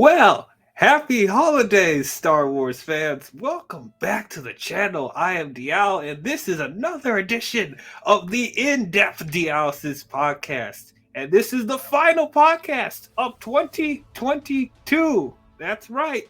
Well, happy holidays, Star Wars fans. Welcome back to the channel. I am D-Al, and this is another edition of the In-Depth D-Alysis podcast. And this is the final podcast of 2022. That's right.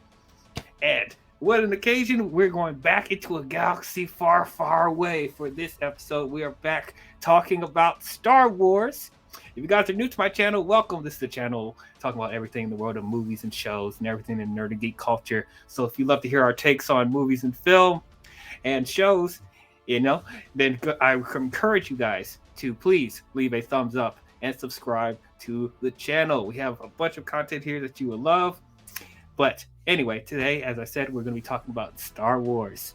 And what an occasion. We're going back into a galaxy far, far away for this episode. We are back talking about Star Wars. If you guys are new to my channel, welcome. This is the channel talking about everything in the world of movies and shows and everything in nerd and geek culture. So if you love to hear our takes on movies and film and shows, then I encourage you guys to please leave a thumbs up and subscribe to the channel. We have a bunch of content here that you will love. But anyway, today, as I said, we're going to be talking about Star Wars.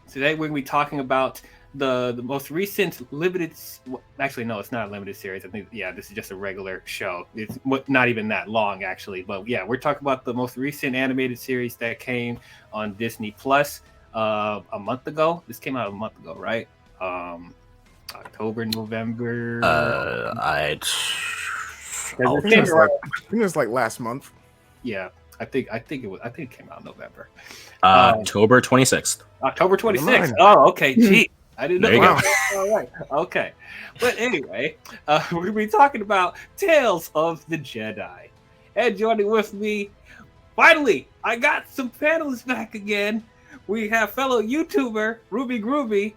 Today, we're going to be talking about the most recent limited, actually no, it's not a limited series. I think this is just a regular show. It's not even that long actually, but yeah, we're talking about the most recent animated series that came on Disney Plus a month ago. This came out a month ago, right? October, November. I think it was like last month. Yeah, I think it came out in November. October 26th. October 26th. Oh, okay. Gee, I didn't know. There you go. All right. Okay. But anyway, we're going to be talking about Tales of the Jedi. And joining with me, finally, I got some panelists back again. We have fellow YouTuber, Ruby Groovy.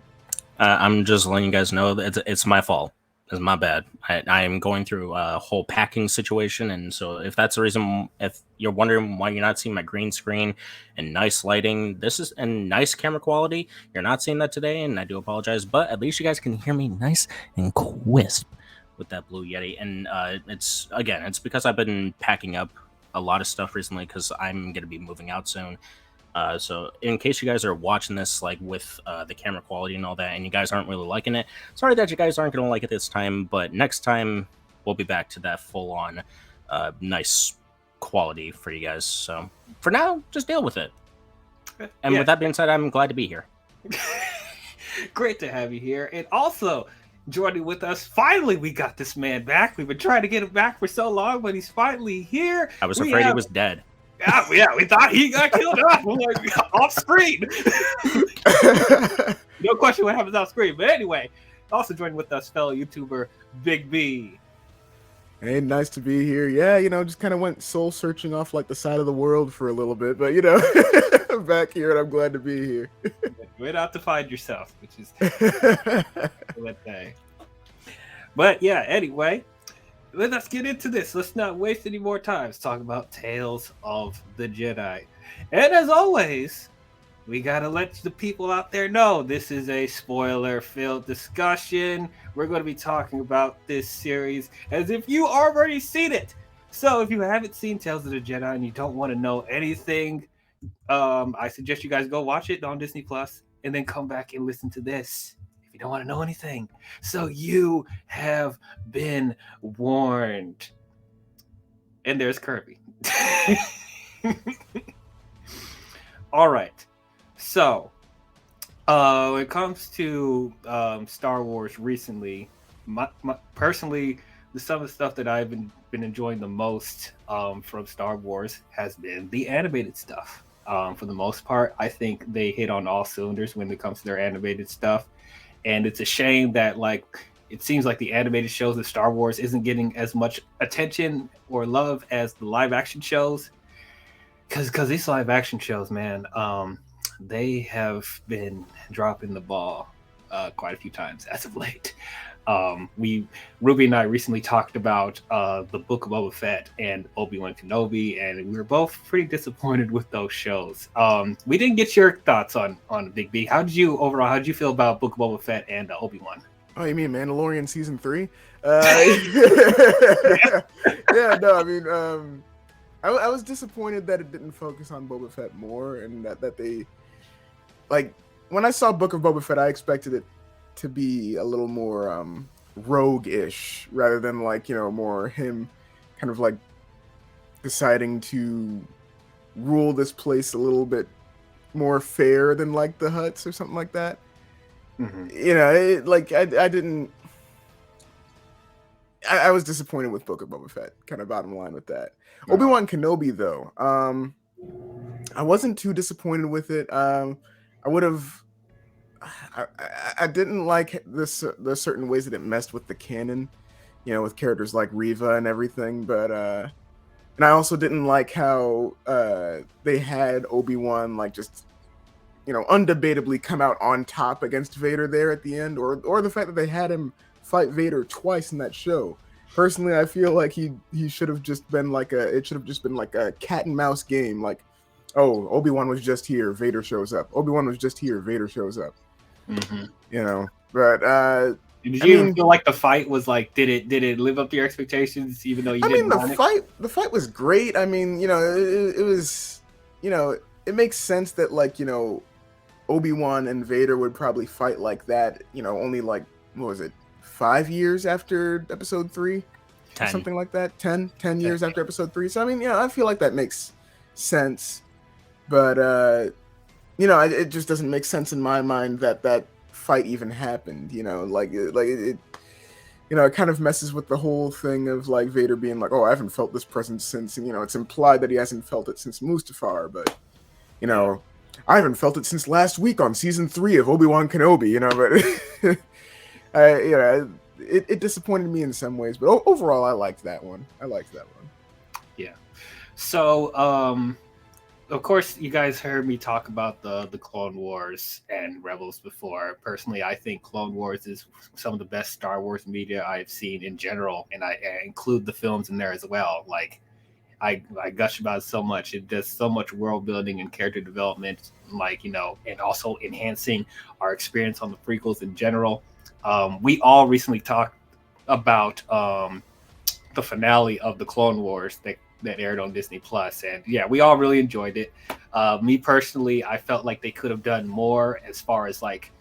I'm just letting you guys know that it's my fault. It's my bad. I am going through a whole packing situation, and so if that's the reason, if you're wondering why you're not seeing my green screen and nice lighting, this is and nice camera quality, you're not seeing that today, and I do apologize, but at least you guys can hear me nice and crisp with that Blue Yeti. And it's because I've been packing up a lot of stuff recently because I'm going to be moving out soon. So in case you guys are watching this like with the camera quality and all that, and you guys aren't really liking it, sorry that you guys aren't going to like it this time, but next time we'll be back to that full-on nice quality for you guys. So for now, just deal with it. And with that being said, I'm glad to be here. Great to have you here. And also joining with us, finally we got this man back. We've been trying to get him back for so long, but he's finally here. I was afraid he was dead. Yeah, we thought he got killed off screen. No question what happens off screen. But anyway, also joining with us, fellow YouTuber Big B. Hey, nice to be here. Yeah, just kind of went soul searching off like the side of the world for a little bit, but I'm back here and I'm glad to be here. You went out to find yourself, which is good thing. But yeah, anyway. Let's get into this. Let's not waste any more time. Let's talk about Tales of the Jedi. And as always, we got to let the people out there know this is a spoiler-filled discussion. We're going to be talking about this series as if you already seen it. So if you haven't seen Tales of the Jedi and you don't want to know anything, I suggest you guys go watch it on Disney Plus and then come back and listen to this. You don't want to know anything. So you have been warned. And there's Kirby. All right. So, when it comes to Star Wars recently, personally, some of the stuff that I've been enjoying the most from Star Wars has been the animated stuff. For the most part, I think they hit on all cylinders when it comes to their animated stuff. And it's a shame that it seems like the animated shows of Star Wars isn't getting as much attention or love as the live action shows. Because these live action shows, man, they have been dropping the ball quite a few times as of late. Ruby and I recently talked about the Book of Boba Fett and Obi-Wan Kenobi, and we were both pretty disappointed with those shows. We didn't get your thoughts on Big B. How did you feel about Book of Boba Fett and Obi-Wan? Oh, you mean Mandalorian season 3? Yeah, no, I mean, I was disappointed that it didn't focus on Boba Fett more, and that they, when I saw Book of Boba Fett, I expected it to be a little more rogue-ish rather than more him kind of deciding to rule this place a little bit more fair than the Hutts or something like that. Mm-hmm. I didn't I was disappointed with Book of Boba Fett. Kind of bottom line with that. Obi-Wan Kenobi though, I wasn't too disappointed with it. I would have. I didn't like the certain ways that it messed with the canon, with characters like Reva and everything. But and I also didn't like how they had Obi-Wan like just undebatably come out on top against Vader there at the end, or the fact that they had him fight Vader twice in that show. Personally, I feel like he should have just been like it should have just been like a cat and mouse game. Like, oh, Obi-Wan was just here, Vader shows up. Obi-Wan was just here, Vader shows up. Mm-hmm. But did you even feel like the fight was like, did it live up to your expectations, even though you didn't want it? The fight was great. I mean, it was, it makes sense that like, Obi-Wan and Vader would probably fight like that, only like, what was it, 5 years after episode 3? 10. Something like that. 10 years after episode 3. So I mean, I feel like that makes sense. But it just doesn't make sense in my mind that fight even happened. It kind of messes with the whole thing of like Vader being like, oh, I haven't felt this presence since, and it's implied that he hasn't felt it since Mustafar, but I haven't felt it since last week on season 3 of Obi-Wan Kenobi. But it disappointed me in some ways, but overall I liked that one. Yeah. So of course, you guys heard me talk about the Clone Wars and Rebels before. Personally, I think Clone Wars is some of the best Star Wars media I've seen in general, and I include the films in there as well. Like, I gush about it so much. It does so much world building and character development, and also enhancing our experience on the prequels in general. We all recently talked about the finale of the Clone Wars that aired on Disney Plus, and yeah, we all really enjoyed it. Me personally, I felt like they could have done more as far as like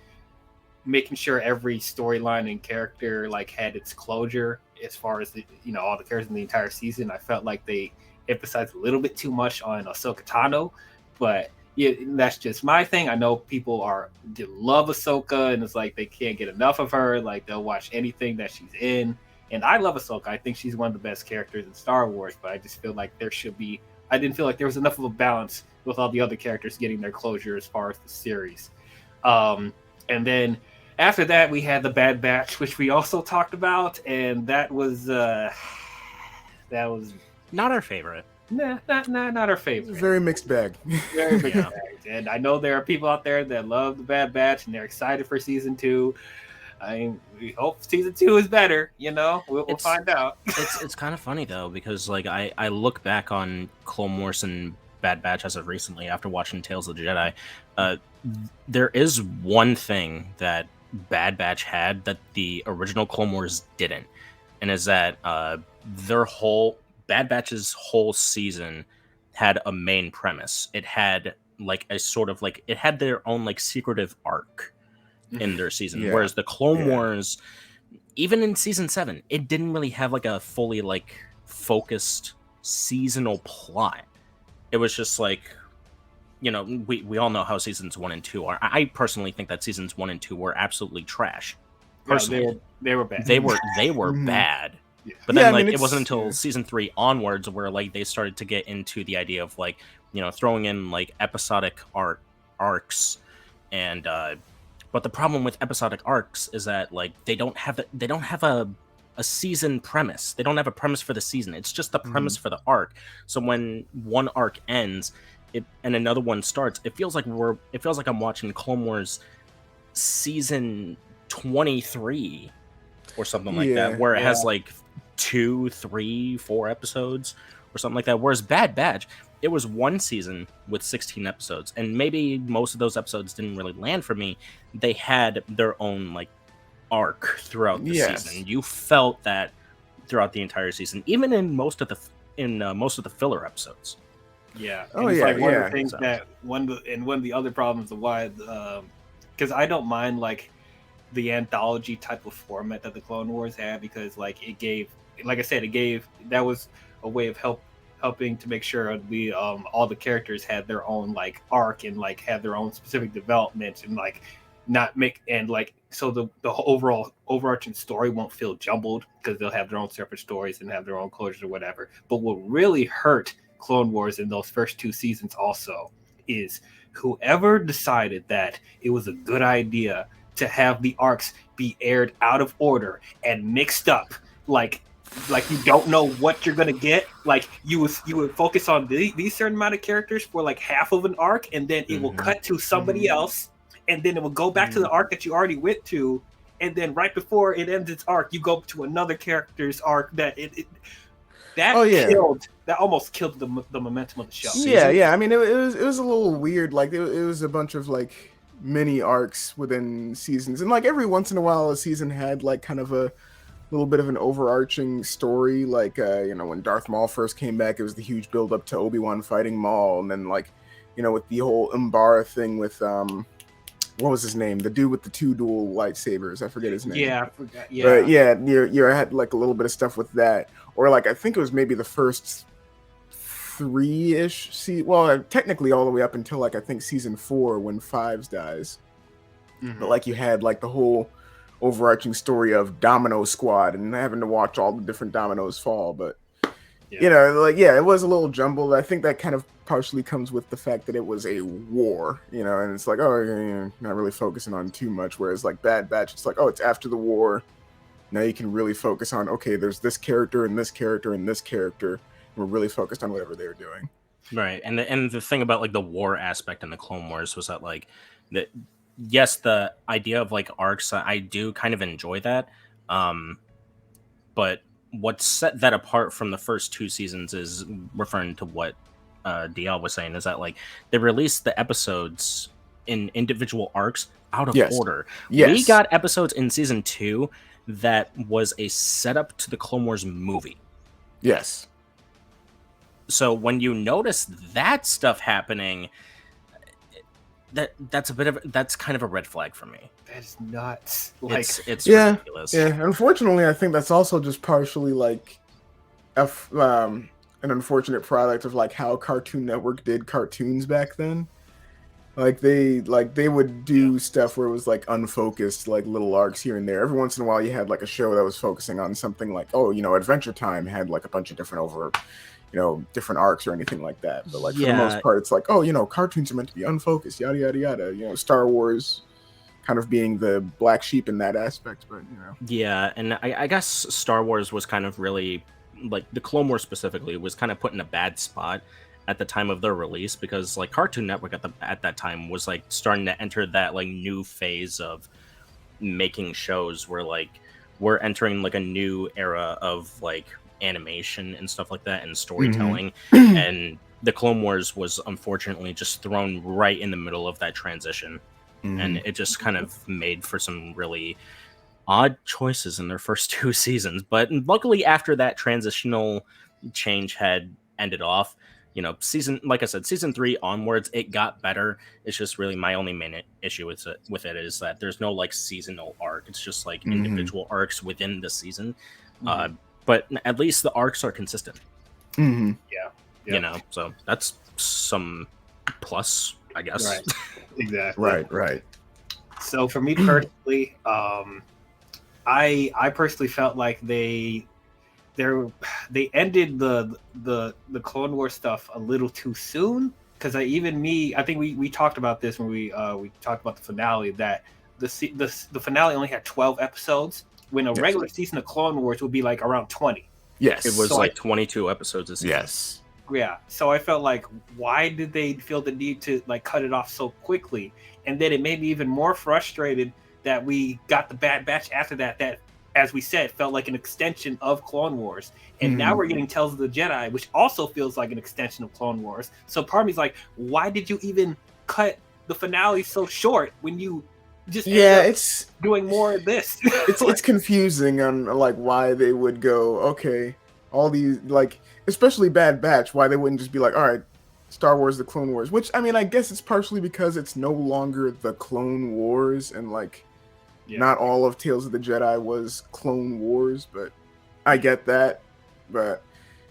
making sure every storyline and character like had its closure. As far as all the characters in the entire season, I felt like they emphasized a little bit too much on Ahsoka Tano, but yeah, that's just my thing. I know people love Ahsoka, and it's like they can't get enough of her. Like they'll watch anything that she's in. And I love Ahsoka. I think she's one of the best characters in Star Wars, but I just feel like I didn't feel like there was enough of a balance with all the other characters getting their closure as far as the series. And then after that, we had the Bad Batch, which we also talked about, and that was not our favorite. Nah, not our favorite. Very mixed bag. Very mixed bag. And I know there are people out there that love the Bad Batch, and they're excited for season 2. We hope season 2 is better. We'll find out. It's kind of funny though, because like I look back on Clone Wars and Bad Batch as of recently after watching Tales of the Jedi. There is one thing that Bad Batch had that the original Clone Wars didn't, and is that Bad Batch's whole season had a main premise. It had like a sort of like it had their own like secretive arc in their season, whereas the Clone Wars, even in season 7, it didn't really have like a fully like focused seasonal plot. It was just like, we all know how seasons 1 and 2 are. I personally think that seasons 1 and 2 were absolutely trash. Personally, they were bad. They were bad. Yeah. But then it wasn't until season 3 onwards where like they started to get into the idea of like, throwing in like episodic arcs and but the problem with episodic arcs is that like they don't have a season premise. They don't have a premise for the season. It's just the premise for the arc. So when one arc ends, and another one starts, it feels like I'm watching Clone Wars season 23 or something like that, where it has like 2, 3, 4 episodes or something like that. Whereas Bad Batch, it was one season with 16 episodes, and maybe most of those episodes didn't really land for me. They had their own like arc throughout the season. You felt that throughout the entire season, even in most of the filler episodes. Yeah. One of the things that one of the other problems of why, because I don't mind like the anthology type of format that the Clone Wars had, because like that was a way of helping to make sure all the characters had their own like arc and like had their own specific development, and like so the overall overarching story won't feel jumbled because they'll have their own separate stories and have their own closures or whatever. But what really hurt Clone Wars in those first 2 seasons also is whoever decided that it was a good idea to have the arcs be aired out of order and mixed up, like you don't know what you're gonna get. Like you would focus on these certain amount of characters for like half of an arc, and then it will cut to somebody else, and then it will go back to the arc that you already went to, and then right before it ends its arc, you go to another character's arc that that almost killed the momentum of the show. Yeah. I mean, it was a little weird. Like it was a bunch of like mini arcs within seasons, and like every once in a while, a season had like kind of a little bit of an overarching story. Like when Darth Maul first came back, it was the huge build up to Obi-Wan fighting Maul, and then like with the whole Umbara thing with what was his name? The dude with the 2 dual lightsabers. I forget his name. Yeah, I forgot. Yeah. But yeah, you had like a little bit of stuff with that. Or like I think it was maybe the first 3-ish technically all the way up until like I think season 4 when Fives dies. But like you had like the whole overarching story of Domino Squad and having to watch all the different dominoes fall. But it was a little jumbled. I think that kind of partially comes with the fact that it was a war, and it's like, you're not really focusing on too much. Whereas like Bad Batch, it's like, it's after the war. Now you can really focus on, okay, there's this character and this character and this character. We're really focused on whatever they're doing. Right. And the thing about like the war aspect in the Clone Wars was that like that, yes, the idea of like arcs, I do kind of enjoy that. But what set that apart from the first 2 seasons is referring to what DL was saying, is that like they released the episodes in individual arcs out of order. We got episodes in season 2 that was a setup to the Clone Wars movie. Yes. So when you notice that stuff happening, that's kind of a red flag for me. That's nuts. Like it's ridiculous. Yeah. Unfortunately, I think that's also just partially like an unfortunate product of like how Cartoon Network did cartoons back then. Like they would do stuff where it was like unfocused, like little arcs here and there. Every once in a while, you had like a show that was focusing on something like, Adventure Time had like a bunch of different different arcs or anything like that. But like for the most part, it's like, cartoons are meant to be unfocused, yada yada yada. Star Wars kind of being the black sheep in that aspect, but Yeah, and I guess Star Wars was kind of really like the Clone Wars specifically was kind of put in a bad spot at the time of their release, because like Cartoon Network at that time was like starting to enter that like new phase of making shows where like we're entering like a new era of like animation and stuff like that and storytelling. And the Clone Wars was unfortunately just thrown right in the middle of that transition. And it just kind of made for some really odd choices in their first 2 seasons. But luckily after that transitional change had ended off, season 3 onwards, it got better. It's just really my only main issue with it is that there's no like seasonal arc. It's just like individual arcs within the season. But at least the arcs are consistent. Yeah. So that's some plus, I guess. Right. Exactly. Right. So for me personally, I personally felt like they ended the Clone Wars stuff a little too soon, because I think we talked about this when we talked about the finale, that the finale only had 12 episodes when a regular season of Clone Wars would be like around 20. Yes, it was 22 episodes a season. Yes. Yeah, so I felt like, why did they feel the need to like cut it off so quickly? And then it made me even more frustrated that we got the Bad Batch after that, as we said, felt like an extension of Clone Wars. And now we're getting Tales of the Jedi, which also feels like an extension of Clone Wars. So part of me is like, why did you even cut the finale so short when you just it's doing more of this? it's confusing on like why they would go, okay, all these, like, especially Bad Batch, why they wouldn't just be like, all right, Star Wars, the Clone Wars, which, I mean, I guess it's partially because it's no longer the Clone Wars, and like not all of Tales of the Jedi was Clone Wars, but I get that. But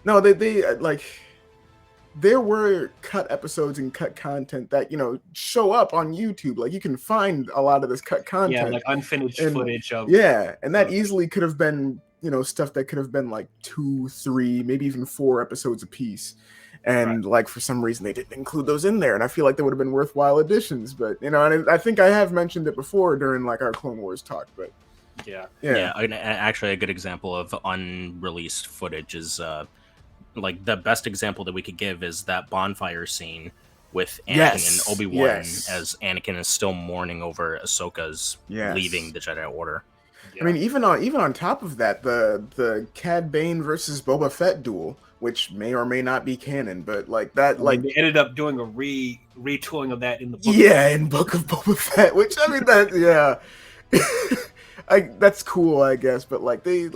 no, they like, there were cut episodes and cut content that show up on YouTube. Like you can find a lot of this cut content, like unfinished and, footage of and that easily could have been stuff that could have been like 2, 3, maybe even 4 episodes a piece. And like for some reason they didn't include those in there, and I feel like they would have been worthwhile additions. But and I think I have mentioned it before during like our Clone Wars talk. But yeah. Actually, a good example of unreleased footage is like the best example that we could give is that bonfire scene with Anakin and Obi-Wan as Anakin is still mourning over Ahsoka's leaving the Jedi Order. I mean, even on top of that, the Cad Bane versus Boba Fett duel, which may or may not be canon, but like that, like they ended up doing a retooling of that in the book. In Book of Boba Fett, which I mean that's cool, I guess, but like they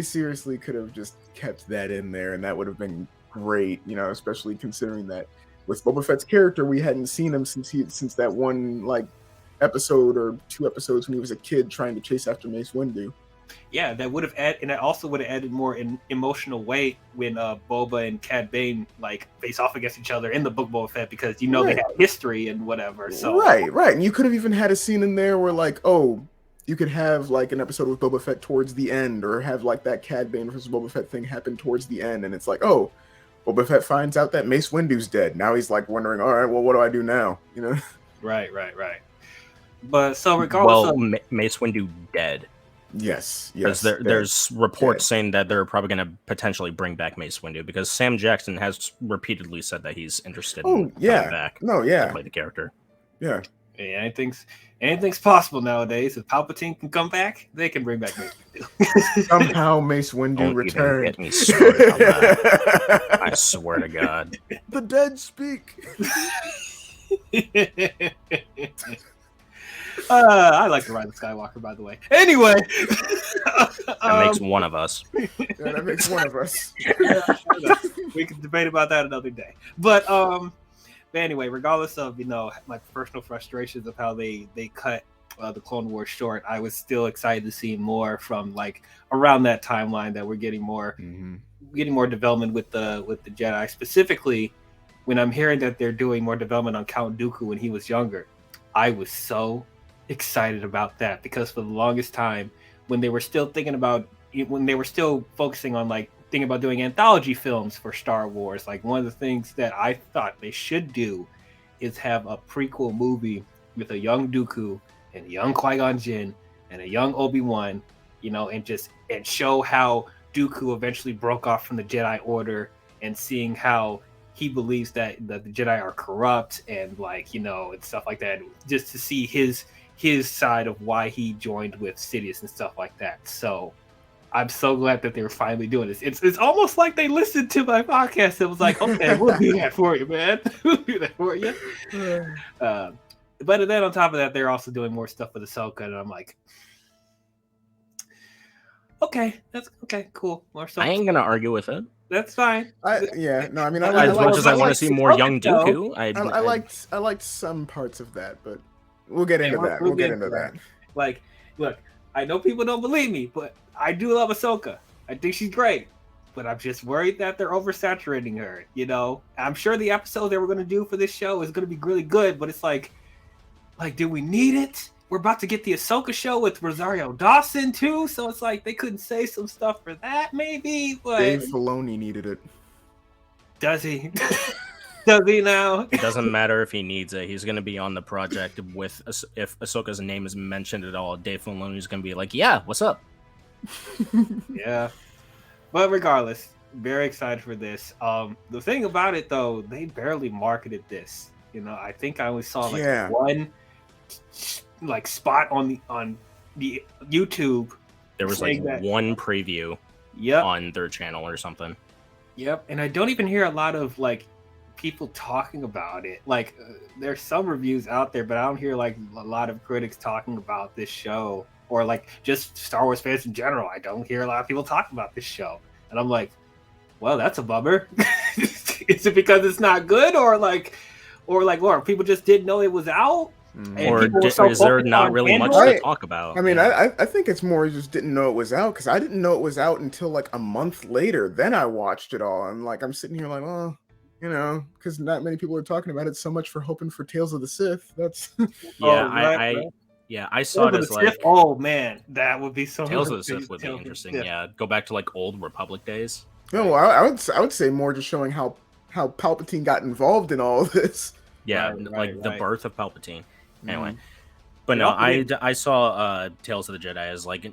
seriously could have just kept that in there, and that would have been great, especially considering that with Boba Fett's character, we hadn't seen him since that one like episode or 2 episodes when he was a kid trying to chase after Mace Windu. Yeah, that would have added, and it also would have added more emotional weight when Boba and Cad Bane like face off against each other in the book Boba Fett, because they had history and whatever. So right, and you could have even had a scene in there where like, you could have like an episode with Boba Fett towards the end, or have like that Cad Bane versus Boba Fett thing happen towards the end, and it's like, Boba Fett finds out that Mace Windu's dead. Now he's like wondering, all right, well, what do I do now? Right. But so regardless, Mace Windu dead. Yes. Because there's reports saying that they're probably going to potentially bring back Mace Windu, because Sam Jackson has repeatedly said that he's interested in coming back to play the character. Yeah. Yeah, anything's possible nowadays. If Palpatine can come back, they can bring back Mace Windu. Somehow Mace Windu returned. Get me started on that. I swear to God. The dead speak. I like to ride the Skywalker, by the way. Anyway, that makes one of us. Yeah, that makes one of us. We can debate about that another day. But anyway, regardless of my personal frustrations of how they cut the Clone Wars short, I was still excited to see more from like around that timeline, that we're getting more development with the Jedi. Specifically, when I'm hearing that they're doing more development on Count Dooku when he was younger, I was so excited about that, because for the longest time, when they were still focusing on like thinking about doing anthology films for Star Wars, like one of the things that I thought they should do is have a prequel movie with a young Dooku and a young Qui-Gon Jinn and a young Obi-Wan, and show how Dooku eventually broke off from the Jedi Order, and seeing how he believes that the Jedi are corrupt, and and stuff like that, just to see his side of why he joined with Sidious and stuff like that. So I'm so glad that they were finally doing this. It's almost like they listened to my podcast. It was like, okay, we'll do that for you, man. We'll do that for you. But then on top of that, they're also doing more stuff with Ahsoka, and I'm like, okay, that's okay, cool. More stuff. I ain't gonna argue with it. That's fine. As much as I want to see more young Dooku, I liked some parts of that, but we'll get into that. We'll get into that. Like, look, I know people don't believe me, but I do love Ahsoka. I think she's great, but I'm just worried that they're oversaturating her. I'm sure the episode they were going to do for this show is going to be really good, but it's like, do we need it? We're about to get the Ahsoka show with Rosario Dawson too, so it's like they couldn't say some stuff for that, maybe. But Dave Filoni needed it. Does he? Does he now? It doesn't matter if he needs it. He's going to be on the project with, if Ahsoka's name is mentioned at all, Dave Filoni's going to be like, yeah, what's up? Yeah. But regardless, very excited for this. The thing about it, though, they barely marketed this. I think I only saw one spot on the YouTube. There was one preview on their channel or something. Yep. And I don't even hear a lot of people talking about it. There's some reviews out there, but I don't hear a lot of critics talking about this show, or just Star Wars fans in general. I don't hear a lot of people talking about this show, and I'm like, well, that's a bummer. Is it because it's not good, or people just didn't know it was out? Or is there not really much to talk about? I mean, I think it's more just didn't know it was out, because I didn't know it was out until a month later. Then I watched it all. I'm sitting here well, You know, because not many people are talking about it. So much for hoping for Tales of the Sith. That's Yeah, right. I saw it Tales of as the Sith. like Oh man, that would be so. Tales of the good. Sith would be Tales of the interesting. Sith. Yeah, go back to like old Republic days. no. Right. I would say more just showing how Palpatine got involved in all of this. Yeah, Right. like the birth of Palpatine. Anyway, Mhm. but It no, also did. I saw Tales of the Jedi as like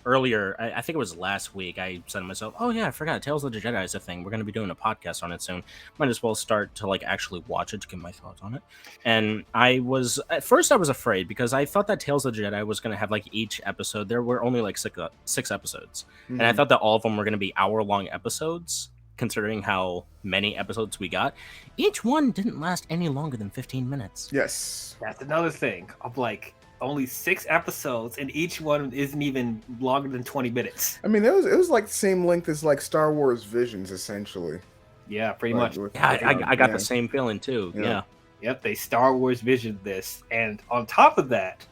earlier, I think it was last week, I said to myself, oh yeah, I forgot Tales of the Jedi is a thing. We're going to be doing a podcast on it soon. Might as well start to like actually watch it to get my thoughts on it. And at first I was afraid because I thought that Tales of the Jedi was going to have like each episode. There were only like six episodes. And I Mhm. thought that all of them were going to be hour-long episodes, considering how many episodes we got. Each one didn't last any longer than 15 minutes. Yes. That's another thing. I'm like only 6 episodes, and each one isn't even longer than 20 minutes. I mean, it was like the same length as like Star Wars Visions, essentially. Yeah, pretty Like, much. with- Yeah, I got yeah. the same feeling too. Yeah. Yep, they Star Wars visioned this, and on top of that,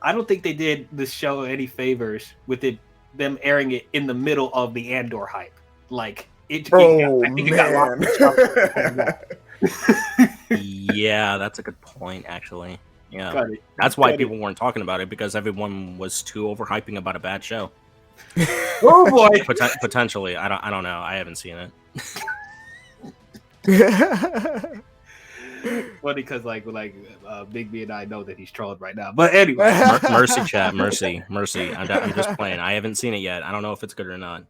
I don't think they did the show any favors with them airing it in the middle of the Andor hype. Like it Oh I think it got lost in man. the shuffle. Yeah, that's a good point, actually. Yeah, Got it. that's why Got it. people weren't talking about it because everyone was too overhyping about a bad show. Oh boy. Potentially, I don't know. I haven't seen it. Funny because Big B and I know that he's trolling right now. But anyway, Mercy, chat, mercy. I'm just playing. I haven't seen it yet. I don't know if it's good or not.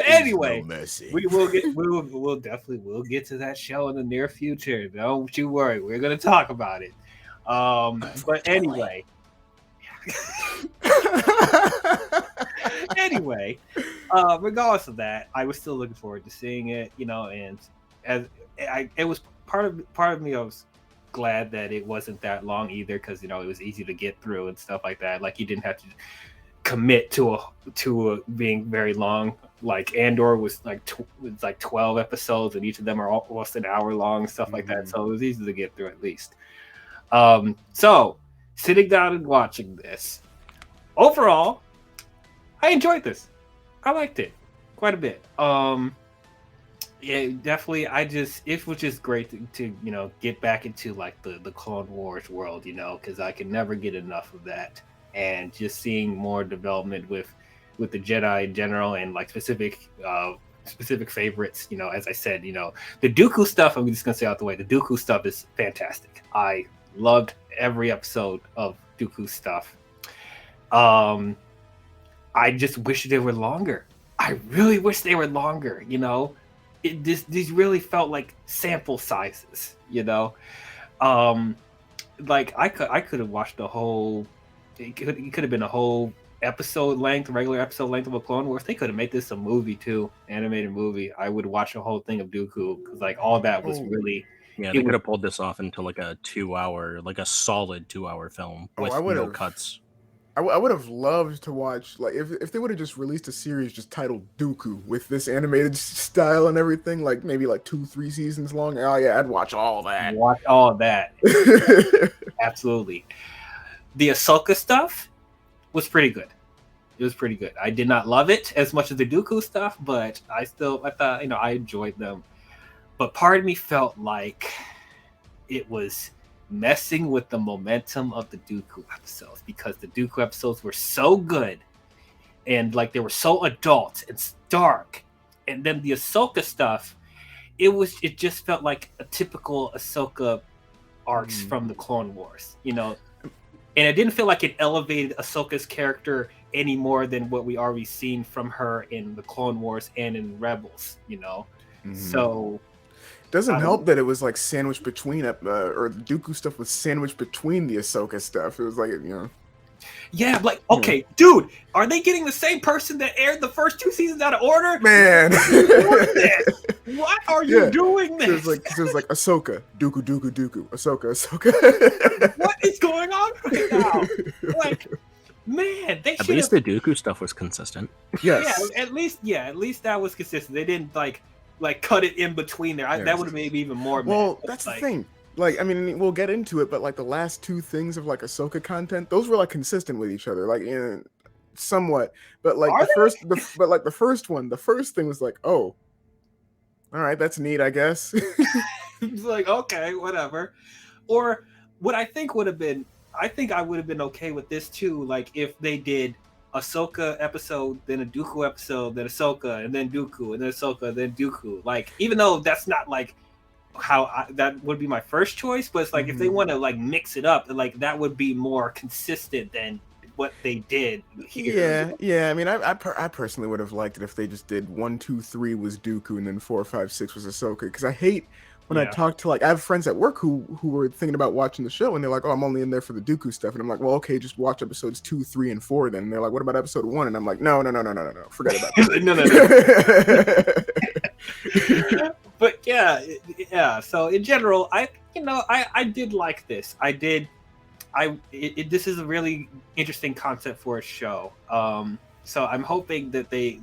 anyway, mercy. we'll definitely get to that show in the near future. Don't you worry, we're gonna talk about it. But anyway, regardless of that, I was still looking forward to seeing it. You know, and it was part of me. I was glad that it wasn't that long either, because it was easy to get through and stuff like that. Like you didn't have to commit to a being very long. Like Andor was like 12 episodes, and each of them are almost an hour long, stuff like that. So it was easy to get through at least. So sitting down and watching this, overall, I enjoyed this. I liked it quite a bit. Yeah, definitely. It was just great to get back into like the Clone Wars world, because I can never get enough of that. And just seeing more development with the Jedi in general, and like specific favorites. As I said, the Dooku stuff. I'm just gonna say out the way, the Dooku stuff is fantastic. I loved every episode of Dooku stuff. I just wish they were longer. I really wish they were longer. These really felt like sample sizes. Like I could have watched the whole. It could have been a whole regular episode length of a Clone Wars. They could have made this a movie too, animated movie. I would watch the whole thing of Dooku, because like all that was really. Yeah, they could have pulled this off into like a 2-hour, like a solid 2-hour film with no cuts. I would have loved to watch, like, if they would have just released a series just titled Dooku with this animated style and everything, like maybe like 2-3 seasons long. Oh yeah, I'd watch all that. Watch all that. Absolutely. The Ahsoka stuff was pretty good. It was pretty good. I did not love it as much as the Dooku stuff, but I thought, I enjoyed them. But part of me felt like it was messing with the momentum of the Dooku episodes, because the Dooku episodes were so good and like they were so adult and dark, and then the Ahsoka stuff, it just felt like a typical Ahsoka arcs from the Clone Wars, and it didn't feel like it elevated Ahsoka's character any more than what we already seen from her in the Clone Wars and in Rebels, So doesn't help that it was like sandwiched between or the Dooku stuff was sandwiched between the Ahsoka stuff. It was like, Yeah, like, okay, dude, are they getting the same person that aired the first 2 seasons out of order? Man. Why are you doing this? It was like Ahsoka, Dooku, Ahsoka. What is going on right now? Like, man, they should. At least the Dooku stuff was consistent. Yes. Yeah, at least that was consistent. They didn't like cut it in between there. That would have made me even more mad. Well, that's the thing. Like, I mean, we'll get into it, but like the last 2 things of like Ahsoka content, those were like consistent with each other, like somewhat. But like the first one, the first thing was like, oh, All right, that's neat, I guess. It's like, okay, whatever. Or what I think would have been, I think I would have been okay with this too. Like if they did Ahsoka episode, then a Dooku episode, then Ahsoka, and then Dooku, and then Ahsoka, then Dooku. Like even though that's not like that would be my first choice, but it's like if they want to like mix it up, like that would be more consistent than what they did here. Yeah. I mean, I personally would have liked it if they just did 1, 2, 3 was Dooku, and then 4, 5, 6 was Ahsoka. Because I hate when I talk to I have friends at work who were thinking about watching the show, and they're like, "Oh, I'm only in there for the Dooku stuff," and I'm like, "Well, okay, just watch episodes 2, 3, and 4 then." And they're like, "What about episode 1?" And I'm like, "No, forget about that." No. But yeah. So in general, I did like this. This is a really interesting concept for a show. So I'm hoping that they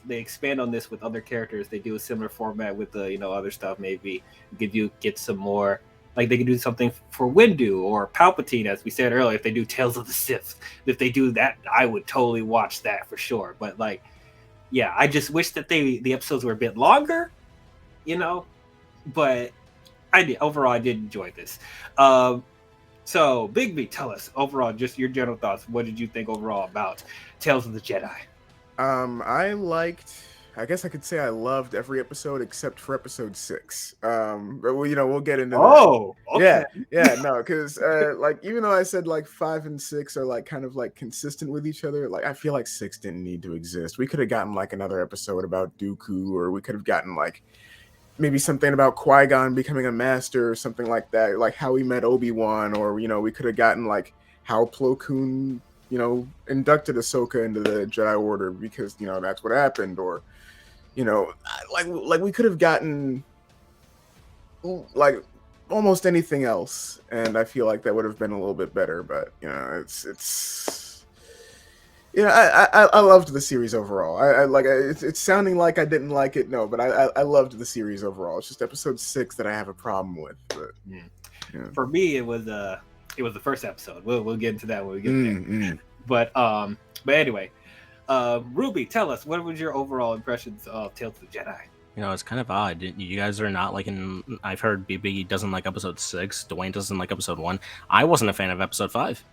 they expand on this with other characters. They do a similar format with the other stuff. Maybe get some more. Like they could do something for Windu or Palpatine, as we said earlier. If they do Tales of the Sith, if they do that, I would totally watch that for sure. But like, yeah, I just wish that the episodes were a bit longer, But I did enjoy this. So, Big B, tell us overall, just your general thoughts. What did you think overall about Tales of the Jedi? I guess I could say I loved every episode except for episode 6. But we'll get into that. Oh, okay. Yeah, no, because like even though I said like 5 and 6 are like kind of like consistent with each other, like I feel like 6 didn't need to exist. We could have gotten like another episode about Dooku, or we could have gotten like maybe something about Qui-Gon becoming a master or something like that, like how he met Obi-Wan, or we could have gotten like how Plo Koon inducted Ahsoka into the Jedi Order because that's what happened, or like we could have gotten like almost anything else, and I feel like that would have been a little bit better. But I loved the series overall. I like it's sounding like I didn't like it. No, but I loved the series overall. It's just episode 6 that I have a problem with. But, For me, it was the first episode. We'll get into that when we get there. But anyway, Ruby, tell us, what was your overall impressions of Tales of the Jedi? It's kind of odd. You guys are not liking. I've heard BB doesn't like episode 6. Dwayne doesn't like episode 1. I wasn't a fan of episode 5.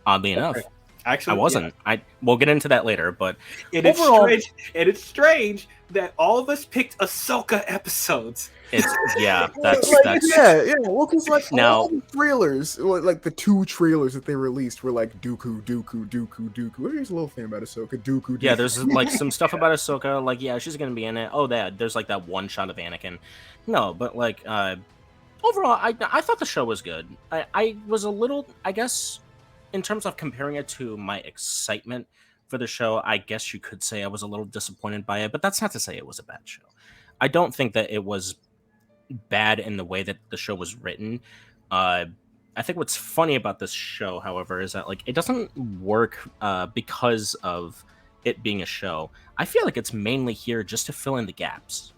Oddly enough. Actually, I wasn't. Yeah. We'll get into that later, but it's strange that all of us picked Ahsoka episodes. That's yeah. Well, because like now all the trailers, like the 2 trailers that they released were like Dooku. Here's a little thing about Ahsoka. Dooku. Yeah, there's like some stuff about Ahsoka. Like, yeah, she's gonna be in it. Oh, there's like that one shot of Anakin. No, but like overall, I thought the show was good. I was a little, I guess. In terms of comparing it to my excitement for the show, I guess you could say I was a little disappointed by it, but that's not to say it was a bad show. I don't think that it was bad in the way that the show was written. I think what's funny about this show, however, is that like it doesn't work because of it being a show. I feel like it's mainly here just to fill in the gaps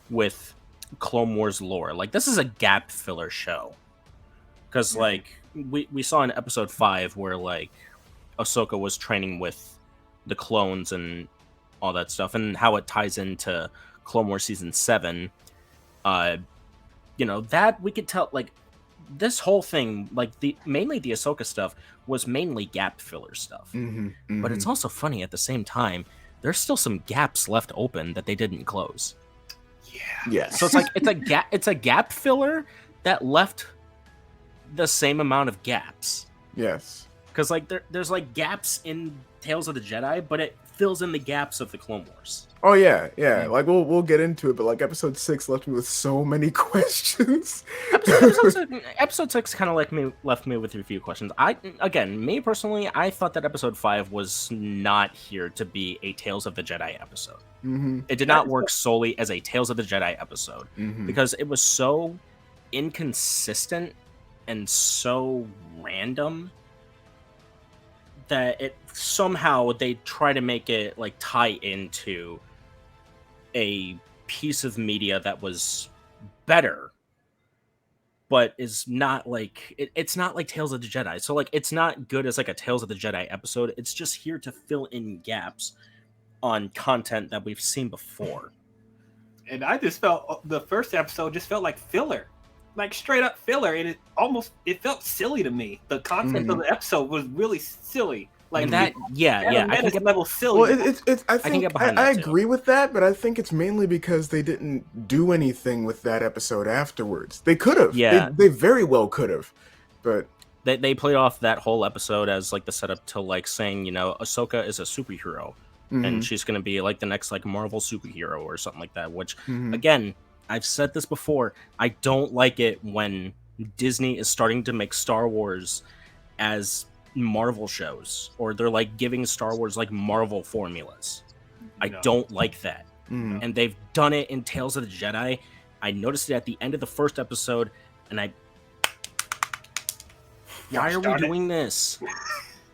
with Clone Wars lore. Like this is a gap filler show. Because like we saw in episode 5 where like Ahsoka was training with the clones and all that stuff, and how it ties into Clone Wars season 7. That we could tell like this whole thing, like mainly the Ahsoka stuff was mainly gap filler stuff. But it's also funny at the same time. There's still some gaps left open that they didn't close. Yeah. So it's like it's a gap filler that left the same amount of gaps. Yes. Because like there's like gaps in Tales of the Jedi, but it fills in the gaps of the Clone Wars. Oh yeah. Like we'll get into it, but like episode 6 left me with so many questions. Episode 6 kind of left me with a few questions. Me personally, I thought that episode 5 was not here to be a Tales of the Jedi episode. It did not work solely as a Tales of the Jedi episode because it was so inconsistent and so random that it somehow they try to make it like tie into a piece of media that was better, but is not like it's not like Tales of the Jedi. So like it's not good as like a Tales of the Jedi episode. It's just here to fill in gaps on content that we've seen before. and I just felt the first episode just felt like filler, like straight up filler, and it felt silly to me. The content of the episode was really silly, like And that, yeah, I can get level silly. Well, I can think get behind I that, too. agree with that, but I think it's mainly because they didn't do anything with that episode afterwards. They could have. Yeah. They very well could have, but they played off that whole episode as like the setup to like saying, you know, Ahsoka is a superhero and she's gonna be like the next like Marvel superhero or something like that. Which again, I've said this before. I don't like it when Disney is starting to make Star Wars as Marvel shows, or they're like giving Star Wars like Marvel formulas. I don't like that. And they've done it in Tales of the Jedi. I noticed it at the end of the first episode, and why are we doing this?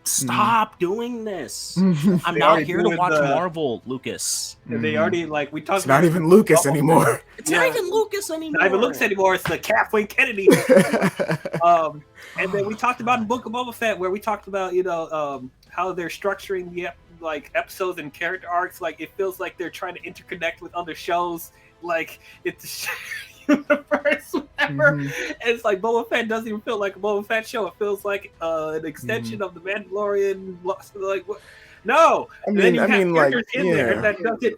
Stop doing this. I'm not here to watch Marvel, Lucas. They already like we talked. It's not even Lucas anymore. It's not even Lucas anymore. Not even Lucas anymore. It's the Kathleen Kennedy. And then we talked about in Book of Boba Fett, where we talked about how they're structuring the like episodes and character arcs. Like it feels like they're trying to interconnect with other shows. Like it's universe, whatever. And it's like Boba Fett doesn't even feel like a Boba Fett show. It feels like an extension of the Mandalorian. Like what? No. I then you have characters like, in there that doesn't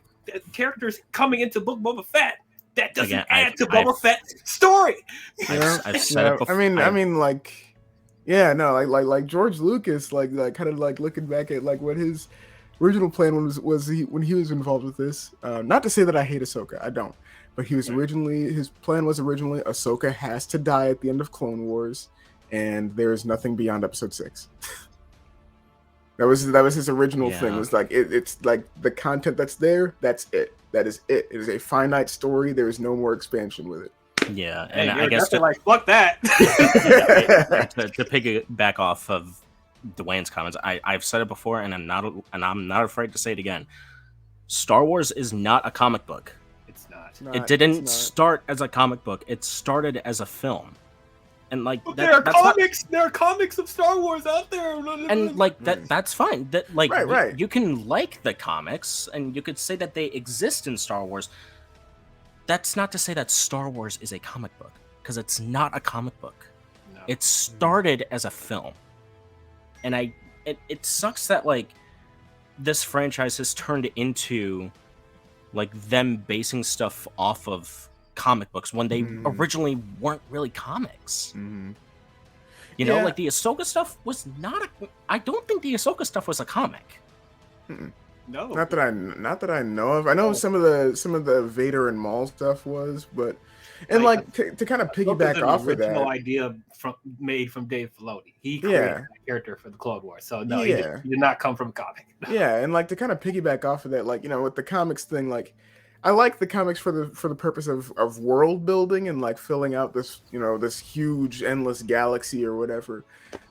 characters coming into Book Boba Fett that doesn't Again, add to Boba Fett's story. I've said it before. I mean, like, yeah, no, like George Lucas, like kind of like looking back at like what his original plan was when he was involved with this. Not to say that I hate Ahsoka, I don't. But his plan was originally Ahsoka has to die at the end of Clone Wars, and there is nothing beyond Episode 6. that was his original thing. It was like it's like the content that's there, that's it. That is it. It is a finite story. There is no more expansion with it. Yeah, and I guess like fuck that. to piggyback off of Dwayne's comments, I've said it before, and I'm not afraid to say it again. Star Wars is not a comic book. It didn't start as a comic book. It started as a film, and like there are comics. There are comics of Star Wars out there, and like that's fine. That like right. You can like the comics, and you could say that they exist in Star Wars. That's not to say that Star Wars is a comic book, because it's not a comic book. No. It started as a film, and it sucks that like this franchise has turned into like them basing stuff off of comic books when they originally weren't really comics. You know, like the Ahsoka stuff was not I don't think the Ahsoka stuff was a comic. No, not that I know of. I know some of the Vader and Maul stuff was, but like to kind of piggyback off of that, idea made from Dave Filoni. He created that character for the Clone Wars, so no, he did not come from a comic. Yeah, and like to kind of piggyback off of that, like with the comics thing, like I like the comics for the purpose of world building and like filling out this this huge endless galaxy or whatever.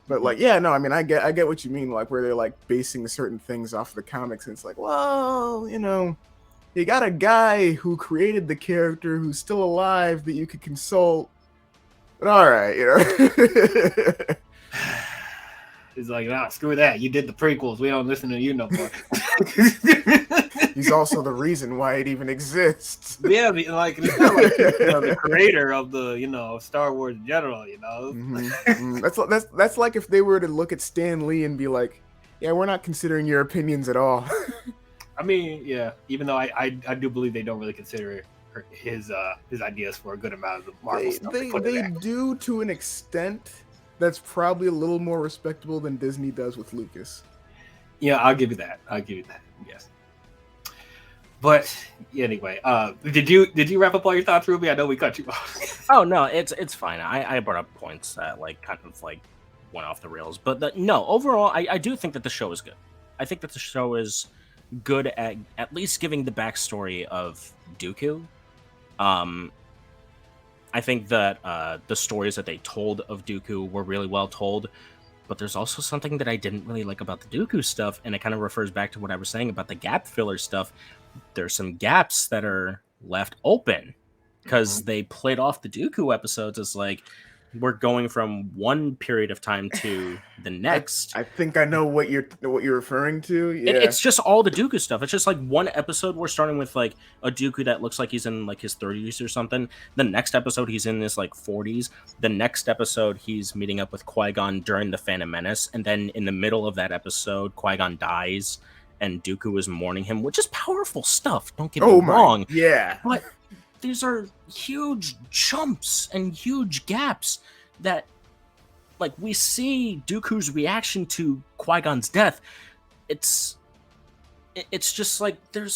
But like I mean I get what you mean, like where they're like basing certain things off the comics, and it's like, well, you got a guy who created the character who's still alive that you could consult. But all right, He's like, nah, screw that. You did the prequels. We don't listen to you no more. He's also the reason why it even exists. Yeah, like it's not like the creator of the Star Wars in general. That's like if they were to look at Stan Lee and be like, yeah, we're not considering your opinions at all. I mean, yeah. Even though I do believe they don't really consider his ideas for a good amount of the Marvel stuff. They do to an extent. That's probably a little more respectable than Disney does with Lucas. Yeah, I'll give you that. Yes. But anyway, did you wrap up all your thoughts, Ruby? I know we cut you off. Oh no, it's fine. I brought up points that like kind of like went off the rails, but no, overall, I do think that the show is good. I think that the show is good at least giving the backstory of Dooku. I think that the stories that they told of Dooku were really well told, but there's also something that I didn't really like about the Dooku stuff, and it kind of refers back to what I was saying about the gap filler stuff. There's some gaps that are left open because they played off the Dooku episodes as like, we're going from one period of time to the next. I think I know what you're referring to. Yeah, It's just all the Dooku stuff. It's just like one episode we're starting with like a Dooku that looks like he's in like his 30s or something. The next episode he's in his like 40s. The next episode he's meeting up with Qui-Gon during the Phantom Menace, and then in the middle of that episode Qui-Gon dies and Dooku is mourning him, which is powerful stuff. Don't get me wrong. Yeah, but these are huge jumps and huge gaps that, like, we see Dooku's reaction to Qui-Gon's death. It's just like there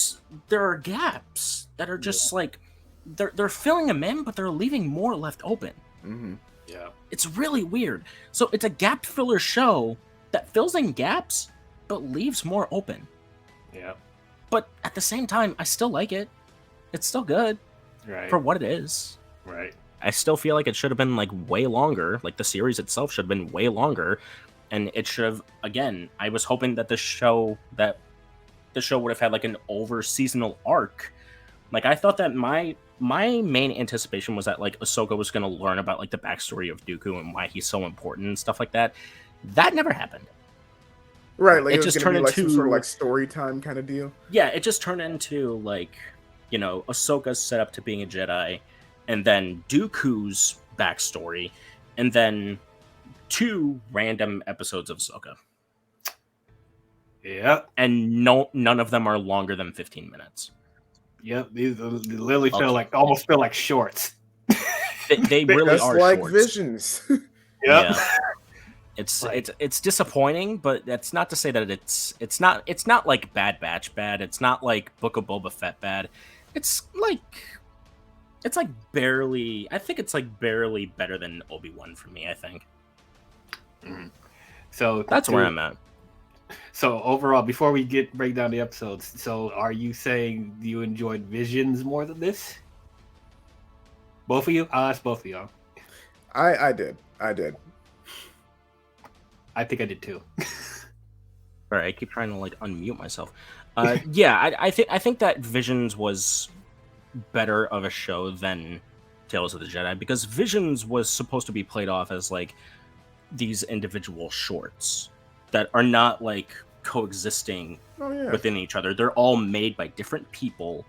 are gaps that are just like they're filling them in, but they're leaving more left open. Mm-hmm. Yeah, it's really weird. So it's a gap filler show that fills in gaps but leaves more open. Yeah, but at the same time, I still like it. It's still good. Right. For what it is. Right. I still feel like it should have been like way longer. Like the series itself should have been way longer. And it should have, again, I was hoping that the show would have had like an over seasonal arc. Like I thought that my main anticipation was that like Ahsoka was going to learn about like the backstory of Dooku and why he's so important and stuff like that. That never happened. Right, like it was just gonna turned be like into some sort of like story time kind of deal. Yeah, it just turned into like, you know, Ahsoka's set up to being a Jedi, and then Dooku's backstory, and then 2 random episodes of Ahsoka. Yep. And none of them are longer than 15 minutes. Yep, these literally almost feel like shorts. They really are like shorts. Visions. Yep. Yeah. It's disappointing, but that's not to say that it's not like Bad Batch bad. It's not like Book of Boba Fett bad. It's like barely. I think it's like barely better than Obi-Wan for me. I think. Mm-hmm. So that's where I'm at. So overall, before we break down the episodes, so are you saying you enjoyed Visions more than this? Both of you? I'll ask both of y'all. I did. I think I did too. All right, I keep trying to like unmute myself. Yeah, I think that Visions was better of a show than Tales of the Jedi, because Visions was supposed to be played off as like these individual shorts that are not like coexisting within each other. They're all made by different people,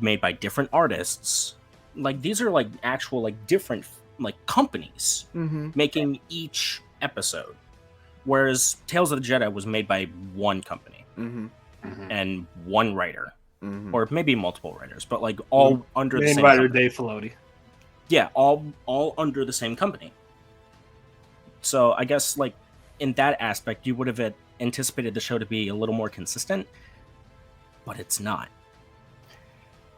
made by different artists. Like these are like actual like different like companies making each episode. Whereas Tales of the Jedi was made by one company and one writer, or maybe multiple writers, but like all under the same writer company. Dave Filoni. Yeah, all under the same company. So I guess like in that aspect, you would have anticipated the show to be a little more consistent, but it's not.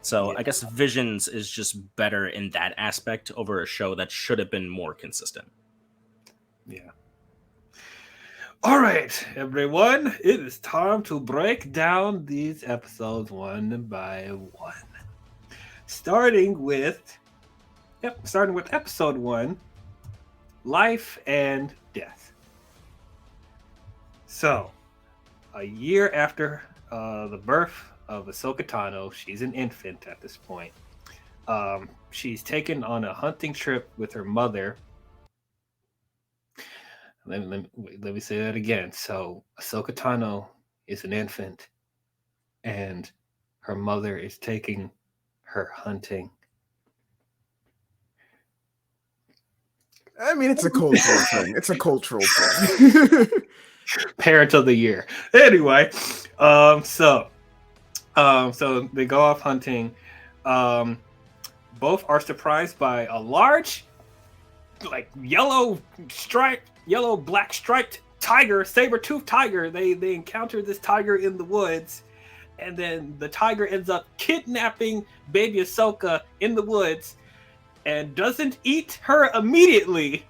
So I guess Visions is just better in that aspect over a show that should have been more consistent. Yeah. All right, everyone, it is time to break down these episodes one by one. Starting with episode 1, Life and Death. So, a year after the birth of Ahsoka Tano, she's an infant at this point. She's taken on a hunting trip with her mother. Let me say that again. So Ahsoka Tano is an infant, and her mother is taking her hunting. I mean, it's a cultural thing. It's a cultural thing. Parent of the year. Anyway, so they go off hunting. Both are surprised by a large, like yellow black striped tiger, saber-toothed tiger. They encounter this tiger in the woods, and then the tiger ends up kidnapping baby Ahsoka in the woods and doesn't eat her immediately.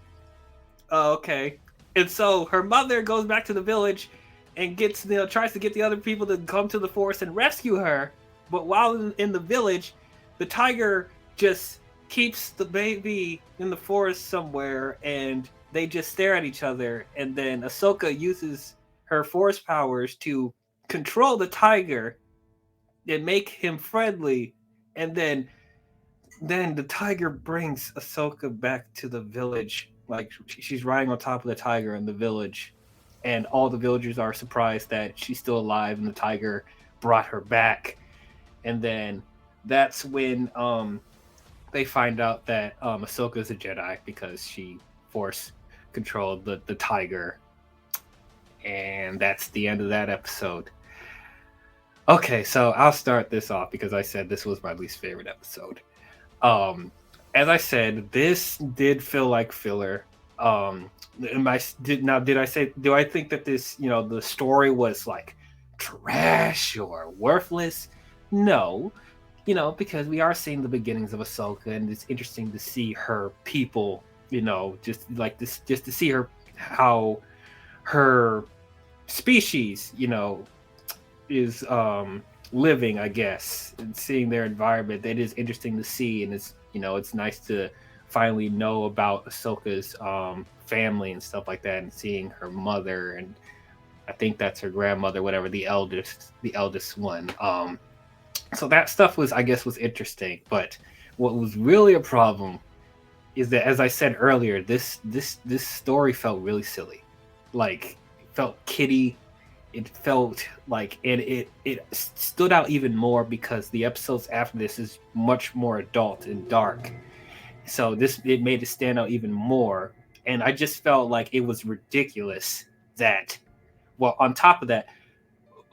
Okay. And so her mother goes back to the village and tries to get the other people to come to the forest and rescue her. But while in the village, the tiger just keeps the baby in the forest somewhere, and they just stare at each other. And then Ahsoka uses her force powers to control the tiger and make him friendly. And then then the tiger brings Ahsoka back to the village. Like she's riding on top of the tiger in the village, and all the villagers are surprised that she's still alive, and the tiger brought her back. And then that's when they find out that Ahsoka is a Jedi because she force controlled the tiger, and that's the end of that episode. Okay, so I'll start this off because I said this was my least favorite episode. As I said, this did feel like filler. Do I think that this, the story was like trash or worthless? No, because we are seeing the beginnings of Ahsoka, and it's interesting to see her people, just like this, just to see her how her species, is living, I guess, and seeing their environment. That is interesting to see, and it's nice to finally know about Ahsoka's family and stuff like that, and seeing her mother, and I think that's her grandmother, whatever, the eldest one. So that stuff was interesting, but what was really a problem is that, as I said earlier, this story felt really silly, like it felt kiddie. It felt like, and it stood out even more because the episodes after this is much more adult and dark. So it made it stand out even more, and I just felt like it was ridiculous that, well, on top of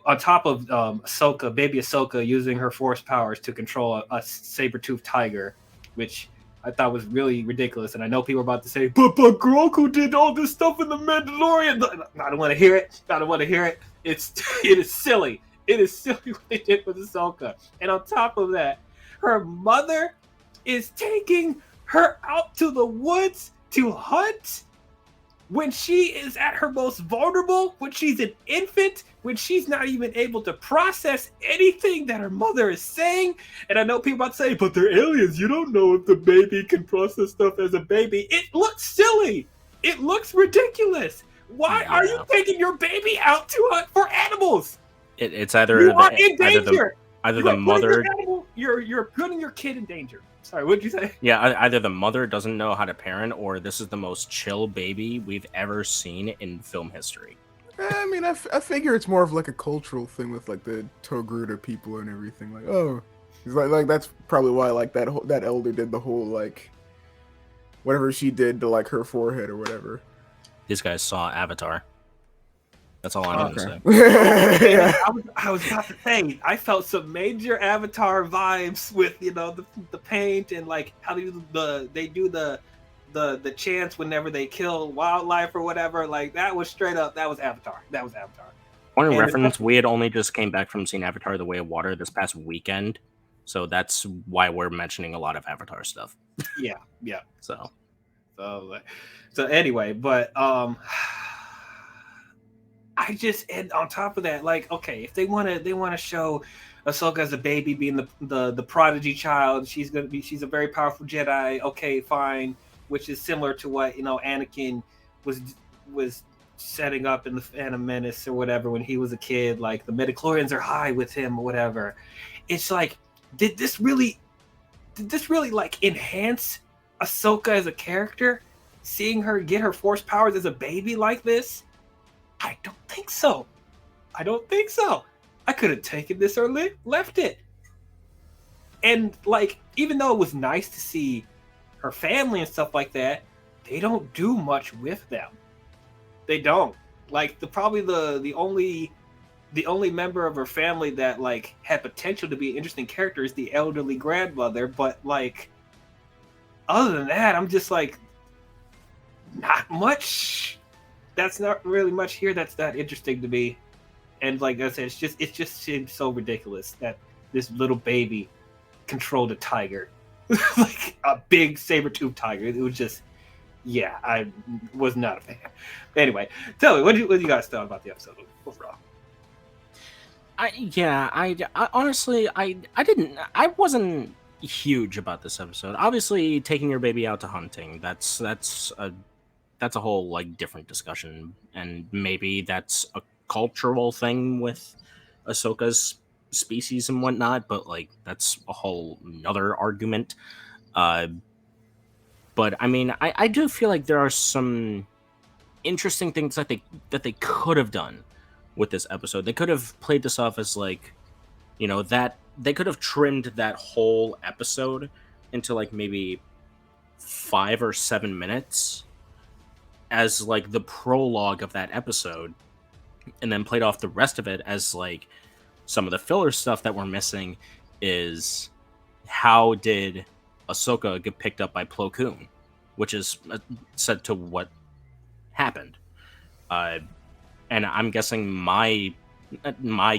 Ahsoka, baby Ahsoka, using her force powers to control a saber-toothed tiger, which I thought was really ridiculous. And I know people are about to say, but Grogu did all this stuff in The Mandalorian. I don't want to hear it. It is silly. It is silly what they did with Ahsoka. And on top of that, her mother is taking her out to the woods to hunt when she is at her most vulnerable, when she's an infant, when she's not even able to process anything that her mother is saying. And I know people about to say, but they're aliens. You don't know if the baby can process stuff as a baby. It looks silly. It looks ridiculous. Why are you taking your baby out to hunt for animals? It's either you are in danger. Either the mother, you're putting your kid in danger. Sorry, what'd you say? Yeah, either the mother doesn't know how to parent, or this is the most chill baby we've ever seen in film history. I mean, I figure it's more of like a cultural thing with like the Togruta people and everything. Like, oh, it's like that's probably why like that elder did the whole like whatever she did to like her forehead or whatever. These guys saw Avatar. That's all I need to say. Yeah. I was about to say, I felt some major Avatar vibes with the paint and like how they do the chants whenever they kill wildlife or whatever. Like that was straight up. That was Avatar. Point of reference: we had only just came back from seeing Avatar: The Way of Water this past weekend, so that's why we're mentioning a lot of Avatar stuff. Yeah. So anyway, but and on top of that, like, okay, if they want to show Ahsoka as a baby being the prodigy child, she's a very powerful Jedi. Okay, fine, which is similar to what Anakin was setting up in the Phantom Menace or whatever when he was a kid. Like the midichlorians are high with him or whatever. It's like, did this really like enhance Ahsoka as a character? Seeing her get her force powers as a baby like this? I don't think so. I could have taken this or left it. And like, even though it was nice to see her family and stuff like that, they don't do much with them. They don't. Like the only member of her family that like had potential to be an interesting character is the elderly grandmother, but like other than that, I'm just like, not much. That's not really much here that's that interesting to me. And like I said, it just seems so ridiculous that this little baby controlled a tiger. Like a big saber-toothed tiger. It was just, yeah, I was not a fan. Anyway, tell me, what do you guys thought about the episode overall? I honestly, I wasn't huge about this episode. Obviously, taking your baby out to hunting, that's a whole like different discussion, and maybe that's a cultural thing with Ahsoka's species and whatnot, but like that's a whole another argument. But I mean, I do feel like there are some interesting things that they could have done with this episode. They could have played this off as like, that they could have trimmed that whole episode into like maybe 5 or 7 minutes as like the prologue of that episode, and then played off the rest of it as like some of the filler stuff that we're missing is how did Ahsoka get picked up by Plo Koon, which is said to what happened. And I'm guessing my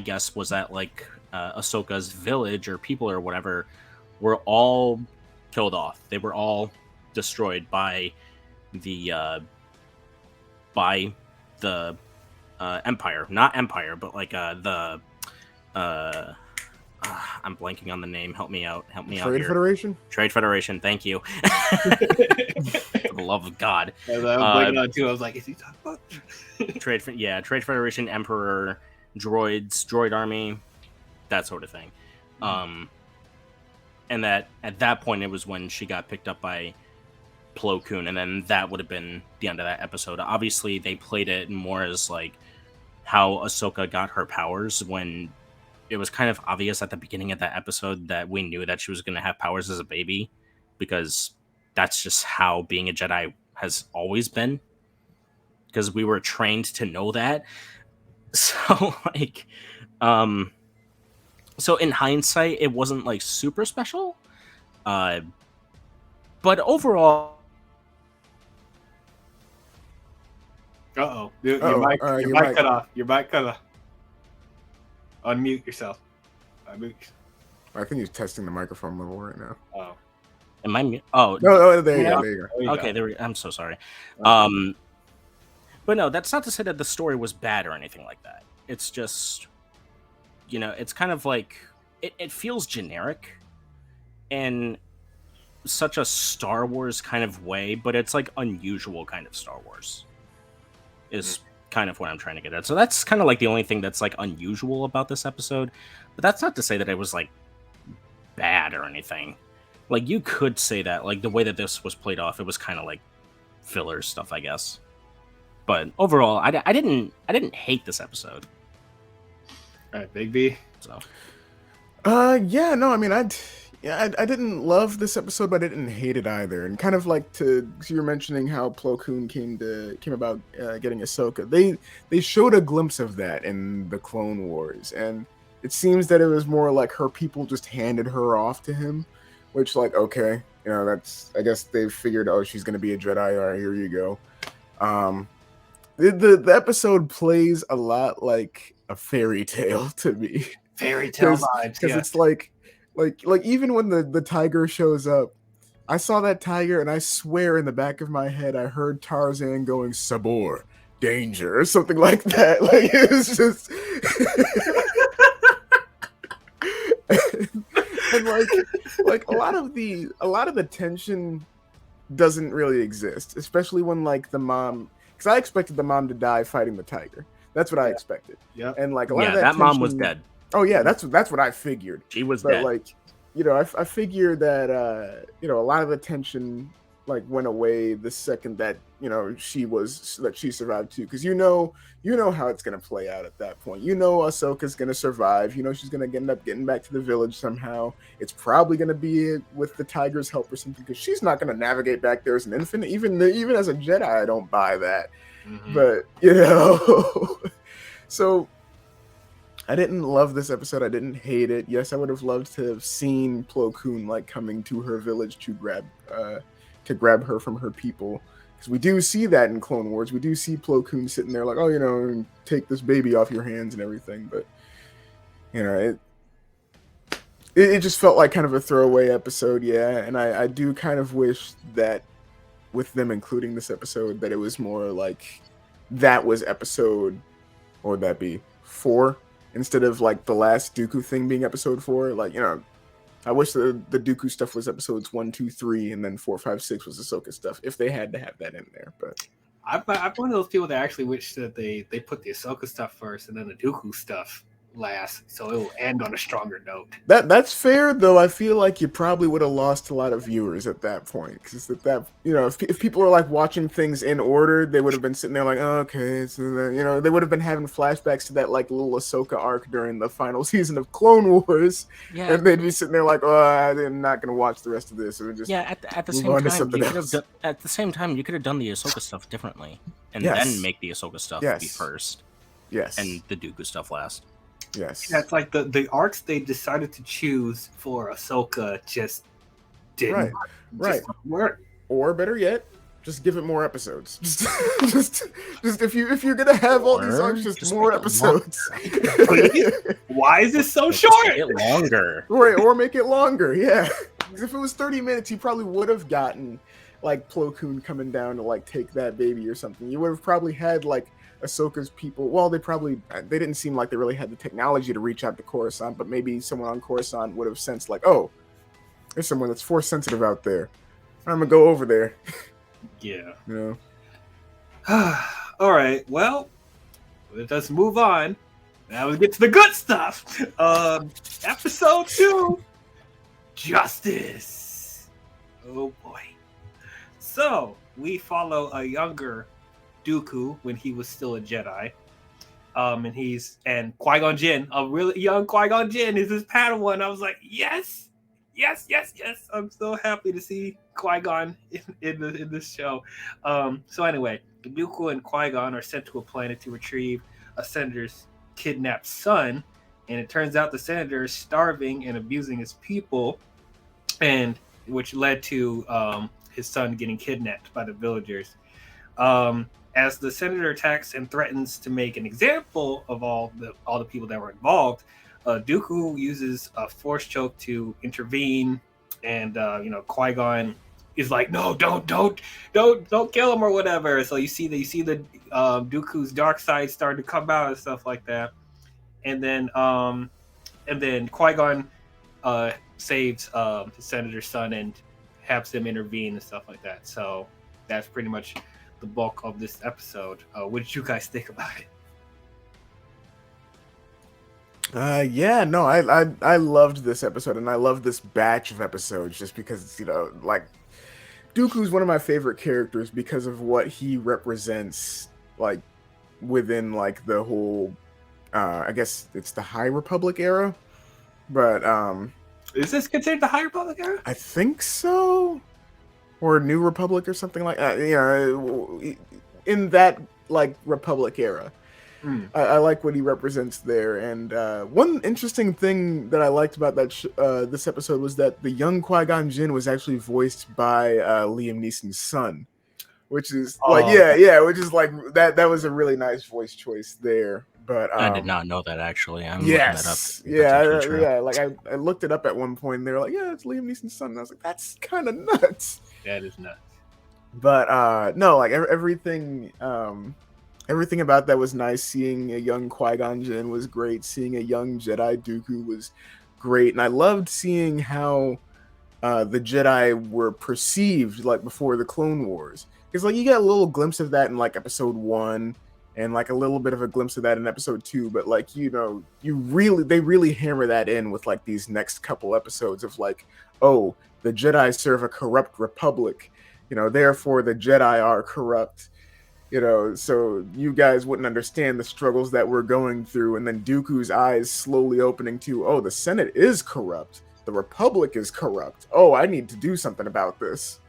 guess was that like Ahsoka's village or people or whatever were all killed off. They were all destroyed by the Empire, not Empire, but like the I'm blanking on the name. Help me out. Trade Federation. Trade Federation. Thank you. For the love of God. I was blanking on too. I was like, is he talking about Trade Federation, Emperor, droids, droid army, that sort of thing. And that at that point it was when she got picked up by Plo Koon, and then that would have been the end of that episode. Obviously, they played it more as like how Ahsoka got her powers, when it was kind of obvious at the beginning of that episode that we knew that she was going to have powers as a baby, because that's just how being a Jedi has always been, because we were trained to know that. So like, so in hindsight, it wasn't like super special, but overall, your mic cut off. Your mic cut off. Unmute yourself. Unmute. I think he's testing the microphone level right now. Oh. Am I mute? Oh. No, there you go. There you go. Okay, I'm so sorry. But no, that's not to say that the story was bad or anything like that. It's just, it's kind of like, it feels generic in such a Star Wars kind of way, but it's like unusual kind of Star Wars is kind of what I'm trying to get at. So that's kind of like the only thing that's like unusual about this episode. But that's not to say that it was like bad or anything. Like, you could say that, like, the way that this was played off, it was kind of like filler stuff, I guess. But overall, I didn't hate this episode. All right, Big B. So, yeah, no, I mean, I didn't love this episode, but I didn't hate it either. And kind of like so you were mentioning how Plo Koon came about getting Ahsoka. They showed a glimpse of that in the Clone Wars, and it seems that it was more like her people just handed her off to him, which, like, okay, that's, I guess they figured, oh, she's gonna be a Jedi. All right, here you go. The episode plays a lot like a fairy tale to me. Fairy tale vibes, because it's like even when the tiger shows up, I saw that tiger and I swear in the back of my head I heard Tarzan going "Sabor, danger" or something like that. Like, it was just and like a lot of the tension doesn't really exist, especially when like the mom, because I expected the mom to die fighting the tiger. That's what I expected. Yeah, and like a lot of that tension, mom was dead. Oh yeah, that's what I figured. She was but dead. Like, I figured that a lot of the tension like went away the second that she survived too, because you know how it's gonna play out at that point. Ahsoka's gonna survive. She's gonna end up getting back to the village somehow. It's probably gonna be with the tiger's help or something, because she's not gonna navigate back there as an infant. Even as a Jedi, I don't buy that. Mm-hmm. But so I didn't love this episode. I didn't hate it. Yes, I would have loved to have seen Plo Koon like coming to her village to grab her from her people, because we do see that in Clone Wars. We do see Plo Koon sitting there like, oh, take this baby off your hands and everything. But it just felt like kind of a throwaway episode, yeah. And I do kind of wish that with them including this episode, that it was more like that was episode, or would that be 4? Instead of like the last Dooku thing being episode 4, like, I wish the Dooku stuff was episodes 1, 2, 3, and then 4, 5, 6 was Ahsoka stuff, if they had to have that in there. But I'm one of those people that actually wish that they put the Ahsoka stuff first and then the Dooku stuff last, so it will end on a stronger note. That's fair, though. I feel like you probably would have lost a lot of viewers at that point, because if people were like watching things in order, they would have been sitting there like, oh, okay, so they would have been having flashbacks to that like little Ahsoka arc during the final season of Clone Wars, Yeah, and they'd be sitting there like, oh, I'm not gonna watch the rest of this, and just yeah. At the move same on to time, something you could have else. done, at the same time you could have done the Ahsoka stuff differently, and Yes. then make the Ahsoka stuff be Yes. first, Yes, and the Dooku stuff last. yes, That's like the arcs they decided to choose for Ahsoka just didn't right. work. Or better yet, just give it more episodes. Just if you're gonna have all these arcs, just more make it episodes. Why is this so Just short? make it longer. Right, or make it longer. Yeah, if it was 30 minutes, you probably would have gotten like Plo Koon coming down to like take that baby or something. You would have probably had like Ahsoka's people. Well, they didn't seem like they really had the technology to reach out to Coruscant, but maybe someone on Coruscant would have sensed like, oh, there's someone that's force sensitive out there. I'm gonna go over there. Yeah. You know. All right. Well, let's move on. Now we get to the good stuff. Episode 2, Justice. Oh boy. So we follow a younger Dooku when he was still a Jedi. And Qui-Gon Jinn, a really young Qui-Gon Jinn is his Padawan. I was like, yes. I'm so happy to see Qui-Gon in this show. So anyway, Dooku and Qui-Gon are sent to a planet to retrieve a senator's kidnapped son, and it turns out the senator is starving and abusing his people, and which led to his son getting kidnapped by the villagers. As the senator attacks and threatens to make an example of all the people that were involved, Dooku uses a force choke to intervene, and Qui-Gon is like, no, don't kill him or whatever. So you see the Dooku's dark side starting to come out and stuff like that, and then Qui-Gon saves the senator's son and has him intervene and stuff like that. So that's pretty much the bulk of this episode. What did you guys think about it? I loved this episode, and I love this batch of episodes just because, like, Dooku's one of my favorite characters because of what he represents, like, within, like, the whole, I guess it's the High Republic era, but, is this considered the High Republic era? I think so, or New Republic or something like that, in that, like, Republic era. I like what he represents there, and one interesting thing that I liked about that this episode was that the young Qui-Gon Jinn was actually voiced by Liam Neeson's son, which is which is like that was a really nice voice choice there. But I did not know that actually. I'm yes, looking that up. like I looked it up at one point, and they were like, yeah, it's Liam Neeson's son, and I was like, that's kind of nuts. That is nuts. But no, like everything. Everything about that was nice. Seeing a young Qui-Gon Jinn was great. Seeing a young Jedi Dooku was great. And I loved seeing how the Jedi were perceived, like, before the Clone Wars. Because, like, you get a little glimpse of that in, like, episode 1, and, like, a little bit of a glimpse of that in episode 2. But, like, they really hammer that in with, like, these next couple episodes of, like, oh, the Jedi serve a corrupt republic. Therefore the Jedi are corrupt. So you guys wouldn't understand the struggles that we're going through, and then Dooku's eyes slowly opening to, oh, the Senate is corrupt, the Republic is corrupt. Oh, I need to do something about this.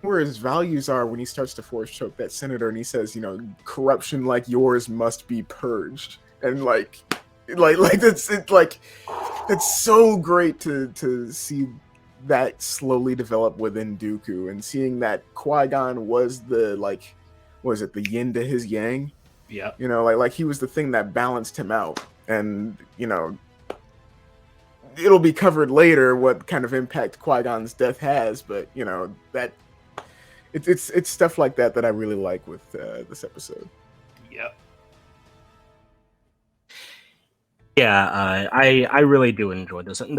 Where his values are when he starts to force choke that senator, and he says, corruption like yours must be purged, and it's so great to see that slowly develop within Dooku, and seeing that Qui-Gon was the yin to his yang. Yeah. Like he was the thing that balanced him out. And, it'll be covered later what kind of impact Qui-Gon's death has, but, that it's stuff like that I really like with this episode. Yep. Yeah, I really do enjoy this. And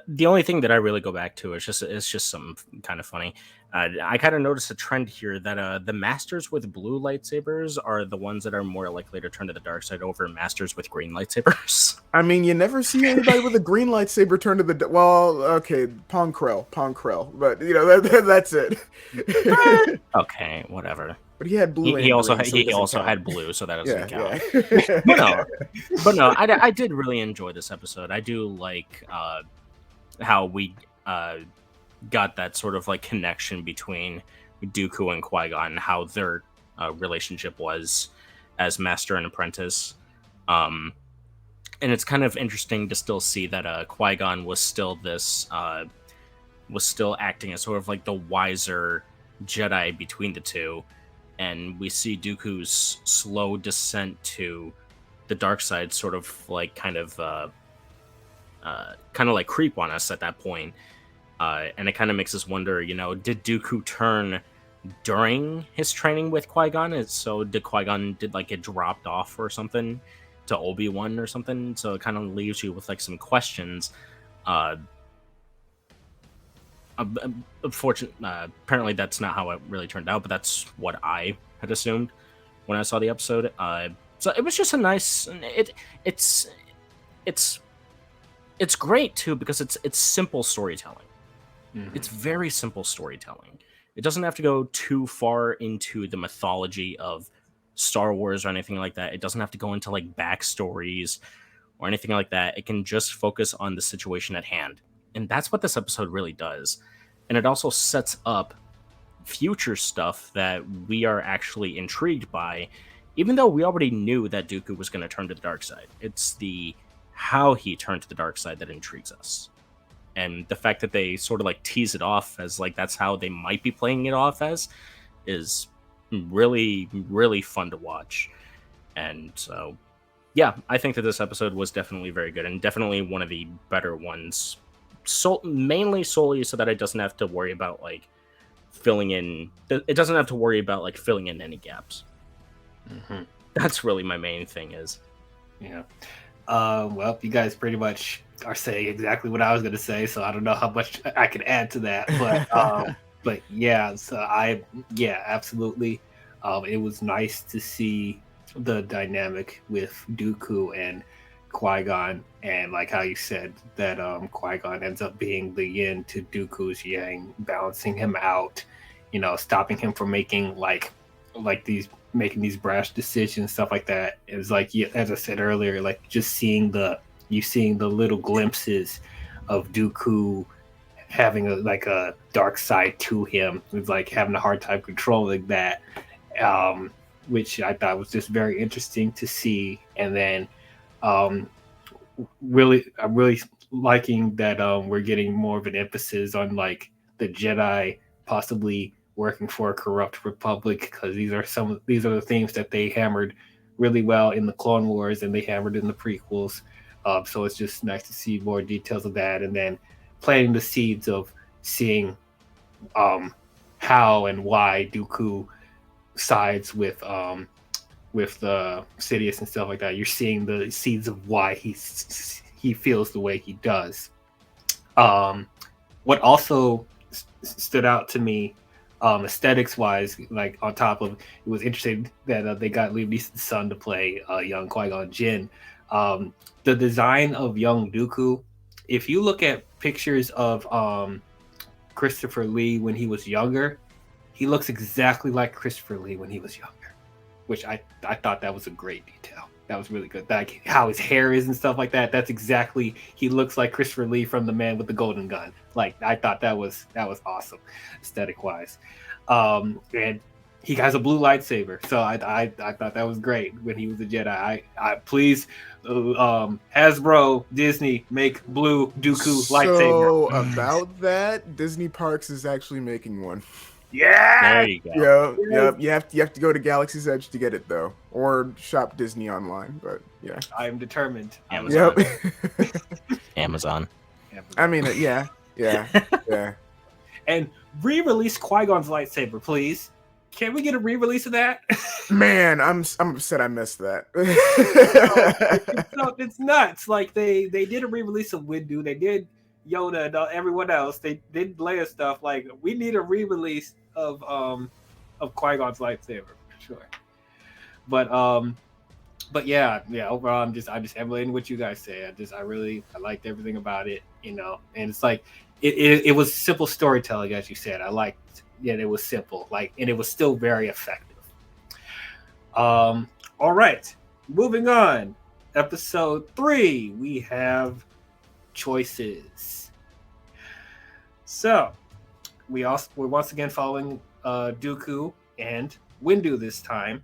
the only thing that I really go back to is just something kind of funny. I kind of noticed a trend here that the masters with blue lightsabers are the ones that are more likely to turn to the dark side over masters with green lightsabers. I mean, you never see anybody with a green lightsaber turn to the well. Okay, Pong Krell, but that's it. Okay, whatever. But he had blue. He also green, so he it also count. had blue, so that doesn't count. Yeah. But no, I did really enjoy this episode. I do like how we got that sort of like connection between Dooku and Qui-Gon, and how their relationship was as master and apprentice. And it's kind of interesting to still see that Qui-Gon was still acting as sort of like the wiser Jedi between the two, and we see Dooku's slow descent to the dark side sort of like kind of like creep on us at that point. And it kind of makes us wonder, did Dooku turn during his training with Qui-Gon? So did Qui-Gon get dropped off or something to Obi-Wan or something? So it kind of leaves you with like some questions. Apparently that's not how it really turned out, but that's what I had assumed when I saw the episode. So it was just a nice. It's great too because it's simple storytelling. Mm-hmm. It's very simple storytelling. It doesn't have to go too far into the mythology of Star Wars or anything like that. It doesn't have to go into like backstories or anything like that. It can just focus on the situation at hand. And that's what this episode really does. And it also sets up future stuff that we are actually intrigued by, even though we already knew that Dooku was going to turn to the dark side. It's the how he turned to the dark side that intrigues us. And the fact that they sort of like tease it off as like that's how they might be playing it off as is really, really fun to watch. And so, yeah, I think that this episode was definitely very good and definitely one of the better ones. Mainly solely so that it doesn't have to worry about like filling in. It doesn't have to worry about like filling in any gaps. Mm-hmm. That's really my main thing is. Yeah. Well, you guys pretty much are saying exactly what I was going to say, so I don't know how much I can add to that. But yeah, so absolutely. It was nice to see the dynamic with Dooku and Qui-Gon, and like how you said that Qui-Gon ends up being the yin to Dooku's yang, balancing him out, stopping him from making making these brash decisions, stuff like that. It was like, as I said earlier, like just seeing the little glimpses of Dooku having a dark side to him. It was like having a hard time controlling that, which I thought was just very interesting to see. And then I'm really liking that we're getting more of an emphasis on like the Jedi possibly working for a corrupt republic, because these are the themes that they hammered really well in the Clone Wars and they hammered in the prequels. So it's just nice to see more details of that, and then planting the seeds of seeing how and why Dooku sides with the Sidious and stuff like that. You're seeing the seeds of why he feels the way he does. What also stood out to me, aesthetics wise, like on top of, it was interesting that they got Liam Neeson's son to play young Qui-Gon Jinn. The design of young Dooku, if you look at pictures of Christopher Lee when he was younger, he looks exactly like Christopher Lee when he was younger, which I thought that was a great detail. That was really good. Like how his hair is and stuff like that. That's exactly, he looks like Christopher Lee from The Man with the Golden Gun. Like I thought that was awesome, aesthetic wise. And he has a blue lightsaber, so I thought that was great when he was a Jedi. I please, Hasbro, Disney, make blue Dooku lightsaber. So about that, Disney Parks is actually making one. Yeah, there you go. Yep. You have to go to Galaxy's Edge to get it though, or shop Disney online. But yeah, I am determined. Amazon. Yep. Amazon. I mean, yeah. And re-release Qui-Gon's lightsaber, please. Can we get a re-release of that? Man, I'm upset I missed that. It's nuts. Like they did a re-release of Windu. They did Yoda and everyone else. They did Leia stuff. Like we need a re-release of Qui-Gon's lightsaber for sure. But yeah. Overall, I'm just emulating what you guys say. I liked everything about it, and it's like it was simple storytelling, as you said. I liked. Yeah, it was simple, and it was still very effective. All right, moving on. Episode 3, we have choices. So, we're once again following Dooku and Windu this time.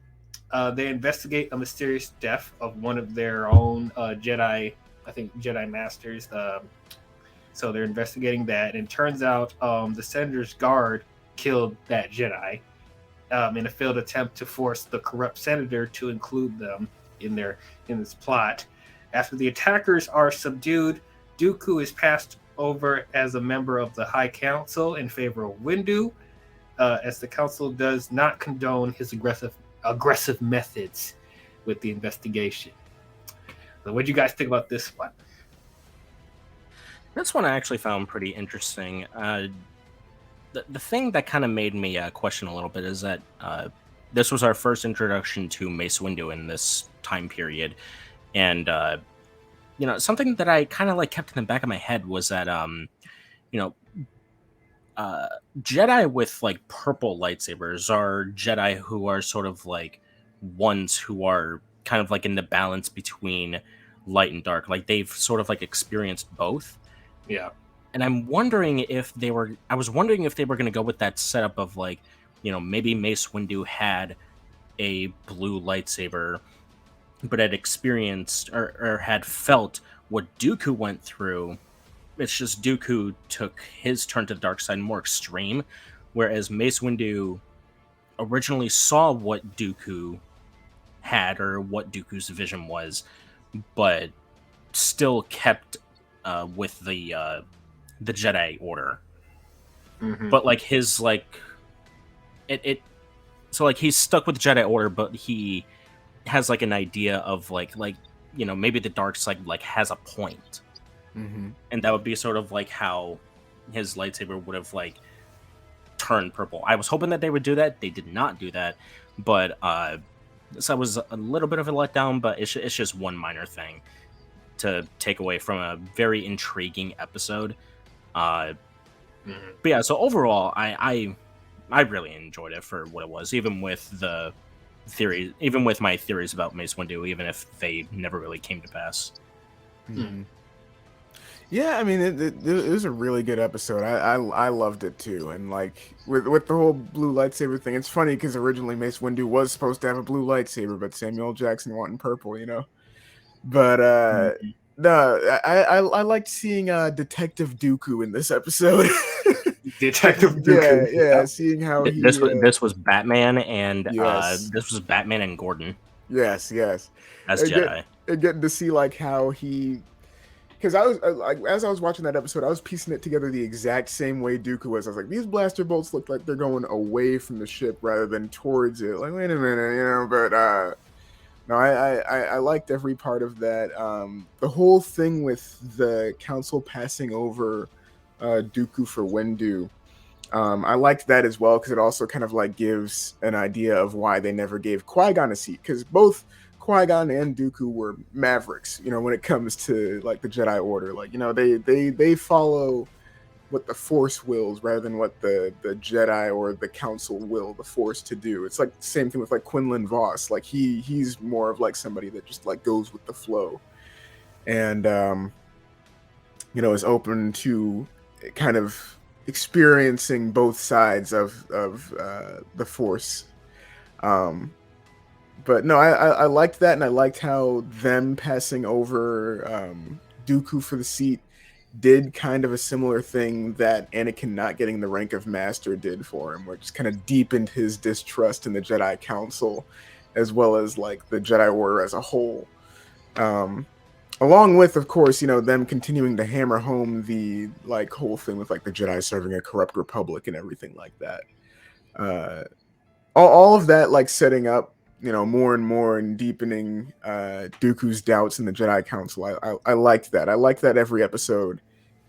They investigate a mysterious death of one of their own Jedi, I think Jedi Masters. So they're investigating that, and it turns out the Senator's guard killed that Jedi in a failed attempt to force the corrupt senator to include them in this plot. After the attackers are subdued, Dooku is passed over as a member of the High Council in favor of Windu, as the Council does not condone his aggressive methods with the investigation. So what do you guys think about this one? This one I actually found pretty interesting. The thing that kind of made me question a little bit is that this was our first introduction to Mace Windu in this time period, and something that I kind of kept in the back of my head was that Jedi with purple lightsabers are Jedi who are sort of ones who are kind of in the balance between light and dark. They've sort of experienced both. Yeah. And I'm wondering if they were going to go with that setup of maybe Mace Windu had a blue lightsaber, but had experienced or had felt what Dooku went through. It's just Dooku took his turn to the dark side more extreme, whereas Mace Windu originally saw what Dooku had or what Dooku's vision was, but still kept with the Jedi Order. Mm-hmm. But his so he's stuck with the Jedi Order, but he has an idea of maybe the dark side has a point. Mm-hmm. And that would be sort of how his lightsaber would have turned purple. I was hoping that they would do that. They did not do that, but so it was a little bit of a letdown, but it's just one minor thing to take away from a very intriguing episode. But yeah, so overall, I really enjoyed it for what it was, even with my theories about Mace Windu, even if they never really came to pass. Mm-hmm. Yeah, I mean, it was a really good episode. I loved it too, and with the whole blue lightsaber thing, it's funny because originally Mace Windu was supposed to have a blue lightsaber, but Samuel L. Jackson wanted purple, But no, I liked seeing Detective Dooku in this episode. Detective Dooku. Yeah, seeing how this was Batman and yes. This was Batman and Gordon. Yes, as Jedi. And getting to see how he. Because I was as I was watching that episode, I was piecing it together the exact same way Dooku was. I was like, these blaster bolts look like they're going away from the ship rather than towards it. Wait a minute, But no, I liked every part of that. The whole thing with the council passing over Dooku for Windu, I liked that as well because it also kind of gives an idea of why they never gave Qui-Gon a seat, because both Qui-Gon and Dooku were mavericks, when it comes to the Jedi Order. They follow what the Force wills rather than what the Jedi or the Council will the Force to do. It's the same thing with Quinlan Voss. He's more of somebody that just goes with the flow, and is open to kind of experiencing both sides of the Force. But no, I liked that, and I liked how them passing over Dooku for the seat did kind of a similar thing that Anakin not getting the rank of Master did for him, where it just kind of deepened his distrust in the Jedi Council, as well as the Jedi Order as a whole. Along with, of course, them continuing to hammer home the whole thing with the Jedi serving a corrupt republic and everything like that. all of that, like setting up, more and more and deepening Dooku's doubts in the Jedi Council. I liked that. I liked that every episode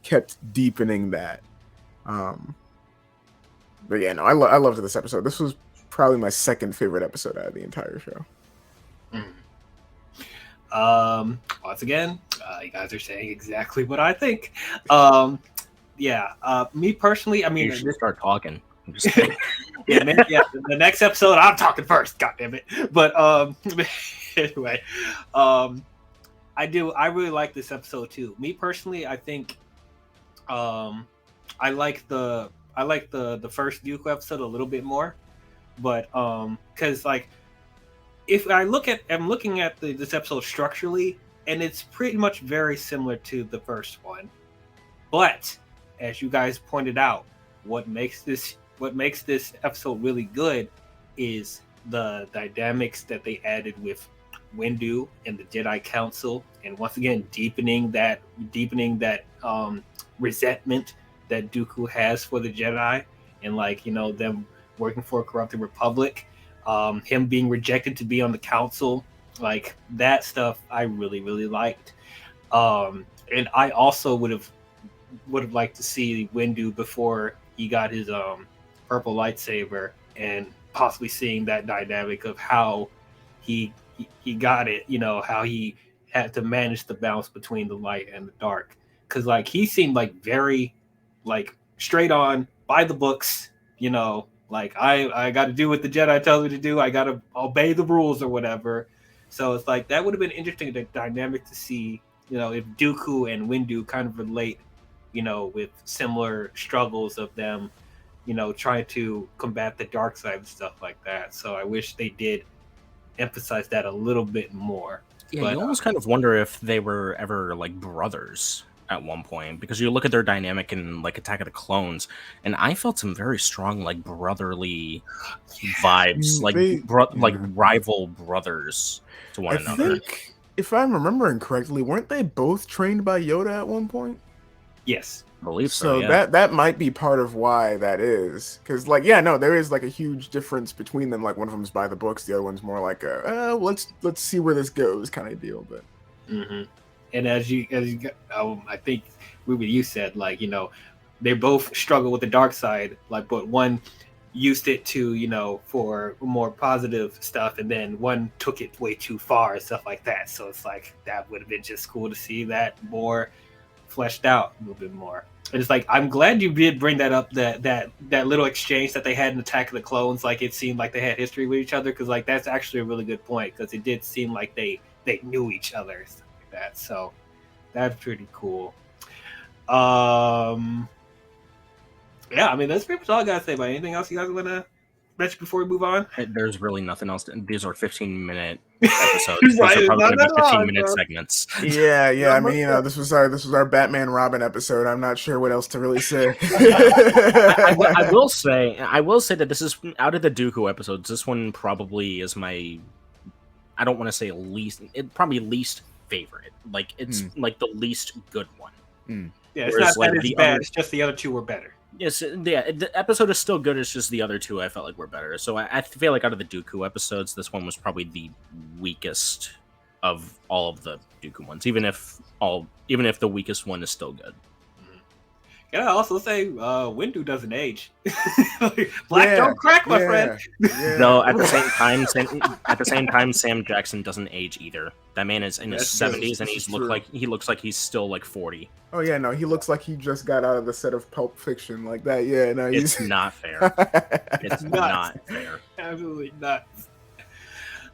kept deepening that. But yeah, no, I loved this episode. This was probably my second favorite episode out of the entire show. Once again, you guys are saying exactly what I think. Me personally, I mean, You should start talking. I'm just kidding. The next episode, I'm talking first. God damn it! But anyway, I really like this episode too. Me personally, I think, I like the first Dooku episode a little bit more, but because like, if I'm looking at this episode structurally, and it's pretty much very similar to the first one, but as you guys pointed out, what makes this episode really good is the dynamics that they added with Windu and the Jedi Council, and once again deepening that resentment that Dooku has for the Jedi, and like, them working for a corrupted republic, him being rejected to be on the council, like that stuff I really, really liked. And I also would have liked to see Windu before he got his purple lightsaber, and possibly seeing that dynamic of how he got it, how he had to manage the balance between the light and the dark, because like he seemed like very like straight on by the books, like I got to do what the Jedi tells me to do, I got to obey the rules or whatever. So it's like that would have been interesting, the dynamic to see, if Dooku and Windu kind of relate, with similar struggles of them, trying to combat the dark side and stuff like that. So I wish they did emphasize that a little bit more. Yeah, But you almost kind of wonder if they were ever like brothers at one point, because you look at their dynamic in like Attack of the Clones, and I felt some very strong like brotherly vibes, like rival brothers to one another. I think, if I'm remembering correctly, weren't they both trained by Yoda at one point? Yes. I believe so. Yeah. that might be part of why that is, because like, there is like a huge difference between them. Like one of them's by the books, the other one's more like let's see where this goes kind of deal. But and as you I think you said, like, they both struggle with the dark side, like, but one used it to, for more positive stuff, and then one took it way too far and stuff like that. So it's like that would have been just cool to see that more fleshed out a little bit more. And it's like, I'm glad you did bring that up, that little exchange that they had in Attack of the Clones. Like, it seemed like they had history with each other, because like that's actually a really good point, because it did seem like they knew each other and stuff like that. So that's pretty cool. Yeah, I mean, that's pretty much all I gotta say about it. Anything else you guys want to mention before we move on? There's really nothing else. These are 15-minute episodes. These are probably going to be 15-minute segments. Yeah. I mean, this was our Batman Robin episode. I'm not sure what else to really say. I will say that this is, out of the Dooku episodes, this one probably is my, I don't want to say probably least favorite. Like, it's like the least good one. Yeah, it's not that it's bad. It's just the other two were better. Yes, yeah, the episode is still good. It's just the other two I felt like were better. So I feel like out of the Dooku episodes, this one was probably the weakest of all of the Dooku ones. Even if the weakest one is still good. Can I also say Windu doesn't age? Black don't crack, my friend. Yeah. No, at the same time, Sam Jackson doesn't age either. That man is in his 70s, and he looks like he's still like 40. Oh yeah, no, he looks like he just got out of the set of Pulp Fiction, like that. Yeah, no, it's not fair. It's not fair. Absolutely not.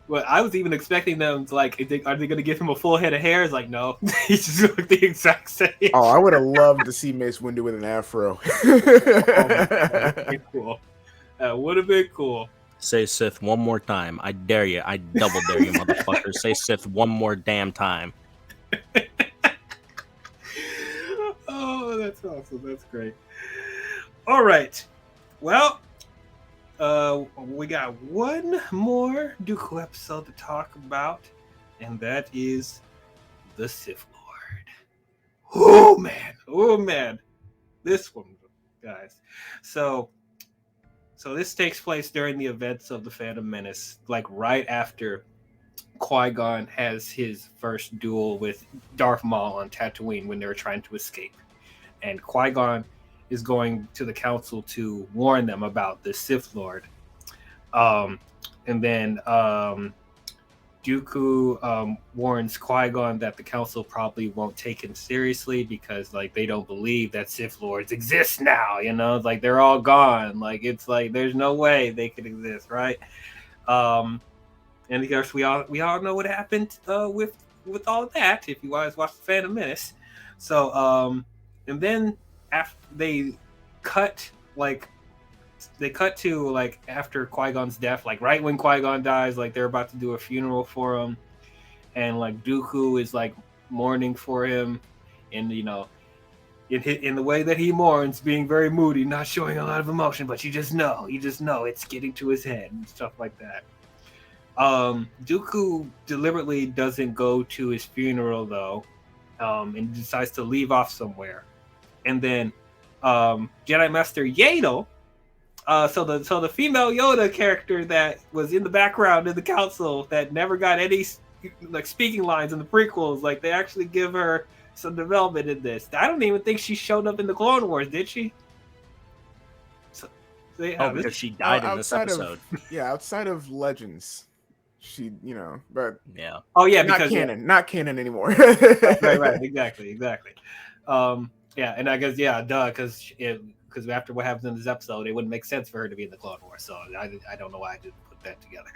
Well, I was even expecting them to, like, are they going to give him a full head of hair? It's like, no, he's just look the exact same. Oh, I would have loved to see Mace Windu with an afro. That would have been cool. That would have been cool. Say Sith one more time. I dare you. I double dare you, motherfucker. Say Sith one more damn time. Oh, that's awesome. That's great. All right. Well, we got one more Dooku episode to talk about, and that is the Sith Lord. Oh man, this one, guys. So So this takes place during the events of the Phantom Menace, like right after Qui-Gon has his first duel with Darth Maul on Tatooine when they're trying to escape. And Qui-Gon is going to the council to warn them about the Sith Lord. And then Dooku warns Qui-Gon that the council probably won't take him seriously because like they don't believe that Sith Lords exist now, you know, like they're all gone. Like it's like there's no way they could exist, right? And of course we all know what happened with all of that if you guys watch the Phantom Menace. So and then after they cut to like after Qui-Gon's death, like right when Qui-Gon dies, like they're about to do a funeral for him, and like Dooku is like mourning for him, and you know, in the way that he mourns, being very moody, not showing a lot of emotion, but you just know it's getting to his head and stuff like that. Dooku deliberately doesn't go to his funeral though, and decides to leave off somewhere, and then Jedi Master Yaddle. So the female Yoda character that was in the background in the council that never got any like speaking lines in the prequels, like they actually give her some development in this. I don't even think she showed up in the Clone Wars, did she? So, because she died in this episode. Outside of Legends, she, you know, but yeah. Oh yeah, not canon anymore. right, exactly. Yeah, and I guess because after what happens in this episode, it wouldn't make sense for her to be in the Clone Wars. So I don't know why I didn't put that together.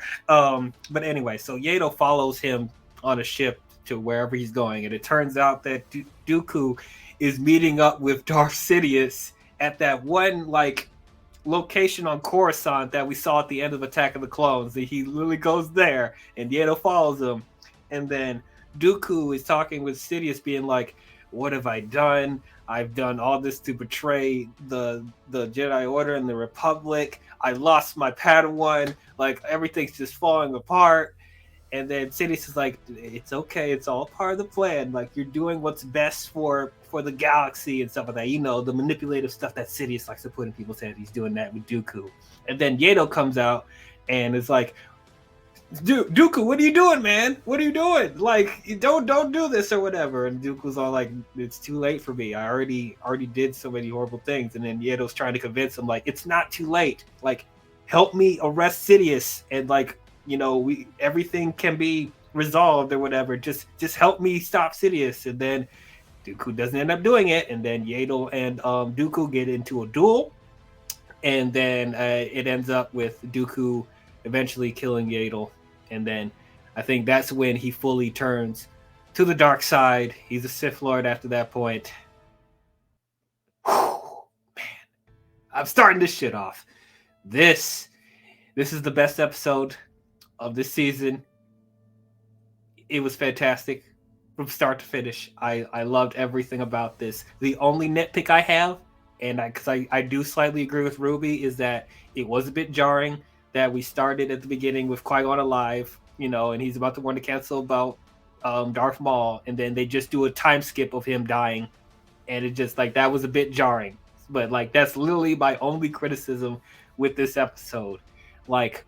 But anyway, so Yaddle follows him on a ship to wherever he's going, and it turns out that Dooku is meeting up with Darth Sidious at that one like location on Coruscant that we saw at the end of Attack of the Clones. He literally goes there, and Yaddle follows him, and then Dooku is talking with Sidious, being like, "What have I done? I've done all this to betray the Jedi Order and the Republic. I lost my Padawan. Like everything's just falling apart." And then Sidious is like, "It's okay. It's all part of the plan. Like you're doing what's best for the galaxy and stuff like that. You know, the manipulative stuff that Sidious likes to put in people's heads. He's doing that with Dooku." And then Yaddle comes out and is like, Dooku, what are you doing, man? What are you doing? Like, don't do this or whatever. And Dooku's all like, "It's too late for me. I already did so many horrible things." And then Yaddle's trying to convince him, like, "It's not too late. Like, help me arrest Sidious, and like, you know, everything can be resolved or whatever. Just help me stop Sidious." And then Dooku doesn't end up doing it. And then Yaddle and Dooku get into a duel, and then it ends up with Dooku eventually killing Yaddle. And then I think that's when he fully turns to the dark side. He's a Sith Lord after that point. Whew, man, I'm starting this shit off. This is the best episode of this season. It was fantastic from start to finish. I loved everything about this. The only nitpick I have, and because I do slightly agree with Ruby, is that it was a bit jarring that we started at the beginning with Qui-Gon alive, you know, and he's about to warn the council about Darth Maul, and then they just do a time skip of him dying, and it just like that was a bit jarring. But like that's literally my only criticism with this episode. Like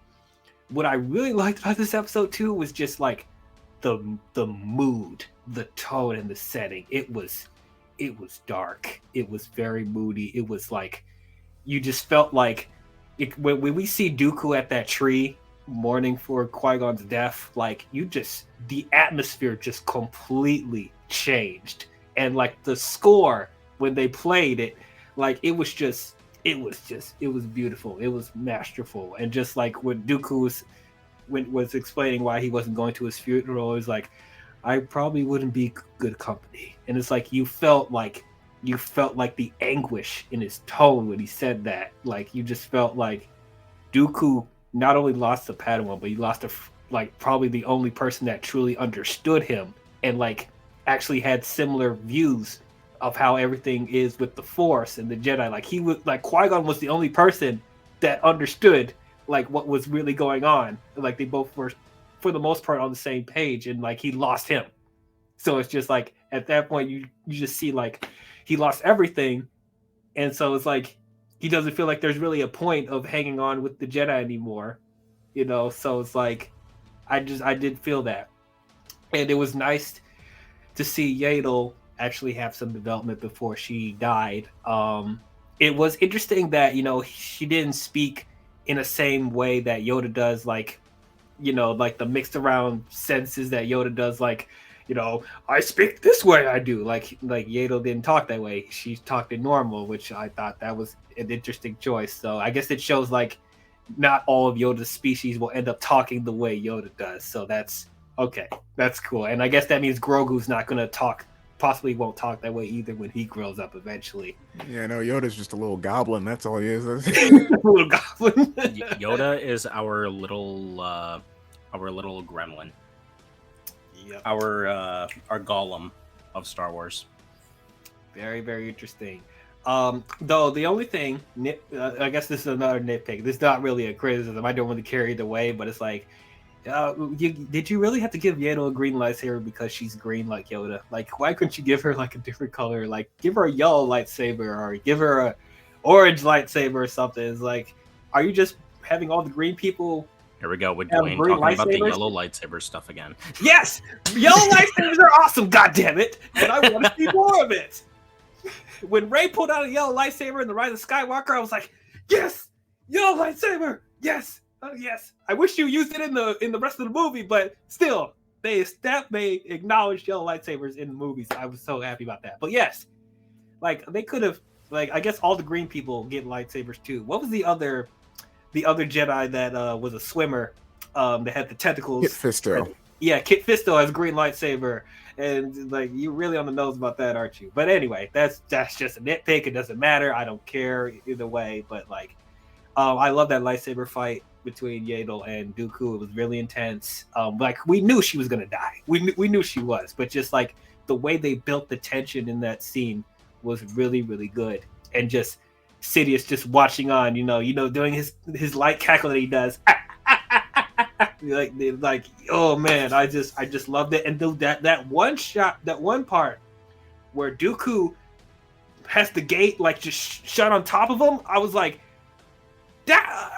what I really liked about this episode too was just like the mood, the tone, and the setting. It was dark. It was very moody. It was like you just felt like when we see Dooku at that tree mourning for Qui-Gon's death, like the atmosphere just completely changed. And like the score when they played it, like it was beautiful. It was masterful. And just like when Dooku was explaining why he wasn't going to his funeral, it was like, "I probably wouldn't be good company." And it's like you felt like the anguish in his tone when he said that. Like you just felt like Dooku not only lost a Padawan, but he lost probably the only person that truly understood him and like actually had similar views of how everything is with the Force and the Jedi. Like he was like Qui-Gon was the only person that understood like what was really going on. Like they both were for the most part on the same page, and like he lost him. So it's just like at that point you just see like he lost everything, and so it's like he doesn't feel like there's really a point of hanging on with the Jedi anymore, you know. So it's like I did feel that, and it was nice to see Yaddle actually have some development before she died. It was interesting that, you know, she didn't speak in the same way that Yoda does, like, you know, like the mixed around senses that Yoda does, like, you know, I speak this way, I do. Like Yaddle didn't talk that way. She talked in normal, which I thought that was an interesting choice. So I guess it shows like not all of Yoda's species will end up talking the way Yoda does. So that's okay. That's cool. And I guess that means Grogu's not going to talk, possibly won't talk that way either when he grows up eventually. Yeah, no, Yoda's just a little goblin. That's all he is. Little goblin. Yoda is our little gremlin. Yep. Our Gollum of Star Wars. Very, very interesting. Though the only thing, I guess this is another nitpick. This is not really a criticism. I don't really care either way, but it's like, did you really have to give Yaddle a green lightsaber because she's green like Yoda? Like, why couldn't you give her like a different color? Like, give her a yellow lightsaber or give her a orange lightsaber or something. It's like, are you just having all the green people? Here we go with Dwayne talking about the yellow lightsaber stuff again. Yes, yellow lightsabers are awesome. God damn it! And I want to see more of it. When Rey pulled out a yellow lightsaber in The Rise of Skywalker, I was like, yes, yellow lightsaber, yes, yes. I wish you used it in the rest of the movie, but still, they acknowledged yellow lightsabers in the movies. I was so happy about that. But yes, like they could have, like I guess all the green people get lightsabers too. What was the other Jedi that was a swimmer that had the tentacles? Kit Fisto. Yeah, Kit Fisto has a green lightsaber. And like you're really on the nose about that, aren't you? But anyway, that's just a nitpick. It doesn't matter. I don't care either way. But like, I love that lightsaber fight between Yaddle and Dooku. It was really intense. Like we knew she was gonna die. We knew she was, but just like the way they built the tension in that scene was really, really good. And just Sidious just watching on, you know, doing his light cackle that he does. Like oh man, I just loved it. And that one shot, that one part where Dooku has the gate like just shut on top of him, I was like, that.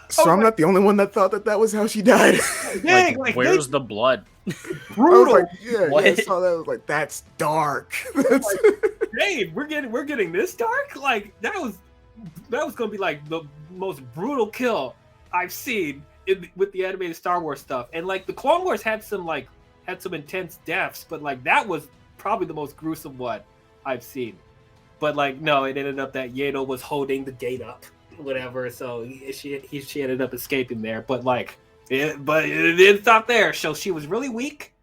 So I'm not the only one that thought that was how she died. Yeah, where's the blood? Brutal. I was I saw that. I was like, that's dark. That's... Like, hey, we're getting this dark. Like that was gonna be like the most brutal kill I've seen with the animated Star Wars stuff. And like the Clone Wars had some intense deaths, but like that was probably the most gruesome one I've seen. But like no, it ended up that Yaddle was holding the gate up, whatever. So she ended up escaping there. But like, it didn't stop there. So she was really weak,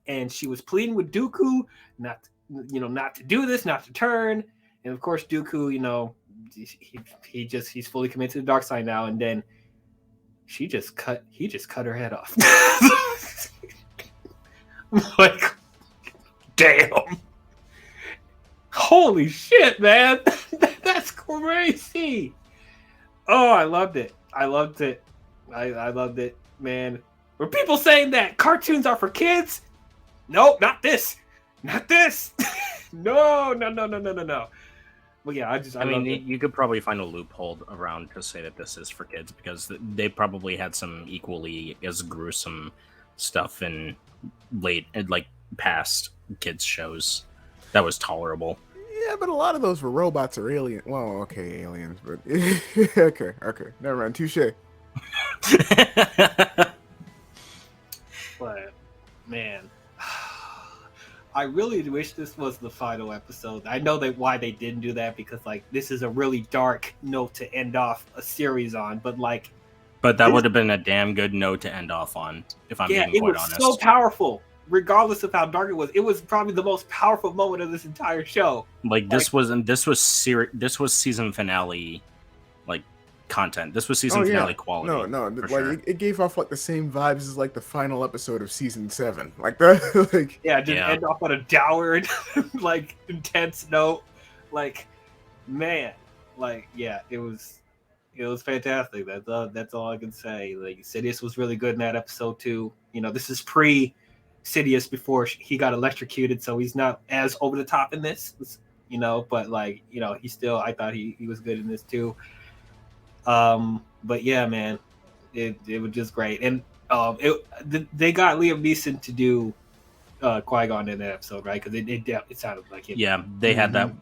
and she was pleading with Dooku not to do this, not to turn. And of course, Dooku, you know, he's fully committed to the dark side now. And then he just cut her head off. Like, damn. Holy shit, man. That's crazy. Oh, I loved it. I loved it, man. Were people saying that cartoons are for kids? Nope, not this. Not this. No. Well, yeah, I mean, you could probably find a loophole around to say that this is for kids because they probably had some equally as gruesome stuff in past kids shows that was tolerable. Yeah, but a lot of those were robots or aliens. Well, okay, aliens, but okay, never mind. Touche. But man, I really wish this was the final episode. I know why they didn't do that because like this is a really dark note to end off a series on. But that would have been a damn good note to end off on. If I'm being quite honest, it was so powerful. Regardless of how dark it was probably the most powerful moment of this entire show. This was season finale, like content. This was season finale quality. No, it gave off like the same vibes as like the final episode of season 7. Like that, like end off on a dour, like intense note. Like, man, like it was fantastic. That's all I can say. Like Sidious was really good in that episode too. You know, this is pre Sidious before he got electrocuted, so he's not as over the top in this. you know, but like, you know, I thought he was good in this too. But yeah, man, it was just great, and they got Liam Neeson to do Qui-Gon in that episode, right? Because it sounded like him. Yeah, they had that.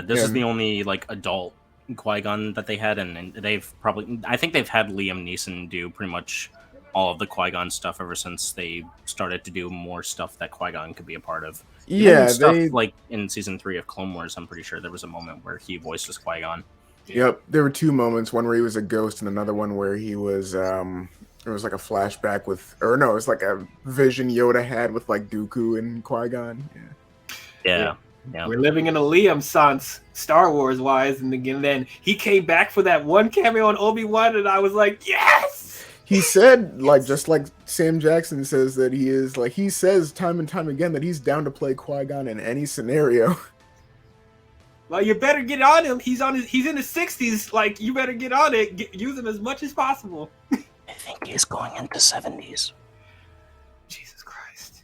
This is Yeah. the only like adult Qui-Gon that they had, and they've probably, I think they've had Liam Neeson do pretty much all of the Qui-Gon stuff ever since they started to do more stuff that Qui-Gon could be a part of. Even stuff like in season 3 of Clone Wars, I'm pretty sure there was a moment where he voiced as Qui-Gon. Yep, there were 2 moments. One where he was a ghost, and another one where he was. It was like a flashback with, or no, it was like a vision Yoda had with like Dooku and Qui-Gon. Yeah. We're living in a Liam sans Star Wars wise, and again, then he came back for that one cameo on Obi-Wan, and I was like, yes. He said, like, just like Sam Jackson says that he is, like, he says time and time again that he's down to play Qui-Gon in any scenario. Well, you better get on him. He's in his 60s. Like, you better get on it. Use him as much as possible. I think he's going into 70s. Jesus Christ.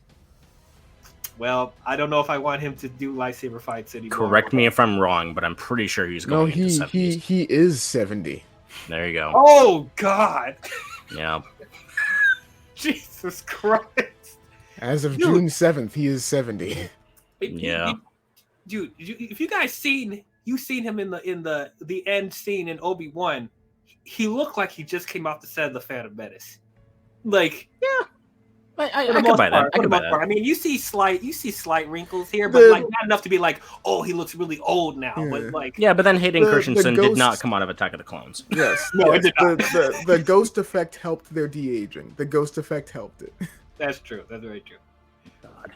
Well, I don't know if I want him to do lightsaber fights anymore. Correct me if I'm wrong, but I'm pretty sure he's going into 70s. he is 70. There you go. Oh, God. Yeah. Jesus Christ. As of June 7th, he is 70. Yeah. Dude, if you guys seen him in the end scene in Obi-Wan, he looked like he just came off the set of The Phantom Menace. Like, yeah, I could buy that. I mean, you see slight wrinkles here, but like not enough to be like, oh, he looks really old now. Yeah. But like, yeah, but then Hayden Christensen ghost... did not come out of Attack of the Clones. Yes, no, yes. it did not. The ghost effect helped their de-aging. The ghost effect helped it. That's true. That's very true. God.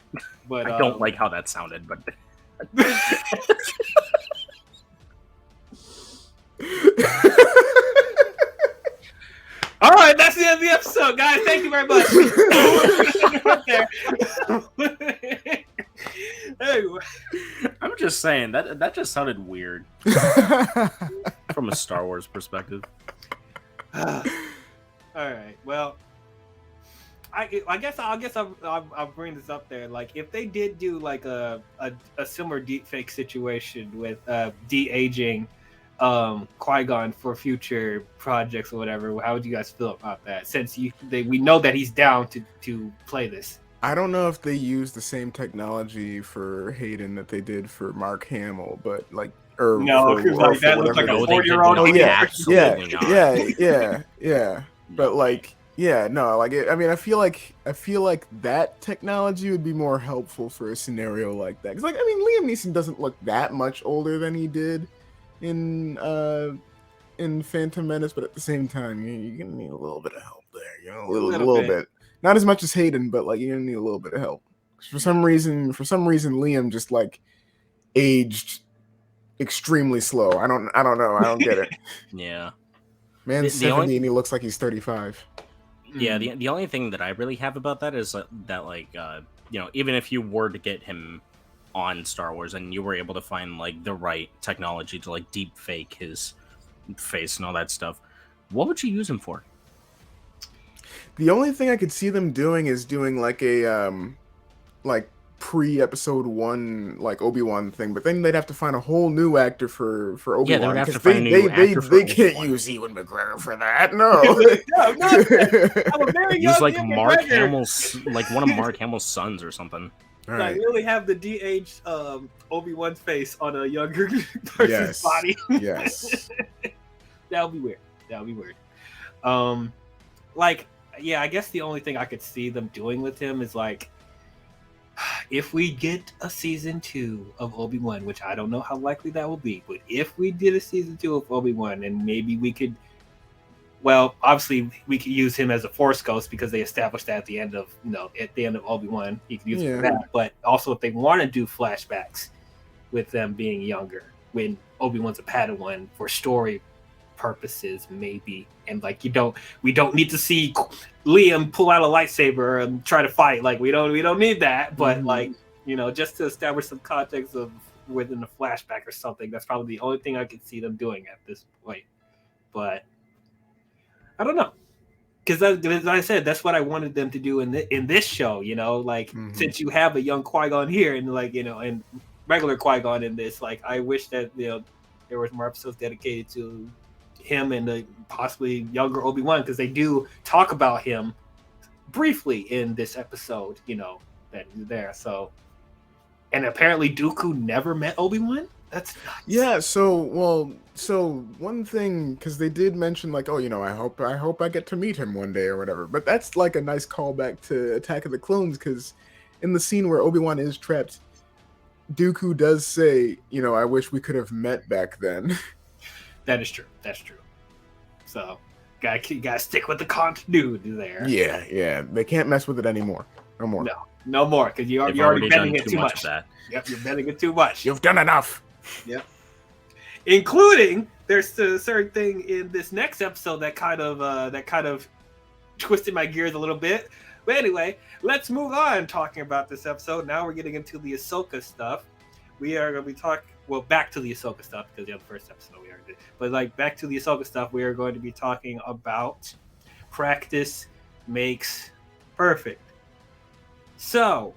But I don't like how that sounded, but. All right, that's the end of the episode, guys. Thank you very much. Anyway. I'm just saying that just sounded weird from a Star Wars perspective. All right. Well, I guess I'll bring this up there. Like, if they did do like a similar deepfake situation with de-aging Qui-Gon for future projects or whatever, how would you guys feel about that? Since we know that he's down to play this. I don't know if they use the same technology for Hayden that they did for Mark Hamill, but like, no, because like that looks like a 4-year-old. Oh yeah, absolutely yeah. But like, yeah, no, like, I mean, I feel like that technology would be more helpful for a scenario like that. Because, like, I mean, Liam Neeson doesn't look that much older than he did in Phantom Menace, but at the same time, you're gonna need a little bit of help there, you know, a little bit. Not as much as Hayden, but like, you're gonna need a little bit of help. For some reason, Liam just like aged extremely slow. I don't know. I don't get it. Yeah. Man's 70 and he looks like he's 35. Yeah, the only thing that I really have about that is that like you know, even if you were to get him on Star Wars and you were able to find like the right technology to like deep fake his face and all that stuff, what would you use him for? The only thing I could see them doing is doing like a like pre-episode 1 like Obi-Wan thing, but then they'd have to find a whole new actor for Obi-Wan. Yeah, they would have to find a new actor for They can't use Ewan McGregor for that. No. I'm a very use like young Mark McGregor. Hamill's, like one of Mark Hamill's sons or something. All Like, right. really have the de-aged Obi-Wan's face on a younger person's body. Yes. That would be weird. Like, yeah, I guess the only thing I could see them doing with him is like, if we get a season 2 of Obi-Wan, which I don't know how likely that will be, but if we did a season 2 of Obi-Wan, and maybe we could, well, obviously we could use him as a Force ghost because they established that at the end of Obi-Wan, you could use it for that. But also, if they want to do flashbacks with them being younger, when Obi-Wan's a Padawan for story purposes, maybe, and like we don't need to see Liam pull out a lightsaber and try to fight. Like we don't need that, but like, you know, just to establish some context of within a flashback or something. That's probably the only thing I could see them doing at this point. But I don't know, because as I said, that's what I wanted them to do in this show. You know, like since you have a young Qui-Gon here, and like, you know, and regular Qui-Gon in this. Like, I wish that there was more episodes dedicated to him and the possibly younger Obi-Wan, because they do talk about him briefly in this episode. That he's there. So, and apparently Dooku never met Obi-Wan. That's nuts. Yeah. So one thing, because they did mention like, oh, I hope I get to meet him one day or whatever. But that's like a nice callback to Attack of the Clones, because in the scene where Obi-Wan is trapped, Dooku does say, I wish we could have met back then. That is true. That's true. So, gotta stick with the continuity there. Yeah. They can't mess with it anymore. No more. No more, because you're already bending it too much. Of that. Yep, you're bending it too much. You've done enough. Yep. Including, there's a certain thing in this next episode that kind of twisted my gears a little bit. But anyway, let's move on talking about this episode. Now we're getting into the Ahsoka stuff. We are going to be back to the Ahsoka stuff, because the first episode we already did. But back to the Ahsoka stuff, we are going to be talking about practice makes perfect. So,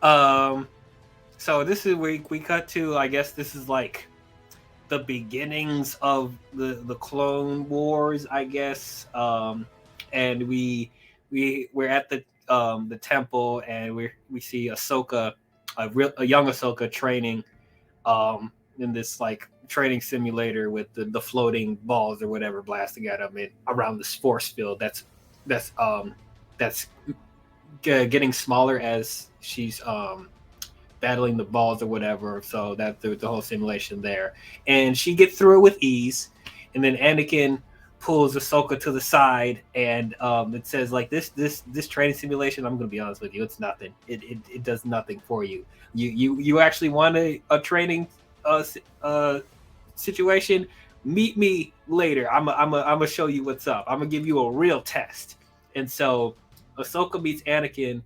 this is we cut to, I guess this is like the beginnings of the Clone Wars, I guess. And we're at the temple, and we see Ahsoka, a young Ahsoka training in this like training simulator with the floating balls or whatever blasting at them around this force field that's getting smaller as she's battling the balls or whatever. So that's the whole simulation there, and she gets through it with ease. And then Anakin pulls Ahsoka to the side, and it says like this training simulation, I'm going to be honest with you, it's nothing. It does nothing for you. You actually want a training situation? Meet me later. I'm gonna show you what's up. I'm gonna give you a real test. And so Ahsoka meets Anakin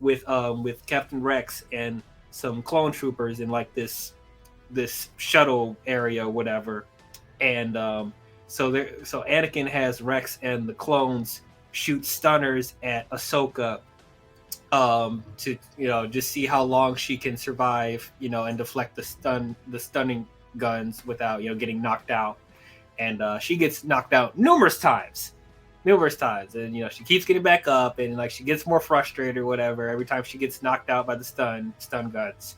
with Captain Rex and some clone troopers in like this shuttle area or whatever. And so Anakin has Rex and the clones shoot stunners at Ahsoka to just see how long she can survive, and deflect the stunning guns without getting knocked out. And she gets knocked out numerous times, and she keeps getting back up, and like she gets more frustrated or whatever every time she gets knocked out by the stun guns.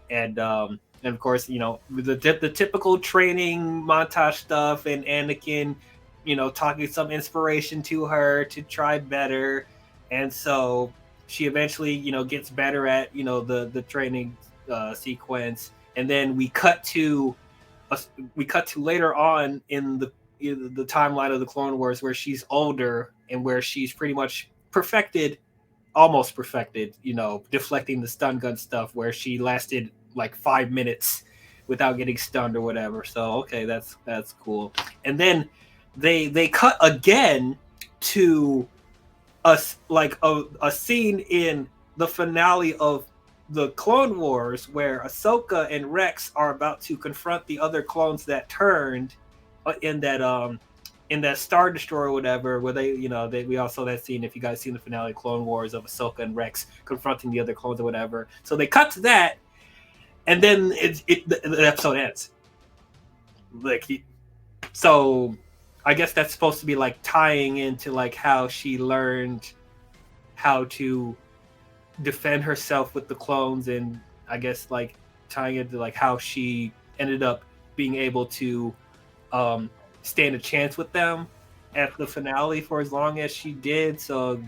And of course, the typical training montage stuff, and Anakin, talking some inspiration to her to try better. And so she eventually, gets better at, the training sequence. And then we cut to later on in the timeline of the Clone Wars, where she's older and where she's pretty much almost perfected, deflecting the stun gun stuff, where she lasted like 5 minutes without getting stunned or whatever. So okay, that's cool. And then they cut again to us like a scene in the finale of the Clone Wars, where Ahsoka and Rex are about to confront the other clones that turned in that Star Destroyer or whatever, where we all saw that scene. If you guys seen the finale of Clone Wars of Ahsoka and Rex confronting the other clones or whatever. So they cut to that, and then the episode ends. So I guess that's supposed to be like tying into like how she learned how to defend herself with the clones, and I guess like tying into like how she ended up being able to stand a chance with them at the finale for as long as she did. So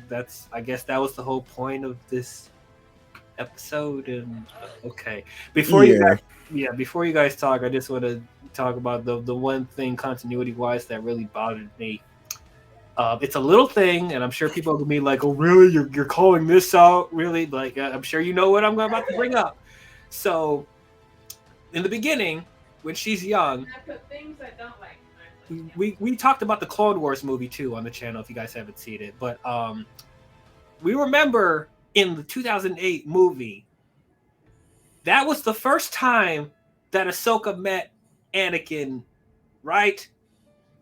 I guess that was the whole point of this episode. And okay, before you guys talk, I just want to talk about the one thing continuity wise that really bothered me. It's a little thing, and I'm sure people will be like, "Oh, really? You're calling this out? Really?" Like, I'm sure you know what I'm about to bring up. So, in the beginning, when she's young, we talked about the Clone Wars movie too on the channel. If you guys haven't seen it, but we remember in the 2008 movie, that was the first time that Ahsoka met Anakin, right?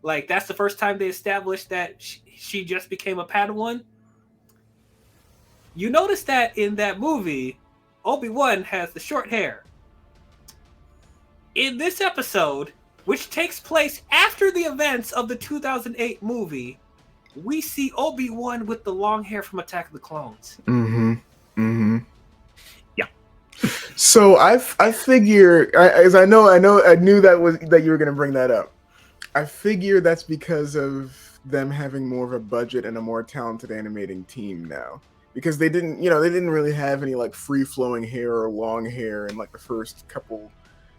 Like, that's the first time they established that she just became a Padawan. You notice that in that movie, Obi-Wan has the short hair. in this episode, which takes place after the events of the 2008 movie, we see Obi-Wan with the long hair from Attack of the Clones. Mm-hmm. Mm-hmm. Yeah. So I figure, I knew that you were gonna bring that up. I figure that's because of them having more of a budget and a more talented animating team now. Because they didn't really have any like free flowing hair or long hair in like the first couple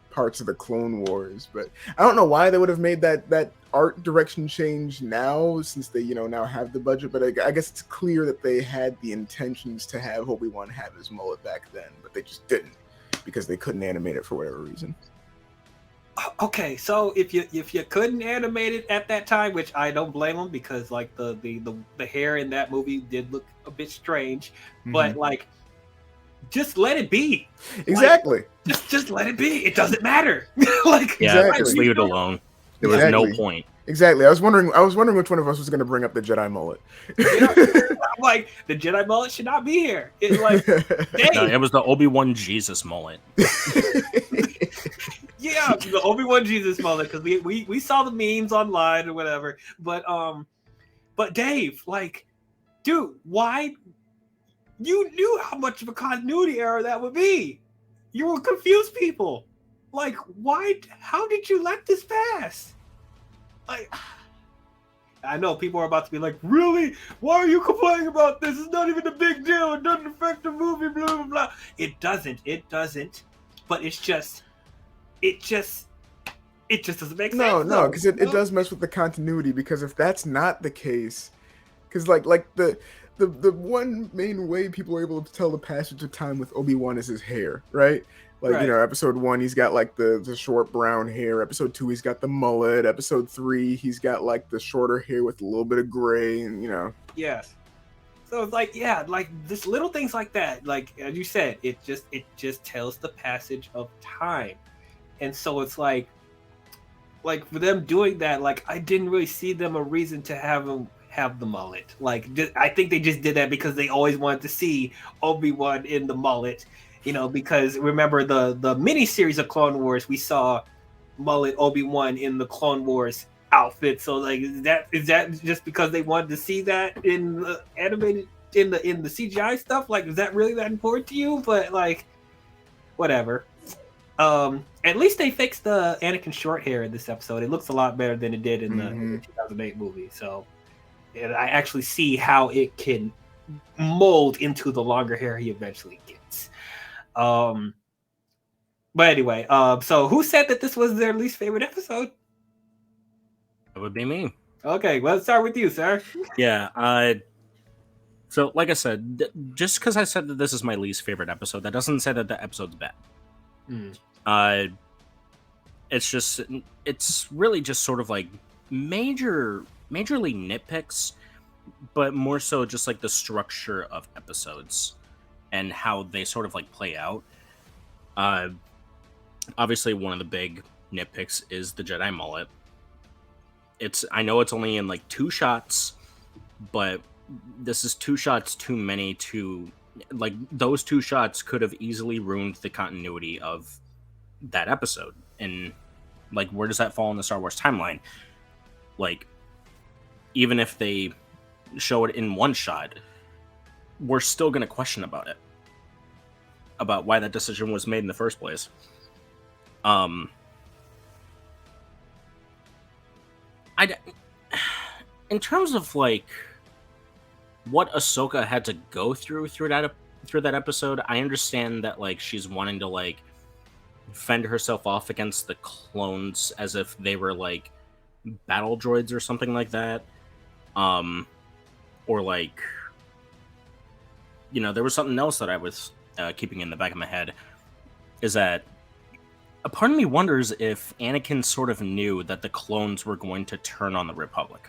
parts of the Clone Wars. But I don't know why they would have made that art direction change now, since they now have the budget. But I guess it's clear that they had the intentions to have Obi-Wan have his mullet back then, but they just didn't because they couldn't animate it for whatever reason. Okay, so if you couldn't animate it at that time, which I don't blame them, because like the hair in that movie did look a bit strange, but like just let it be. Exactly. Like, just let it be. It doesn't matter. Like yeah, just leave it alone. There was no point. Exactly. I was wondering which one of us was going to bring up the Jedi mullet. I'm like, the Jedi mullet should not be here. It's like, dang. No, it was the Obi-Wan Jesus mullet. Yeah, the Obi-Wan Jesus mullet, because we saw the memes online or whatever. But Dave, like, dude, why? You knew how much of a continuity error that would be. You will confuse people. Like, why? How did you let this pass? Like, I know people are about to be like, really? Why are you complaining about this? It's not even a big deal. It doesn't affect the movie, blah, blah, blah. It doesn't. But it just doesn't make sense. No, because it does mess with the continuity. Because if that's not the case, because like the one main way people are able to tell the passage of time with Obi-Wan is his hair, right? Like, right. Episode 1, he's got like the short brown hair. Episode 2, he's got the mullet. Episode 3, he's got like the shorter hair with a little bit of gray, and Yes. So it's like, yeah, like just little things like that. Like as you said, it just tells the passage of time. And so it's like for them doing that, like I didn't really see them a reason to have him have the mullet. Like I think they just did that because they always wanted to see Obi-Wan in the mullet. Because remember the mini series of Clone Wars, we saw mullet Obi-Wan in the Clone Wars outfit. So like, is that just because they wanted to see that in the animated in the CGI stuff? Like, is that really that important to you? But like, whatever. At least they fixed the Anakin short hair in this episode. It looks a lot better than it did in the 2008 movie. So, and I actually see how it can mold into the longer hair he eventually gets. But anyway, so who said that this was their least favorite episode? It would be me. Okay, well, let's start with you, sir. Yeah. So, like I said, just because I said that this is my least favorite episode, that doesn't say that the episode's bad. It's really just sort of like majorly nitpicks, but more so just like the structure of episodes and how they sort of like play out. Obviously, one of the big nitpicks is the Jedi mullet. I know it's only in like 2 shots, but this is 2 shots too many to, like, those 2 shots could have easily ruined the continuity of that episode. And like, where does that fall in the Star Wars timeline? Like, even if they show it in 1 shot, we're still going to question about why that decision was made in the first place. In terms of like what Ahsoka had to go through that episode, I understand that like she's wanting to like fend herself off against the clones as if they were like battle droids or something like that. Or like, there was something else that I was keeping in the back of my head, is that a part of me wonders if Anakin sort of knew that the clones were going to turn on the Republic.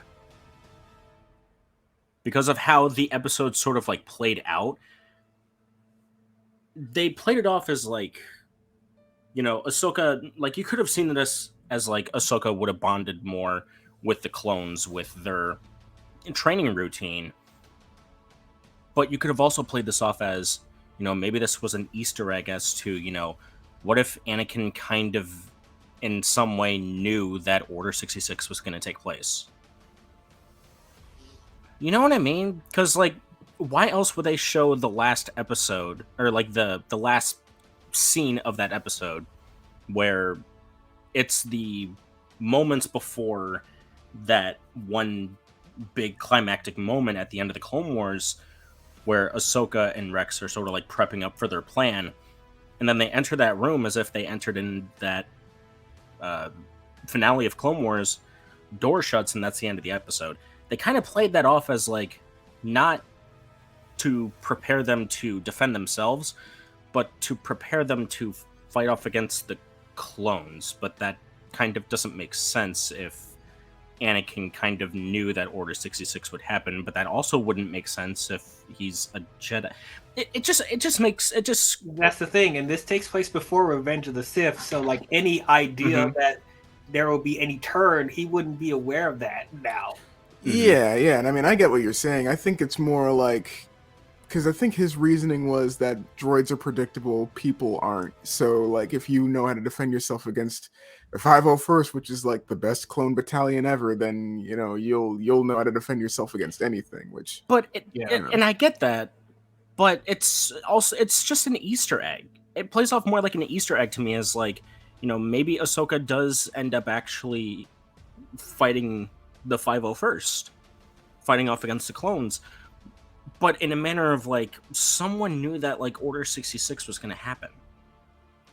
Because of how the episode sort of like played out, they played it off as like, Ahsoka, like you could have seen this as like Ahsoka would have bonded more with the clones with their training routine. But you could have also played this off as, maybe this was an Easter egg as to, what if Anakin kind of in some way knew that Order 66 was going to take place. You know what I mean? Because, like, why else would they show the last episode, or, like, the last scene of that episode, where it's the moments before that one big climactic moment at the end of the Clone Wars, where Ahsoka and Rex are sort of, like, prepping up for their plan, and then they enter that room as if they entered in that finale of Clone Wars, door shuts, and that's the end of the episode. They kind of played that off as, like, not to prepare them to defend themselves, but to prepare them to fight off against the clones. But that kind of doesn't make sense if Anakin kind of knew that Order 66 would happen, but that also wouldn't make sense if he's a Jedi. It just makes... That's the thing, and this takes place before Revenge of the Sith, so, like, any idea that there will be any turn, he wouldn't be aware of that now. Yeah, and I mean, I get what you're saying. I think it's more like, because I think his reasoning was that droids are predictable, people aren't. So, like, if you know how to defend yourself against the 501st, which is like the best clone battalion ever, then you know you'll know how to defend yourself against anything. Which, and I get that, but it's just an Easter egg. It plays off more like an Easter egg to me, as, like, you know, maybe Ahsoka does end up actually fighting the 501st, fighting off against the clones, but in a manner of, like, someone knew that, like, Order 66 was going to happen.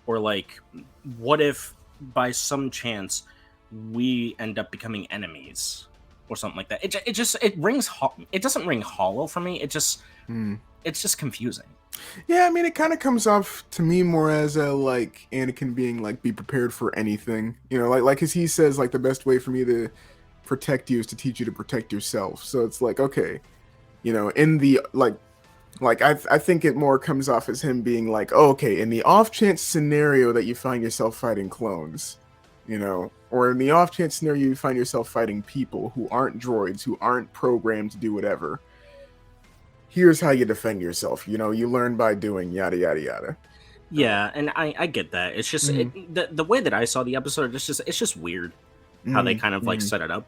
Or, like, what if by some chance we end up becoming enemies or something like that? It doesn't ring hollow for me. It's just confusing. Yeah, I mean, it kind of comes off to me more as a, like, Anakin being like, be prepared for anything, you know, like as he says, like, the best way for me to protect you is to teach you to protect yourself. So it's like, okay, you know, in the I think it more comes off as him being like, oh, okay, in the off chance scenario that you find yourself fighting clones, you know, or in the off chance scenario you find yourself fighting people who aren't droids, who aren't programmed to do whatever, here's how you defend yourself. You know, you learn by doing yada yada yada. Yeah, and I get that. It's just the way that I saw the episode. It's just weird how they kind of like set it up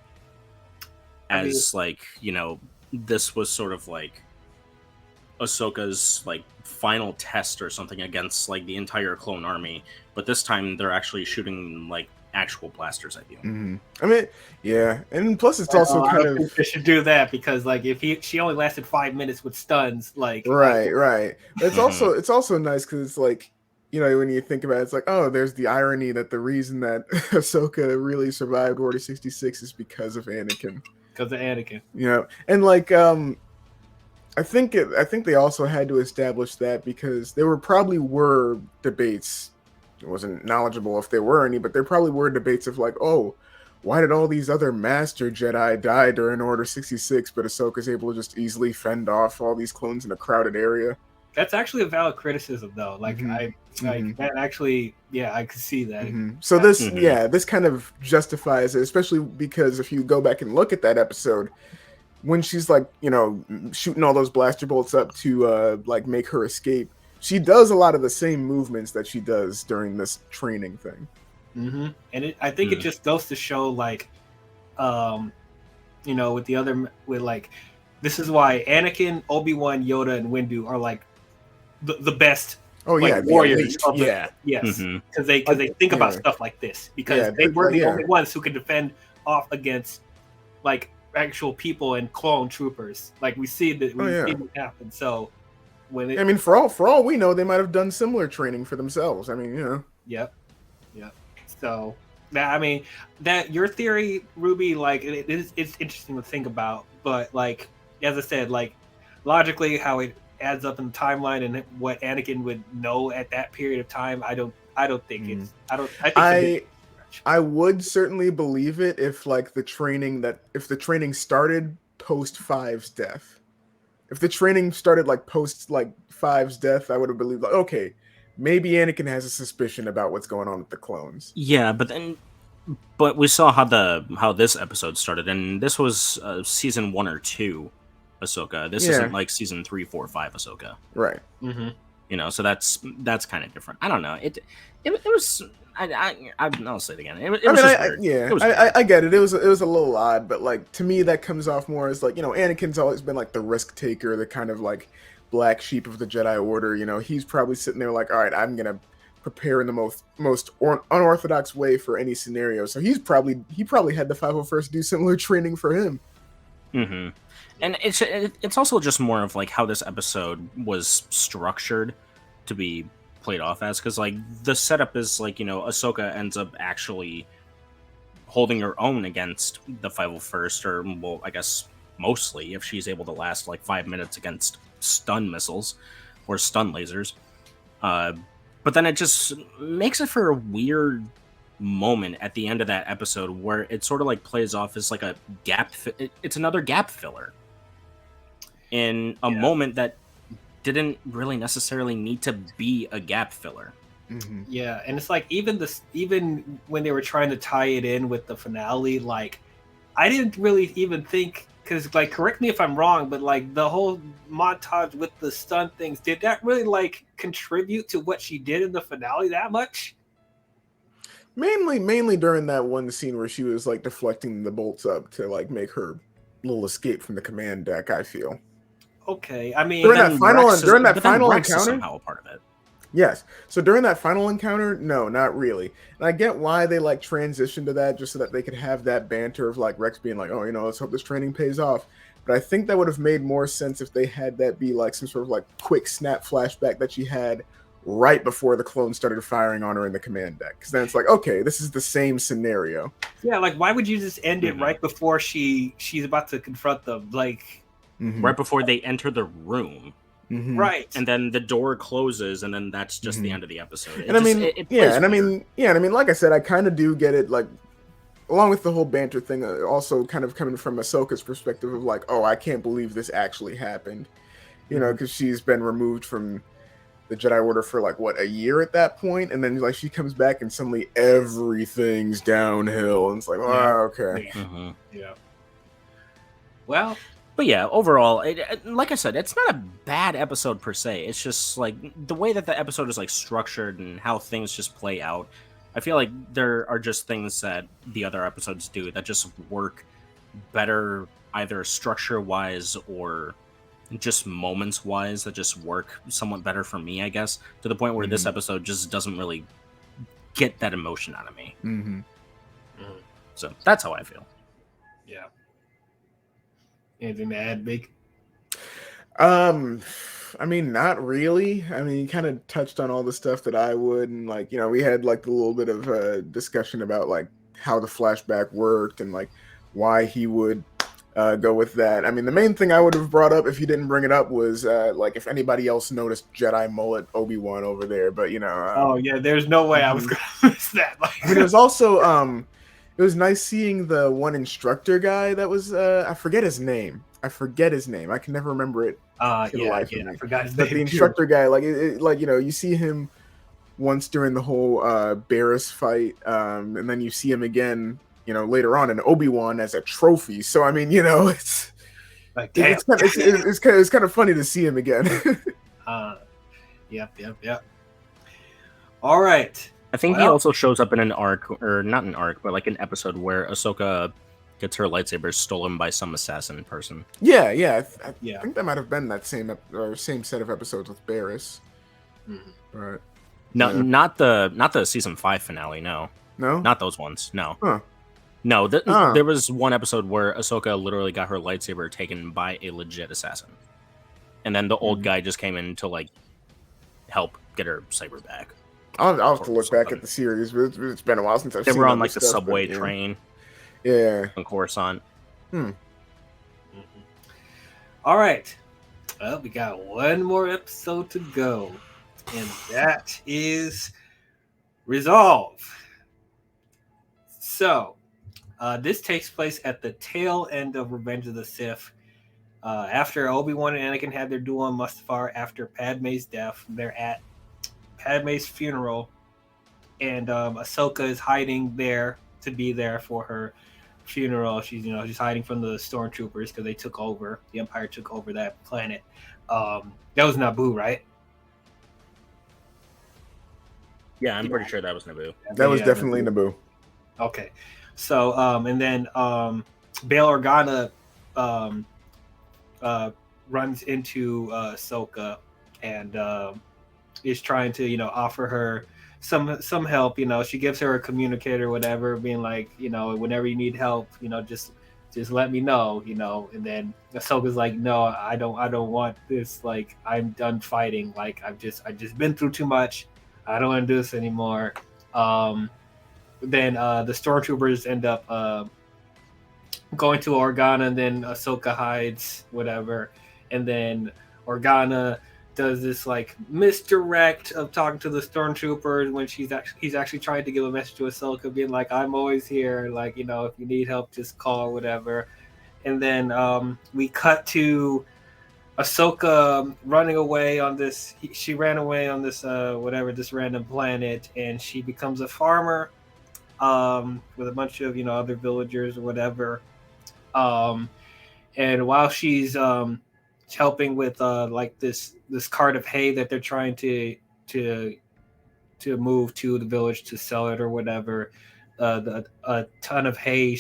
as like, you know, this was sort of like Ahsoka's like final test or something against like the entire clone army, but this time they're actually shooting like actual blasters at you. I mean, yeah, and plus it's also kind of they should do that because like if she only lasted 5 minutes with stuns, like right. It's also nice because it's like, you know, when you think about it, it's like, oh, there's the irony that the reason that Ahsoka really survived Order 66 is because of Anakin. Because of Anakin, you know, and like I think they also had to establish that because there probably were debates. I wasn't knowledgeable if there were any, but there probably were debates of like, oh, why did all these other Master Jedi die during Order 66, but Ahsoka's able to just easily fend off all these clones in a crowded area? That's actually a valid criticism, though. Like that actually, yeah, I could see that. So this kind of justifies it, especially because if you go back and look at that episode, when she's like, you know, shooting all those blaster bolts up to like make her escape, she does a lot of the same movements that she does during this training thing. And I think it just goes to show, like, you know, with like, this is why Anakin, Obi-Wan, Yoda, and Windu are like the best. Warriors. Because they think about stuff like this because they were the only ones who could defend off against like actual people and clone troopers. like we see that it happen. So I mean, for all we know, they might have done similar training for themselves. I mean, you know. Yep. So I mean, that your theory, Ruby, like it's interesting to think about, but like as I said, like logically how it adds up in the timeline and what Anakin would know at that period of time, I don't think it's I would certainly believe it if like the training started post Five's death. If the training started like post like Five's death, I would have believed like, okay, maybe Anakin has a suspicion about what's going on with the clones. Yeah, but we saw how this episode started, and this was season 1 or 2 Ahsoka. This isn't like season 3, 4, 5 Ahsoka. Right. So that's kind of different. I don't know. It was. I'll say it again. It was just weird. It was weird. I get it. It was a little odd, but like to me, that comes off more as like Anakin's always been like the risk taker, the kind of like black sheep of the Jedi Order. He's probably sitting there like, all right, I'm gonna prepare in the most unorthodox way for any scenario. So he probably had the 501st do similar training for him. Mm-hmm. And it's also just more of like how this episode was structured to be played off as, because like the setup is like Ahsoka ends up actually holding her own against the 501st, or well, I guess mostly if she's able to last like 5 minutes against stun missiles or stun lasers. But then it just makes it for a weird moment at the end of that episode where it sort of like plays off as like a gap. It's another gap filler in a moment that didn't really necessarily need to be a gap filler. Mm-hmm. Yeah, and it's like even when they were trying to tie it in with the finale, like I didn't really even think, because like correct me if I'm wrong, but like the whole montage with the stun things, did that really like contribute to what she did in the finale that much? Mainly during that one scene where she was like deflecting the bolts up to like make her little escape from the command deck, I feel. Okay, I mean during that final Rex encounter, is somehow a part of it. Yes. So during that final encounter, no, not really. And I get why they like transitioned to that, just so that they could have that banter of like Rex being like, oh, let's hope this training pays off. But I think that would have made more sense if they had that be like some sort of like quick snap flashback that she had right before the clones started firing on her in the command deck. Because then it's like, okay, this is the same scenario. Yeah, like why would you just end it right before she's about to confront them? Like right before they enter the room. Mm-hmm. Right, and then the door closes, and then that's just the end of the episode. And I mean, like I said, I kind of do get it. Like, along with the whole banter thing, also kind of coming from Ahsoka's perspective of like, oh, I can't believe this actually happened, because she's been removed from the Jedi Order for like what, a year at that point, and then like she comes back and suddenly everything's downhill, and it's like, oh, okay, yeah. Well. But yeah, overall, like I said, it's not a bad episode per se. It's just like the way that the episode is like structured and how things just play out. I feel like there are just things that the other episodes do that just work better, either structure-wise or just moments-wise, that just work somewhat better for me, I guess, to the point where this episode just doesn't really get that emotion out of me. So that's how I feel. Yeah. Anything to add, Big? I mean, not really. I mean, you kind of touched on all the stuff that I would, and like, we had like a little bit of a discussion about like how the flashback worked and like why he would go with that. I mean, the main thing I would have brought up if you didn't bring it up was like if anybody else noticed Jedi mullet Obi-Wan over there, but oh yeah, there's no way I was gonna miss that. Like, I mean, it was also it was nice seeing the one instructor guy that was I forget his name. I can never remember it. I forgot his name. But the instructor guy, like you see him once during the whole Barriss fight, and then you see him again, later on in Obi-Wan as a trophy. So I mean, it's like it's kind of funny to see him again. Yep. All right. I think he also shows up in an arc, or not an arc, but like an episode where Ahsoka gets her lightsaber stolen by some assassin person. Yeah. I think that might have been that same set of episodes with Barriss. But not the season 5 finale. No, not those ones. No, no. There was one episode where Ahsoka literally got her lightsaber taken by a legit assassin, and then the old guy just came in to like help get her saber back. I'll have to look back at the series. It's been a while since I've seen it. They were on like the subway train. Yeah. On Coruscant. All right. Well, we got one more episode to go, and that is Resolve. So, this takes place at the tail end of Revenge of the Sith. After Obi-Wan and Anakin had their duel on Mustafar after Padme's death, they're at Padme's funeral, and Ahsoka is hiding there to be there for her funeral. She's hiding from the stormtroopers because they took over. The Empire took over that planet. That was Naboo, right? Yeah, I'm pretty sure that was Naboo. That was Yeah, definitely Naboo. Okay, so and then Bail Organa um, runs into Ahsoka and is trying to offer her some help. She gives her a communicator, whatever, being like, whenever you need help, just let me know. And then Ahsoka's like, no, I don't want this. Like, I'm done fighting. Like, I just been through too much. I don't want to do this anymore. Then the stormtroopers end up going to Organa, and then Ahsoka hides, whatever, and then Organa does this like misdirect of talking to the stormtroopers when he's actually trying to give a message to Ahsoka, being like, "I'm always here. Like, if you need help, just call, whatever." And then we cut to Ahsoka running away on this. She ran away on this whatever, this random planet, and she becomes a farmer with a bunch of other villagers or whatever. And while she's helping with like this cart of hay that they're trying to move to the village to sell it or whatever, a ton of hay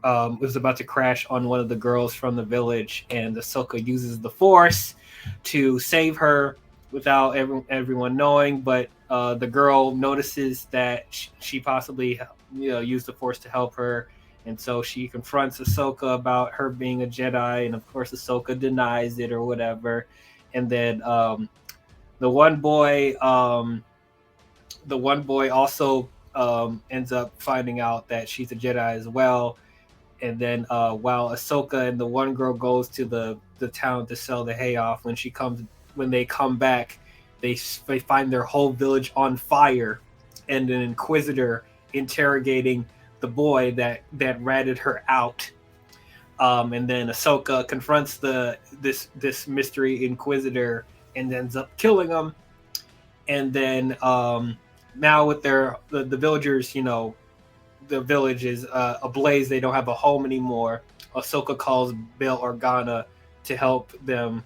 was about to crash on one of the girls from the village, and Ahsoka uses the Force to save her without everyone knowing. But the girl notices that she possibly used the Force to help her, and so she confronts Ahsoka about her being a Jedi, and of course Ahsoka denies it or whatever. And then the one boy also ends up finding out that she's a Jedi as well. And then while Ahsoka and the one girl goes to the town to sell the hay off, when they come back, they find their whole village on fire, and an Inquisitor interrogating the boy that ratted her out. And then Ahsoka confronts this mystery Inquisitor and ends up killing him. And then now with the villagers, the village is ablaze. They don't have a home anymore. Ahsoka calls Bail Organa to help them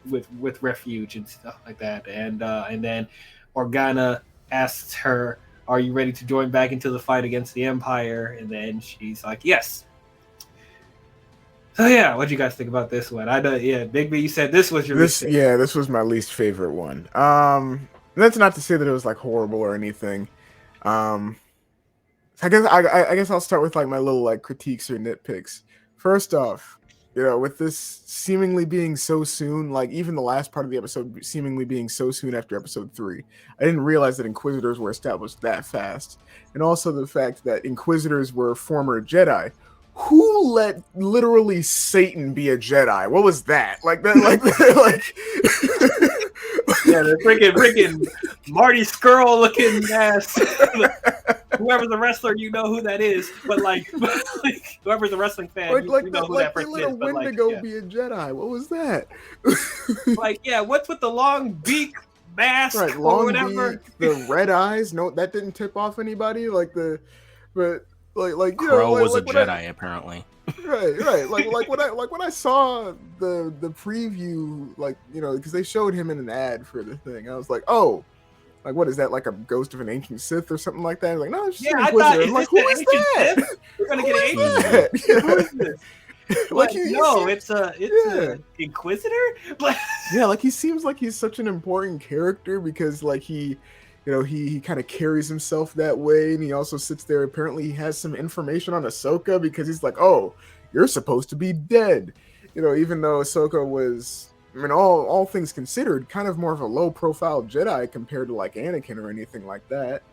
with refuge and stuff like that. And then Organa asks her, "Are you ready to join back into the fight against the Empire?" And then she's like, "Yes." So yeah, what do you guys think about this one? I know, yeah, Big B, you said this was your least favorite. Yeah, this was my least favorite one. That's not to say that it was like horrible or anything. I guess I'll start with like my little like critiques or nitpicks. First off, with this seemingly being so soon, like even the last part of the episode seemingly being so soon after episode 3, I didn't realize that Inquisitors were established that fast. And also the fact that Inquisitors were former Jedi. Who let literally Satan be a Jedi? What was that? Like that, like yeah, the freaking Marty Skrull looking ass. Whoever's a wrestler, you know who that is. But like whoever's a wrestling fan, you know who that person is. But Wendigo be a Jedi. What was that? Like, yeah, what's with the long beak mask right, or whatever? Beak, the red eyes. No, that didn't tip off anybody. Like Crow was a Jedi apparently. Right. Like when I saw the preview, because they showed him in an ad for the thing, I was like, oh, like what is that? Like a ghost of an ancient Sith or something like that? I was like, no, it's just an Inquisitor. I'm like, who is that? We're gonna get an ancient Sith. Yeah. Who is this? It's a Inquisitor. Yeah, like he seems like he's such an important character because like he kind of carries himself that way, and he also sits there. Apparently, he has some information on Ahsoka because he's like, "Oh, you're supposed to be dead," even though Ahsoka was, I mean, all things considered, kind of more of a low-profile Jedi compared to like Anakin or anything like that.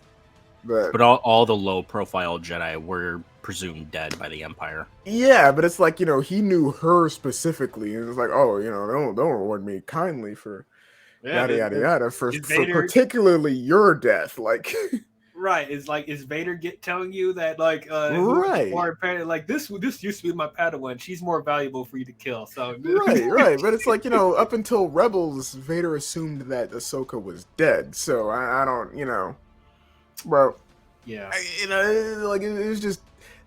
But all the low-profile Jedi were presumed dead by the Empire. Yeah, but it's like he knew her specifically, and it was like, "Oh, don't reward me kindly for." Yada yada yada for particularly your death, like right. Is Vader telling you that like right? More apparently, like this used to be my Padawan. She's more valuable for you to kill. So right. But it's like up until Rebels, Vader assumed that Ahsoka was dead. So I don't bro. Yeah. Like it was just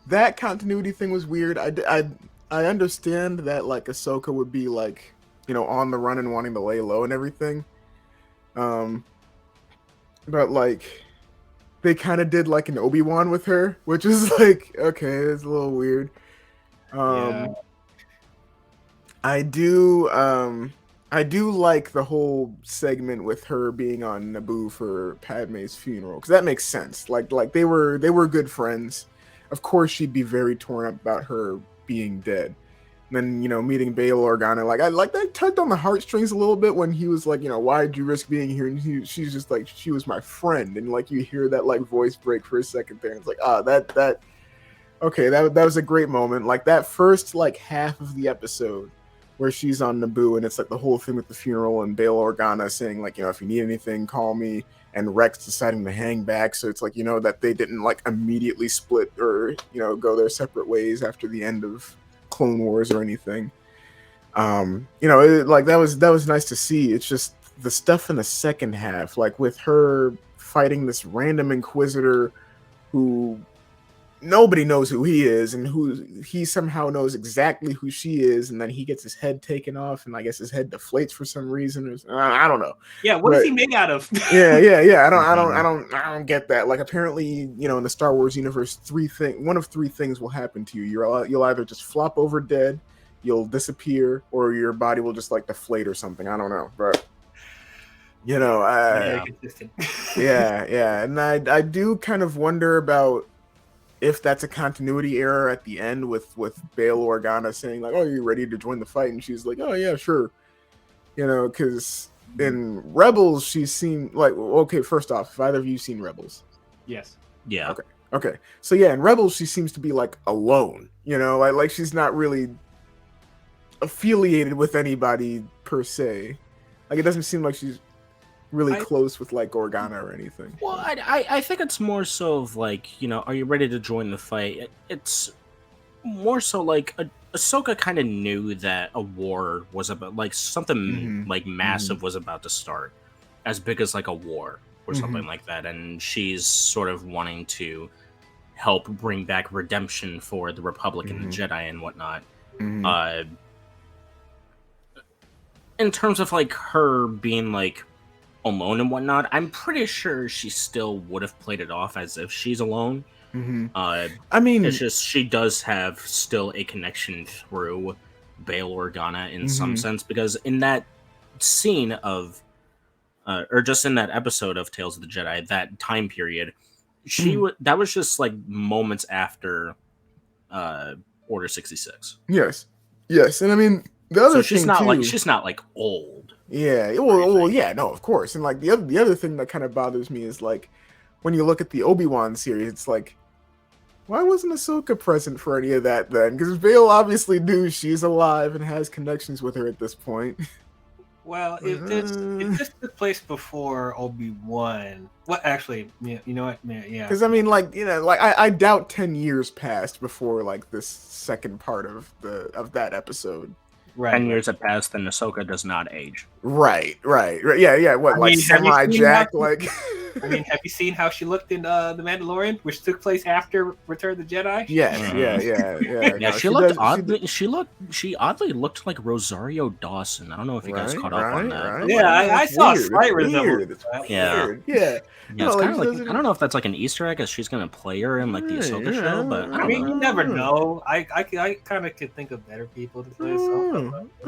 that continuity thing was weird. I understand that like Ahsoka would be like on the run and wanting to lay low and everything. But like they kind of did like an Obi-Wan with her, which is like, okay, it's a little weird. Yeah. I do like the whole segment with her being on Naboo for Padme's funeral, because that makes sense. Like they were good friends. Of course, she'd be very torn up about her being dead. And then, you know, meeting Bail Organa, like I like that tugged on the heartstrings a little bit when he was like, you know, why'd you risk being here? And she's just like, she was my friend, and like you hear that like voice break for a second there, and it's like, that okay, that was a great moment. Like that first like half of the episode where she's on Naboo, and it's like the whole thing with the funeral and Bail Organa saying like, you know, if you need anything, call me. And Rex deciding to hang back, so it's like, you know, that they didn't like immediately split or, you know, go their separate ways after the end of Clone Wars or anything. You know, like that was nice to see. It's just the stuff in the second half, like with her fighting this random Inquisitor who nobody knows who he is, and who he somehow knows exactly who she is, and then he gets his head taken off, and I guess his head deflates for some reason. I don't know. Yeah, what is he made out of? yeah. I don't get that. Like apparently, you know, in the Star Wars universe, one of three things will happen to you. You'll either just flop over dead, you'll disappear, or your body will just like deflate or something. I don't know, but you know, yeah, and I do kind of wonder about if that's a continuity error at the end with Bail Organa saying like, "Oh, you're ready to join the fight," and she's like, "Oh yeah, sure," you know, because in Rebels she seemed like, okay, first off, have either of you seen Rebels? Yes. Yeah. Okay. So yeah, in Rebels she seems to be like alone, you know, like she's not really affiliated with anybody per se. Like it doesn't seem like she's really close with like Organa or anything. Well, I think it's more so of like, you know, are you ready to join the fight? It's more so like Ahsoka kind of knew that a war was about, like something like massive was about to start, as big as like a war or something like that, and she's sort of wanting to help bring back redemption for the Republic and the Jedi and whatnot. In terms of like her being like alone and whatnot, I'm pretty sure she still would have played it off as if she's alone. I mean, it's just she does have still a connection through Bail Organa in some sense, because in that scene of or just in that episode of Tales of the Jedi, that time period, that was just like moments after Order 66. Yes, and I mean the other she's thing not too, like she's not like old. Yeah, well, yeah, no, of course. And like the other thing that kind of bothers me is like when you look at the Obi-Wan series, it's like, why wasn't Ahsoka present for any of that then? Because Bail obviously knew she's alive and has connections with her at this point. Well, if this took place before Obi-Wan, well, actually, yeah, you know what, yeah. Because I mean, like, you know, like I doubt 10 years passed before like this second part of that episode. Right. 10 years have passed, and Ahsoka does not age. Right. Yeah. What, like semi-Jack? Like, I mean, have you seen how she looked in The Mandalorian, which took place after Return of the Jedi? Yes. Yeah, no, she oddly looked like Rosario Dawson. I don't know if you guys caught up on that. Right. Yeah, I saw a slight resemblance. Yeah. No, it's like, kind of like, I don't know if that's like an Easter egg, as she's gonna play her in like the Ahsoka show, but I mean, you never know. I kind of could think of better people to play Ahsoka. I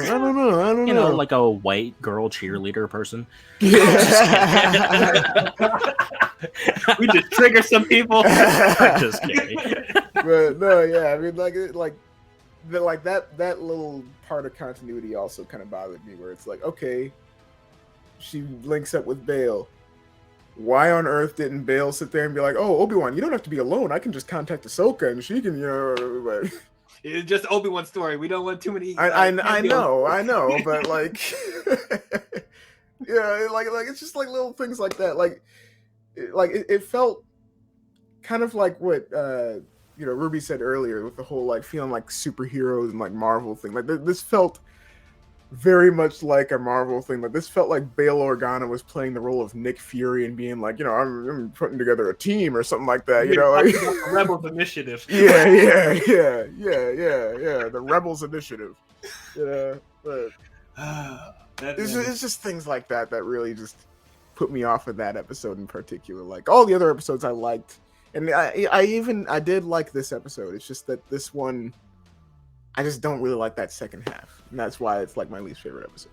don't know. You know, like a white girl cheerleader person. We just trigger some people. I'm just kidding. But no, yeah, I mean, that little part of continuity also kind of bothered me, where it's like, okay, she links up with Bail. Why on earth didn't Bail sit there and be like, "Oh, Obi-Wan, you don't have to be alone. I can just contact Ahsoka and she can, you know." But it's just Obi-Wan story. We don't want too many. I know, but like, yeah, like it's just like little things like that. Like it felt kind of like what you know, Ruby said earlier with the whole like feeling like superheroes and like Marvel thing. Like this felt very much like a Marvel thing. Like this felt like Bail Organa was playing the role of Nick Fury and being like, you know, I'm putting together a team or something like that. You know, like the Rebels Initiative. Yeah. The Rebels Initiative. Yeah, but it's just things like that that really just put me off of that episode in particular. Like all the other episodes I liked, and I did like this episode. It's just that this one, I just don't really like that second half, and that's why it's like my least favorite episode.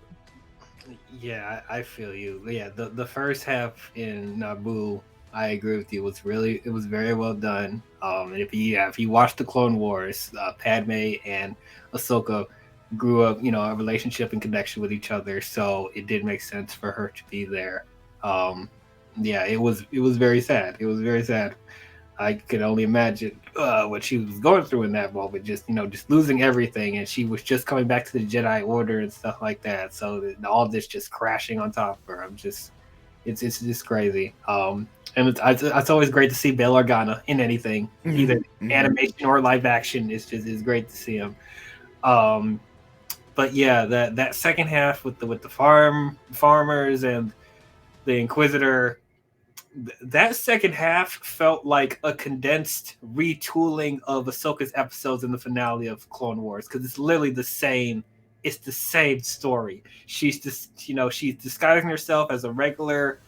Yeah, I feel you. Yeah, the first half in Naboo, I agree with you. It was very well done. And if you watch the Clone Wars, Padme and Ahsoka grew up, a relationship and connection with each other, so it did make sense for her to be there. Yeah, it was very sad. It was very sad. I could only imagine what she was going through in that moment, just losing everything, and she was just coming back to the Jedi Order and stuff like that. So all this just crashing on top of her. It's just crazy. And it's always great to see Bail Organa in anything, either animation or live action. It's great to see him. But yeah, that second half with the farmers and the Inquisitor. That second half felt like a condensed retooling of Ahsoka's episodes in the finale of Clone Wars, because it's literally the same. It's the same story. She's just, she's disguising herself as a regular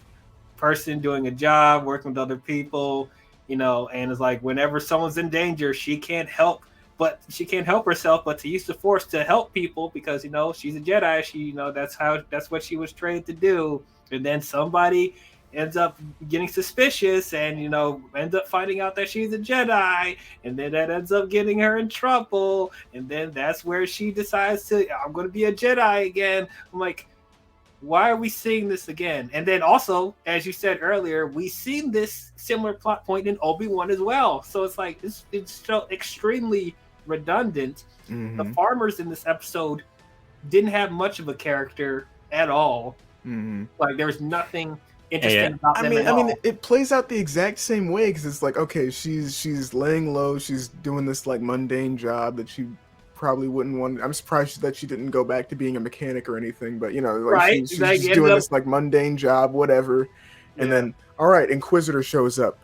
person doing a job, working with other people, and it's like whenever someone's in danger, she can't help herself but to use the Force to help people, because she's a Jedi. That's what she was trained to do. And then somebody ends up getting suspicious and ends up finding out that she's a Jedi, and then that ends up getting her in trouble, and then that's where she decides I'm going to be a Jedi again. I'm like, why are we seeing this again? And then also, as you said earlier, we've seen this similar plot point in Obi-Wan as well, so it's like it's so extremely redundant. The farmers in this episode didn't have much of a character at all. Like there was nothing interesting about them at all. I mean, it plays out the exact same way, because it's like, okay, she's laying low, she's doing this like mundane job that she probably wouldn't want. I'm surprised that she didn't go back to being a mechanic or anything, but she's just doing this like mundane job, whatever. And then, all right, Inquisitor shows up.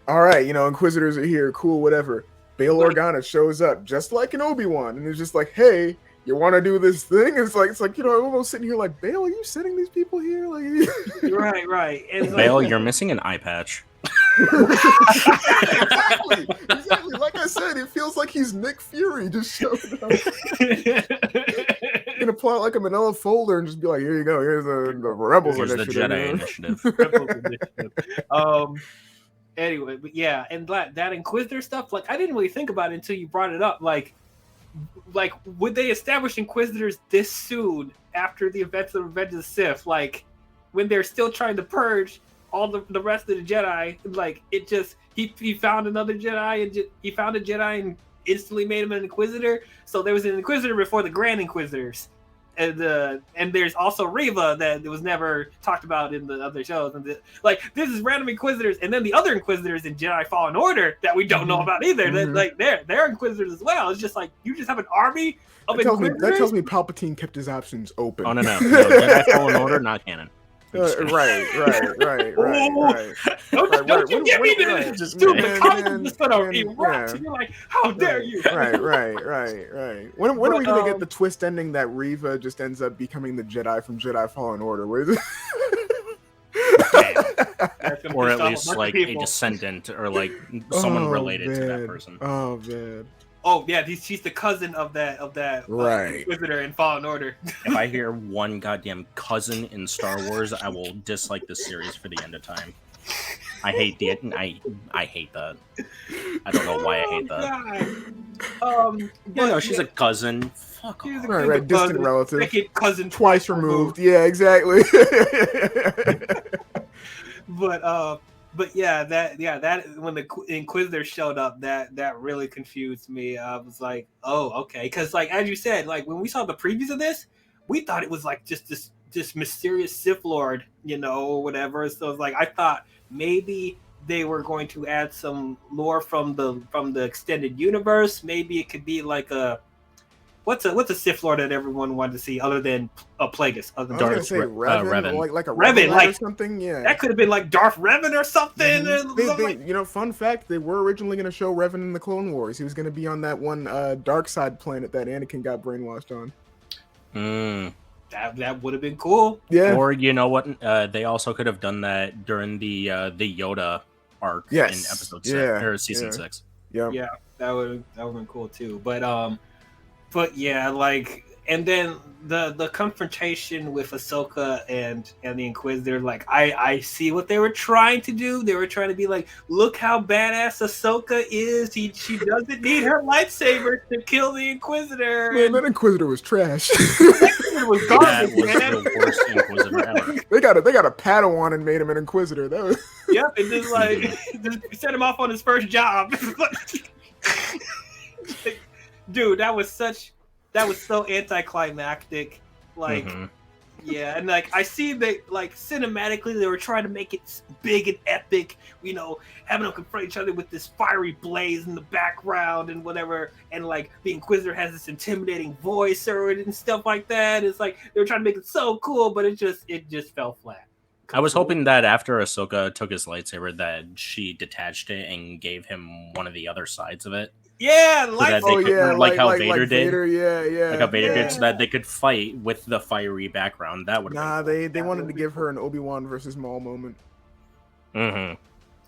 All right, Inquisitors are here, cool, whatever. Bail Organa shows up, just like in Obi-Wan, and it's just like, hey, you want to do this thing? It's like I'm almost sitting here like, Bail, are you sending these people here? Like, right. And Bail, you're missing an eye patch. exactly. Like I said, it feels like he's Nick Fury just showing up. Gonna pull out like a manila folder and just be like, here you go, here's the Rebels Here's initiative. the Jedi initiative. Rebels initiative. Anyway, but yeah, and that Inquisitor stuff, like I didn't really think about it until you brought it up. Like would they establish Inquisitors this soon after the events of Revenge of the Sith? Like when they're still trying to purge all the rest of the Jedi, like it just he found another Jedi and he found a Jedi and instantly made him an Inquisitor. So there was an Inquisitor before the Grand Inquisitors. And there's also Reva that was never talked about in the other shows. And this is random Inquisitors, and then the other Inquisitors in Jedi Fallen Order that we don't know about either. They're Inquisitors as well. It's just like you just have an army of Inquisitors. That tells me Palpatine kept his options open. Oh no, Jedi Fallen Order, not canon. Right. Don't you get me to this stupid college just gonna erupt. And you're like, how dare you? Right. When are we gonna get the twist ending that Reva just ends up becoming the Jedi from Jedi Fallen Order? Where is it? Or at least like a descendant or like someone related to that person. Oh man. Oh yeah, she's the cousin of that Inquisitor in Fallen Order. If I hear one goddamn cousin in Star Wars, I will dislike this series for the end of time. I hate I hate that. I don't know why I hate that. She's a cousin. Fuck off. Right, distant relative. Second cousin twice removed. Yeah, exactly. But that when the Inquisitor showed up, that really confused me. I was like, oh, okay, because like as you said, like when we saw the previews of this, we thought it was like just this mysterious Sith Lord, or whatever. So it's like I thought maybe they were going to add some lore from the extended universe. Maybe it could be like a what's a Sith Lord that everyone wanted to see other than Plagueis, other than Darth Revan, like a Revan, like or something. Yeah, that could have been like Darth Revan or something. They, fun fact: they were originally going to show Revan in the Clone Wars. He was going to be on that one dark side planet that Anakin got brainwashed on. that would have been cool. Yeah. Or you know what? They also could have done that during the Yoda arc in Yes. episode 6 Yeah. or season Yeah. 6. Yeah. Yeah, that would have been cool too. But yeah, like, and then the confrontation with Ahsoka and the Inquisitor, like, I see what they were trying to do. They were trying to be like, look how badass Ahsoka is. She doesn't need her lightsaber to kill the Inquisitor. Man, that Inquisitor was trash. It was That garbage, was man. the worst Inquisitor ever. they got a Padawan and made him an Inquisitor. That was Yep, and just like just sent him off on his first job. Dude, that was so anticlimactic. Like, yeah, and like I see that, like, cinematically they were trying to make it big and epic, you know, having them confront each other with this fiery blaze in the background and whatever, and like the Inquisitor has this intimidating voice and stuff like that. It's like they were trying to make it so cool, but it just fell flat. I was hoping that after Ahsoka took his lightsaber, that she detached it and gave him one of the other sides of it. Yeah, So that they could, like how Vader did. Vader, yeah. Like how Vader Yeah. did, so that they could fight with the fiery background. That would have Nah, been they wanted to give her an Obi-Wan versus Maul moment. cool.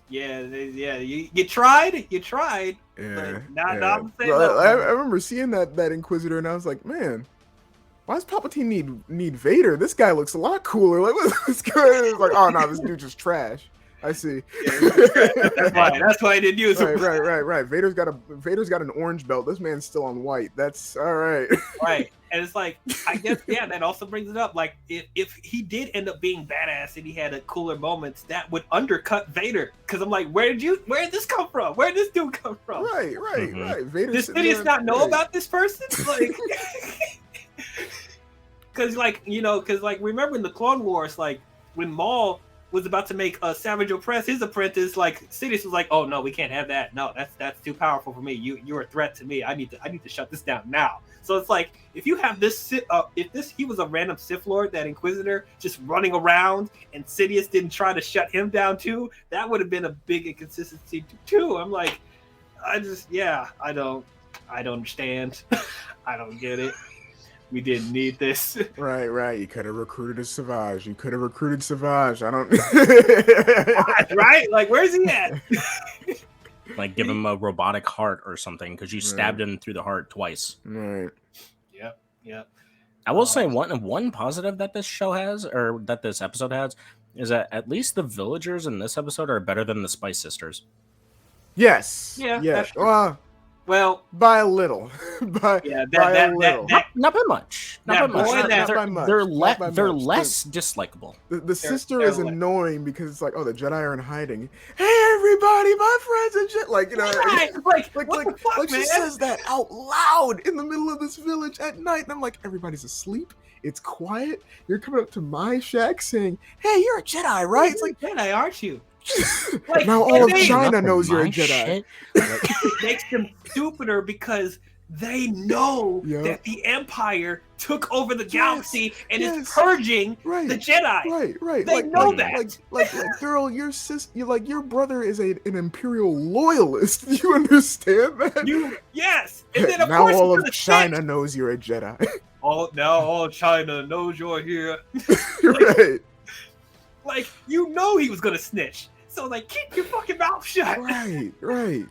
Yeah, you tried. Yeah. But not yeah. the same Well, level. I remember seeing that Inquisitor, and I was like, man, why does Palpatine need Vader? This guy looks a lot cooler. Like, what's this guy? It's like, oh no, this dude's just trash. I see. That's why I didn't use him. Right. Vader's got an orange belt. This man's still on white. That's all right. Right. And it's like, I guess, yeah, that also brings it up. Like, if he did end up being badass and he had a cooler moments, that would undercut Vader. Because I'm like, where did this come from? Where did this dude come from? Right. Vader. Does Sidious not know about this person? Like, because, like, you know, remember in the Clone Wars, like, when Maul was about to make Savage Opress his apprentice, like, Sidious was like, oh no, we can't have that. No, that's too powerful for me. You're a threat to me. I need to shut this down now. So it's like, if you have this, he was a random Sith Lord, that Inquisitor just running around, and Sidious didn't try to shut him down too, that would have been a big inconsistency too. I'm like, I don't understand. I don't get it. We didn't need this. Right. You could have recruited a Savage. I don't. Right? Like, where's he at? Like, give him a robotic heart or something, because you stabbed him through the heart twice. Right. Yep. I will say one positive that this show has, or that this episode has, is that at least the villagers in this episode are better than the Spice Sisters. Yes. Yeah, Yeah. that's true. Well, by a little. by a little. Not by much. Not by much. They're less dislikable. The sister is annoying because it's like, oh, the Jedi are in hiding. Hey, everybody, my friends and shit. Like, you know, what the fuck, man? She says that out loud in the middle of this village at night, and I'm like, everybody's asleep. It's quiet. You're coming up to my shack saying, "Hey, you're a Jedi, right?" It's like, Jedi, aren't you? Like, now all of China knows you're a Jedi. It makes them stupider because they know that the Empire took over the galaxy and is purging the Jedi. Right. They know that. Like, girl, your brother is an Imperial loyalist. You understand that? Yes. And then of now course all of China knows you're a Jedi. Now all China knows you're here. Right. Like, you know he was gonna snitch. So, like, keep your fucking mouth shut. Right.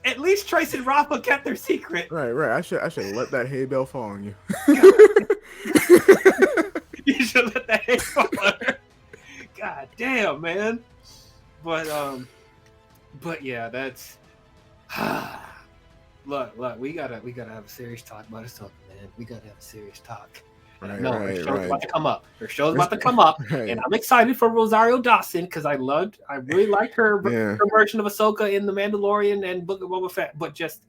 At least Trace and Rafa kept their secret. Right. I should let that hay bale fall on you. You should let that hay fall on her. God damn, man. But yeah, that's look, we gotta have a serious talk about this, man. We gotta have a serious talk. Her show's about to come up. Her show's about to come up, and I'm excited for Rosario Dawson because I really liked her version of Ahsoka in The Mandalorian and Book of Boba Fett. But just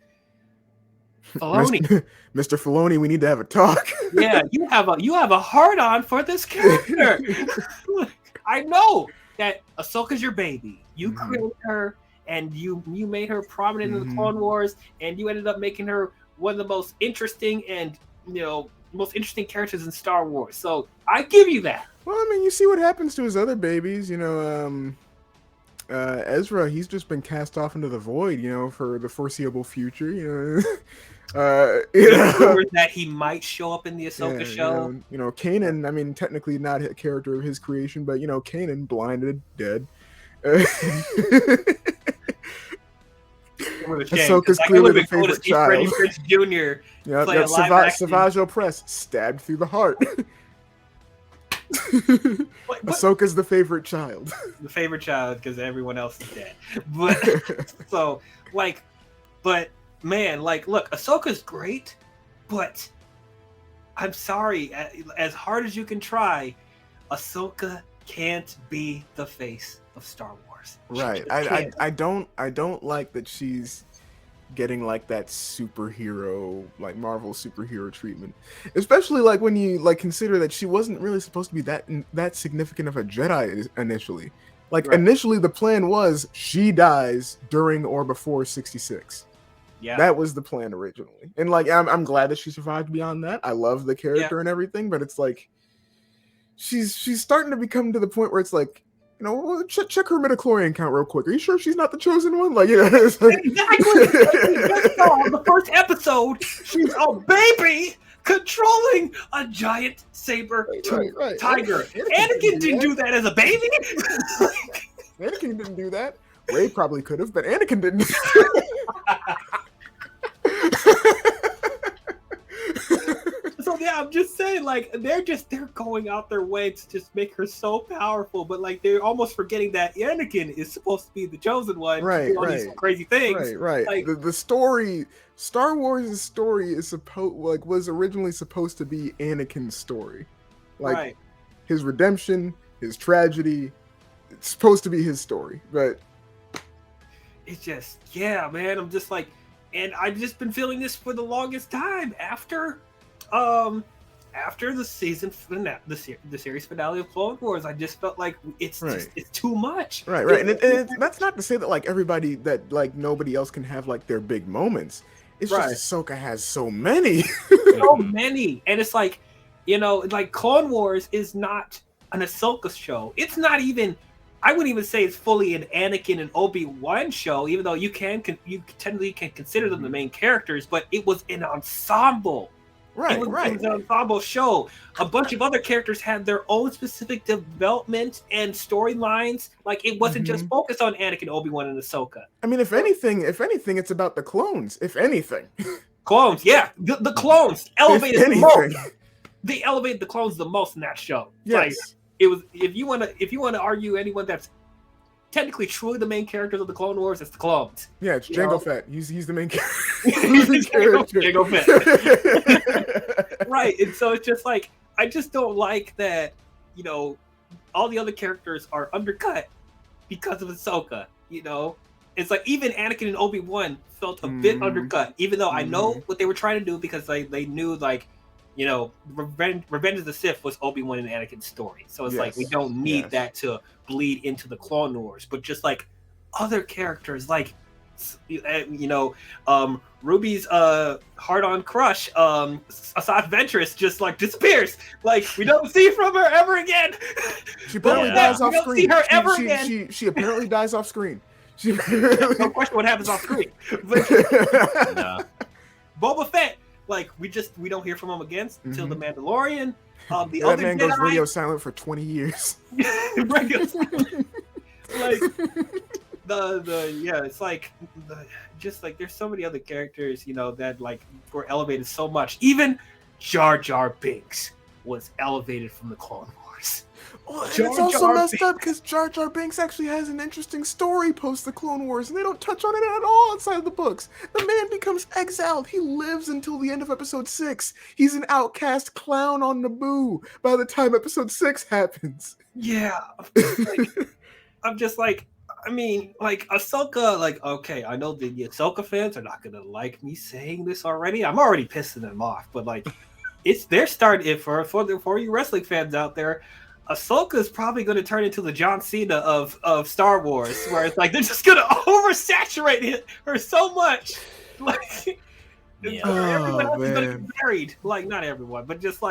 Filoni, Mr. Filoni, we need to have a talk. Yeah, you have a hard on for this character. I know that Ahsoka's your baby. You created her, and you made her prominent in the Clone Wars, and you ended up making her one of the most interesting and most interesting characters in Star Wars. So I give you that. Well, I mean, you see what happens to his other babies. Ezra, he's just been cast off into the void, for the foreseeable future. Rumors that he might show up in the Ahsoka show. Kanan. I mean, technically not a character of his creation, but Kanan, blinded, dead. Ahsoka's clearly the favorite child. Freddie Prinze Jr. Savage Opress, stabbed through the heart. What? Ahsoka's the favorite child. The favorite child because everyone else is dead. But but man, look, Ahsoka's great, but I'm sorry, as hard as you can try, Ahsoka can't be the face of Star Wars. Right. I don't like that she's getting that superhero, Marvel superhero treatment, especially when you consider that she wasn't really supposed to be that significant of a Jedi initially. Right. Initially the plan was she dies during or before 66. Yeah, that was the plan originally, and I'm glad that she survived beyond that. I love the character and everything, but it's she's starting to become to the point where it's check her midichlorian count real quick. Are you sure she's not the chosen one? Exactly. The first episode, she's a baby controlling a giant saber tiger. Anakin didn't do that as a baby. Anakin didn't do that. Rey probably could have, but Anakin didn't. So yeah, I'm just saying, they're going out their way to just make her so powerful, but they're almost forgetting that Anakin is supposed to be the chosen one, right? All these crazy things, right. The story, Star Wars' story is was originally supposed to be Anakin's story, his redemption, his tragedy. It's supposed to be his story, but it's just, yeah, man. I'm just and I've just been feeling this for the longest time after the season finale, the series finale of Clone Wars. I just felt it's just, it's too much. Right. And that's not to say that everybody that nobody else can have their big moments. It's just Ahsoka has so many. So many. And it's Clone Wars is not an Ahsoka show. It's not even, I wouldn't even say it's fully an Anakin and Obi-Wan show, even though you technically can consider them the main characters, but it was an ensemble. It was an ensemble show. A bunch of other characters had their own specific development and storylines. It wasn't just focused on Anakin, Obi-Wan, and Ahsoka. I mean, if anything, it's about the clones. If anything, clones, yeah, the clones elevated the most. They elevated the clones the most in that show. Yes, it was. If you want to argue anyone that's technically truly the main characters of the Clone Wars, it's the clones. Yeah, it's Jango Fett. He's the main character. Jango Fett. Right, and so it's just I just don't like that. All the other characters are undercut because of Ahsoka. It's even Anakin and Obi-Wan felt a bit undercut, even though I know what they were trying to do because they knew Revenge of the Sith was Obi-Wan and Anakin's story. So it's we don't need that to bleed into the Clone Wars, but just other characters Ruby's hard-on crush, Asajj Ventress just disappears. We don't see from her ever again. She apparently dies off screen. We don't see her ever again. She apparently dies off screen. No question what happens off screen. But Boba Fett, we don't hear from him again until the Mandalorian. The other man Jedi goes radio silent for 20 years. Radio silent. There's so many other characters that were elevated so much. Even Jar Jar Binks was elevated from the Clone Wars. Well, it's also messed up because Jar Jar Binks actually has an interesting story post the Clone Wars, and they don't touch on it at all inside the books. The man becomes exiled. He lives until the end of Episode 6. He's an outcast clown on Naboo by the time Episode 6 happens. Yeah. I'm just Ahsoka, okay, I know the Ahsoka fans are not gonna like me saying this already. I'm already pissing them off, but they're starting for you wrestling fans out there. Ahsoka is probably going to turn into the John Cena of Star Wars, where it's they're just going to oversaturate her so much. Everyone else is going to get married. Not everyone, but just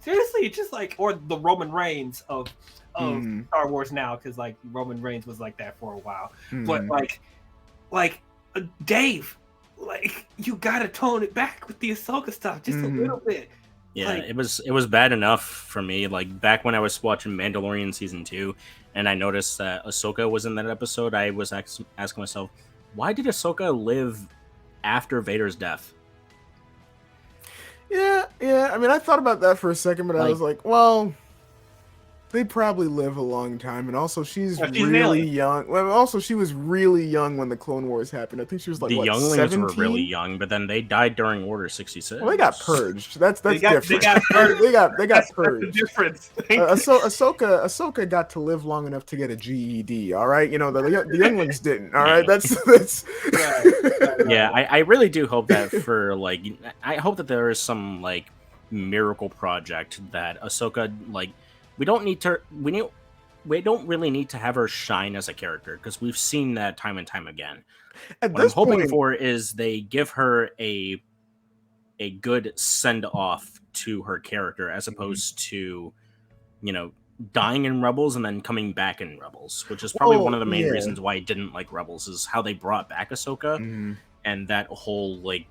seriously, just like, or the Roman Reigns of Mhm. Star Wars now, because like Roman Reigns was like that for a while. But Mhm. Dave, like you gotta tone it back with the Ahsoka stuff just a little bit. Yeah, Like, it was bad enough for me. Like back when I was watching Mandalorian season 2, and I noticed that Ahsoka was in that episode, I was asking myself, why did Ahsoka live after Vader's death? Yeah. I mean, I thought about that for a second, but I Like- was like, well, they probably live a long time, and also she's Yeah, she's an really alien. young. Well, also she was really young when the Clone Wars happened. I think she was like The what, younglings 17? were really young, but then they died during Order 66. Well, they got purged. That's They got different. purged. they got that's the purged. difference. Ahsoka got to live long enough to get a GED. All right, you know the younglings didn't. All right, Yeah. that's. Right. Yeah, I really do hope that for like, I hope that there is some like miracle project that Ahsoka, like, we don't really need to have her shine as a character, because we've seen that time and time again. At What I'm this hoping point, for is they give her a good send off to her character, as opposed to, you know, dying in Rebels and then coming back in Rebels, which is probably one of the main reasons why I didn't like Rebels, is how they brought back Ahsoka and that whole like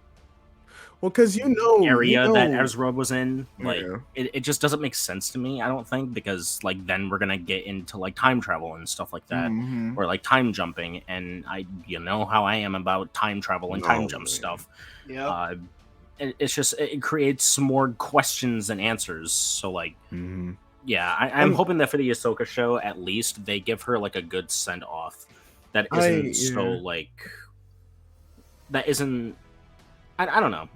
well, because area that Ezra was in. Like, Yeah. it just doesn't make sense to me, I don't think, because like then we're gonna get into like time travel and stuff like that, or like time jumping, and you know how I am about time travel and time jump stuff. Yeah. It's just, it creates more questions than answers. So like, yeah, I'm hoping that for the Ahsoka show, at least they give her like a good send off that isn't so like, that isn't. I don't know.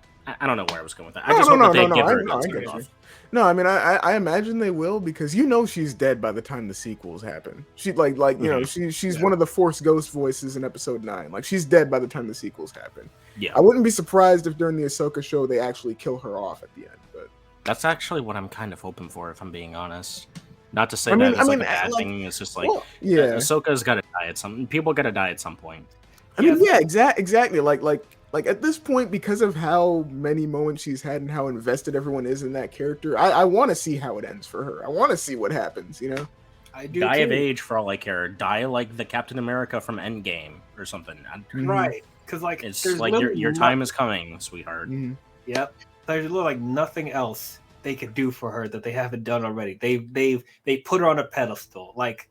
I don't know where I was going with that. I just hope that they give her a good send off. No, I mean, I imagine they will, because she's dead by the time the sequels happen. She you know, she's one of the Force Ghost voices in Episode 9. Like, she's dead by the time the sequels happen. Yeah, I wouldn't be surprised if during the Ahsoka show they actually kill her off at the end. But that's actually what I'm kind of hoping for, if I'm being honest. Not to say that it's like a bad thing. It's just like, Ahsoka's got to die at some. People got to die at some point. I mean, yeah, exactly. Like at this point, because of how many moments she's had and how invested everyone is in that character, I want to see how it ends for her. I want to see what happens, you know? I do die too. of age for all I care. Die like the Captain America from Endgame or something. Right. Because like, it's like your time is coming, sweetheart. Yep. There's like nothing else they could do for her that they haven't done already. They put her on a pedestal. Like,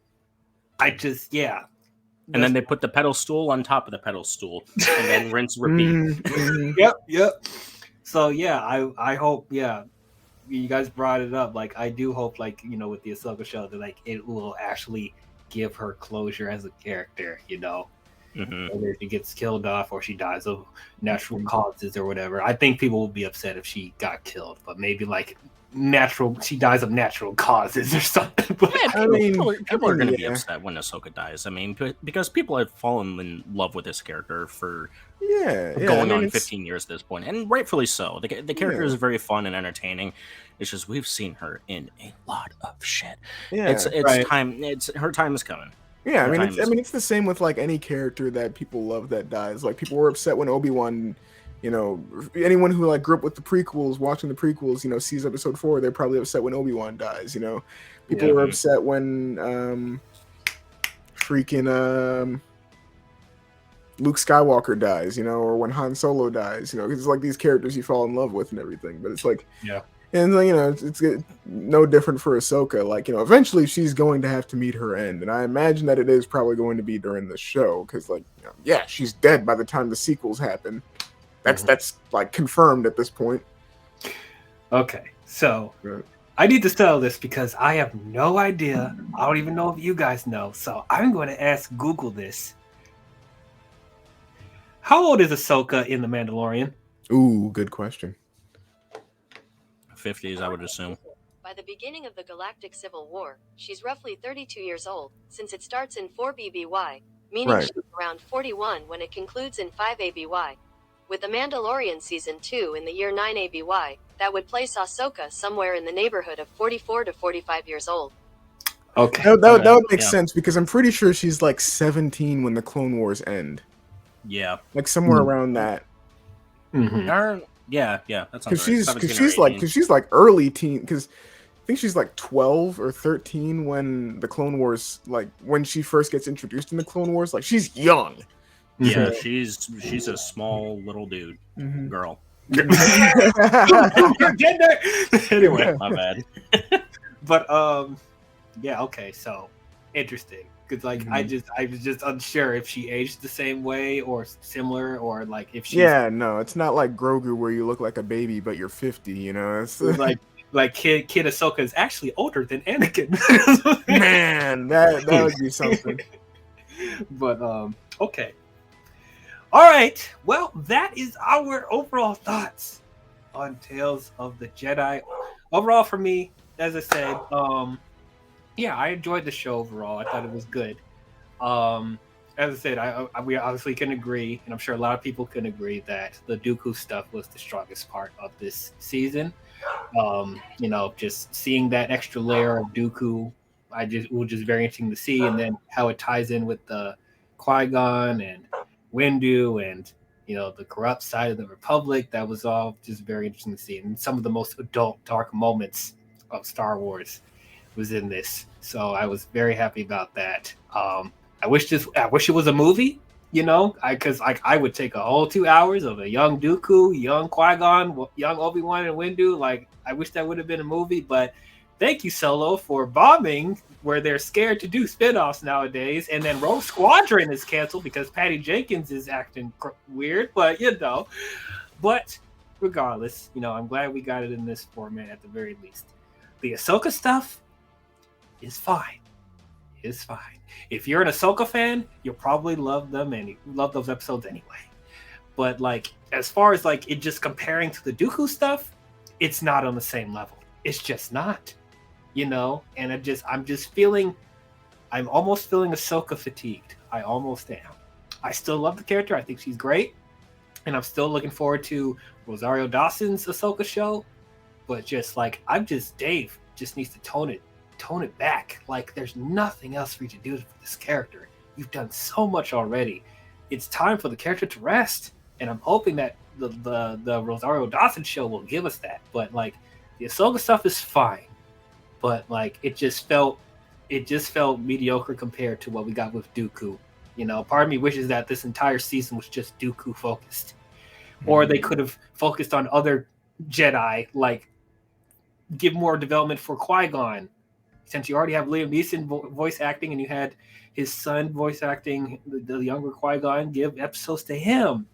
And then they put the pedal stool on top of the pedal stool, and then rinse, repeat. Yep. So yeah, I hope, you guys brought it up. Like, I do hope, like, you know, with the Ahsoka show, that like it will actually give her closure as a character. You know, whether she gets killed off or she dies of natural causes or whatever. I think people will be upset if she got killed, but maybe like she dies of natural causes or something. But People are going to be upset when Ahsoka dies. I mean, because people have fallen in love with this character for going on 15 years at this point, and rightfully so. The character is very fun and entertaining. It's just, we've seen her in a lot of shit. It's time. Her time is coming. Yeah, I mean, it's the same with like any character that people love that dies. Like, people were upset when Obi-Wan. You know, anyone who like grew up with the prequels, watching the prequels, you know, sees Episode 4, they're probably upset when Obi-Wan dies. You know, people were upset when Luke Skywalker dies. You know, or when Han Solo dies. You know, because it's like these characters you fall in love with and everything. But it's like, and you know, it's no different for Ahsoka. Like, you know, eventually she's going to have to meet her end, and I imagine that it is probably going to be during the show, because like, you know, she's dead by the time the sequels happen. That's like confirmed at this point. Okay, so I need to settle this because I have no idea. I don't even know if you guys know. So I'm going to ask Google this. How old is Ahsoka in The Mandalorian? Ooh, good question. 50s, I would assume. By the beginning of the Galactic Civil War, she's roughly 32 years old, since it starts in 4 BBY, meaning she's around 41 when it concludes in 5 ABY. With The Mandalorian Season 2 in the year 9 ABY, that would place Ahsoka somewhere in the neighborhood of 44 to 45 years old. Okay. That would make sense, because I'm pretty sure she's like 17 when the Clone Wars end. Yeah. Like somewhere around that. Yeah, that sounds right. Because she's like early teen, because think she's like 12 or 13 when the Clone Wars, like when she first gets introduced in the Clone Wars. Like she's young. Yeah, So- she's a small little dude, Mhm. girl. Your gender. Anyway, My bad. but yeah, okay, so interesting because like I was just unsure if she aged the same way or similar, or like if she's no, it's not like Grogu where you look like a baby but you're 50. You know, it's like kid Ahsoka is actually older than Anakin. man, that would be something. But okay. All right. Well, that is our overall thoughts on Tales of the Jedi. Overall, for me, as I said, yeah, I enjoyed the show overall. I thought it was good. As I said, we obviously can agree, and I'm sure a lot of people can agree that the Dooku stuff was the strongest part of this season. You know, just seeing that extra layer of Dooku, it was just very interesting to see, and then how it ties in with the Qui-Gon and Windu and the corrupt side of the Republic. That was all just very interesting to see, and some of the most adult dark moments of Star Wars was in this. So I was very happy about that. I wish it was a movie, because I would take a whole 2 hours of a young Dooku, young Qui-Gon, young Obi-Wan and Windu. Like, I wish that would have been a movie, but thank you, Solo, for bombing where they're scared to do spinoffs nowadays. And then Rogue Squadron is canceled because Patty Jenkins is acting weird, but but regardless, I'm glad we got it in this format at the very least. The Ahsoka stuff is fine. It's fine. If you're an Ahsoka fan, you'll probably love them and you love those episodes anyway. But like, as far as like it just comparing to the Dooku stuff, it's not on the same level. It's just not, and I'm almost feeling Ahsoka fatigued. I almost am. I still love the character. I think she's great. And I'm still looking forward to Rosario Dawson's Ahsoka show. But Dave just needs to tone it back. Like, there's nothing else for you to do for this character. You've done so much already. It's time for the character to rest, and I'm hoping that the Rosario Dawson show will give us that. But like, the Ahsoka stuff is fine, but like it just felt mediocre compared to what we got with Dooku. Part of me wishes that this entire season was just Dooku focused, or they could have focused on other Jedi, like give more development for Qui-Gon. Since you already have Liam Neeson voice acting and you had his son voice acting the younger Qui-Gon, give episodes to him,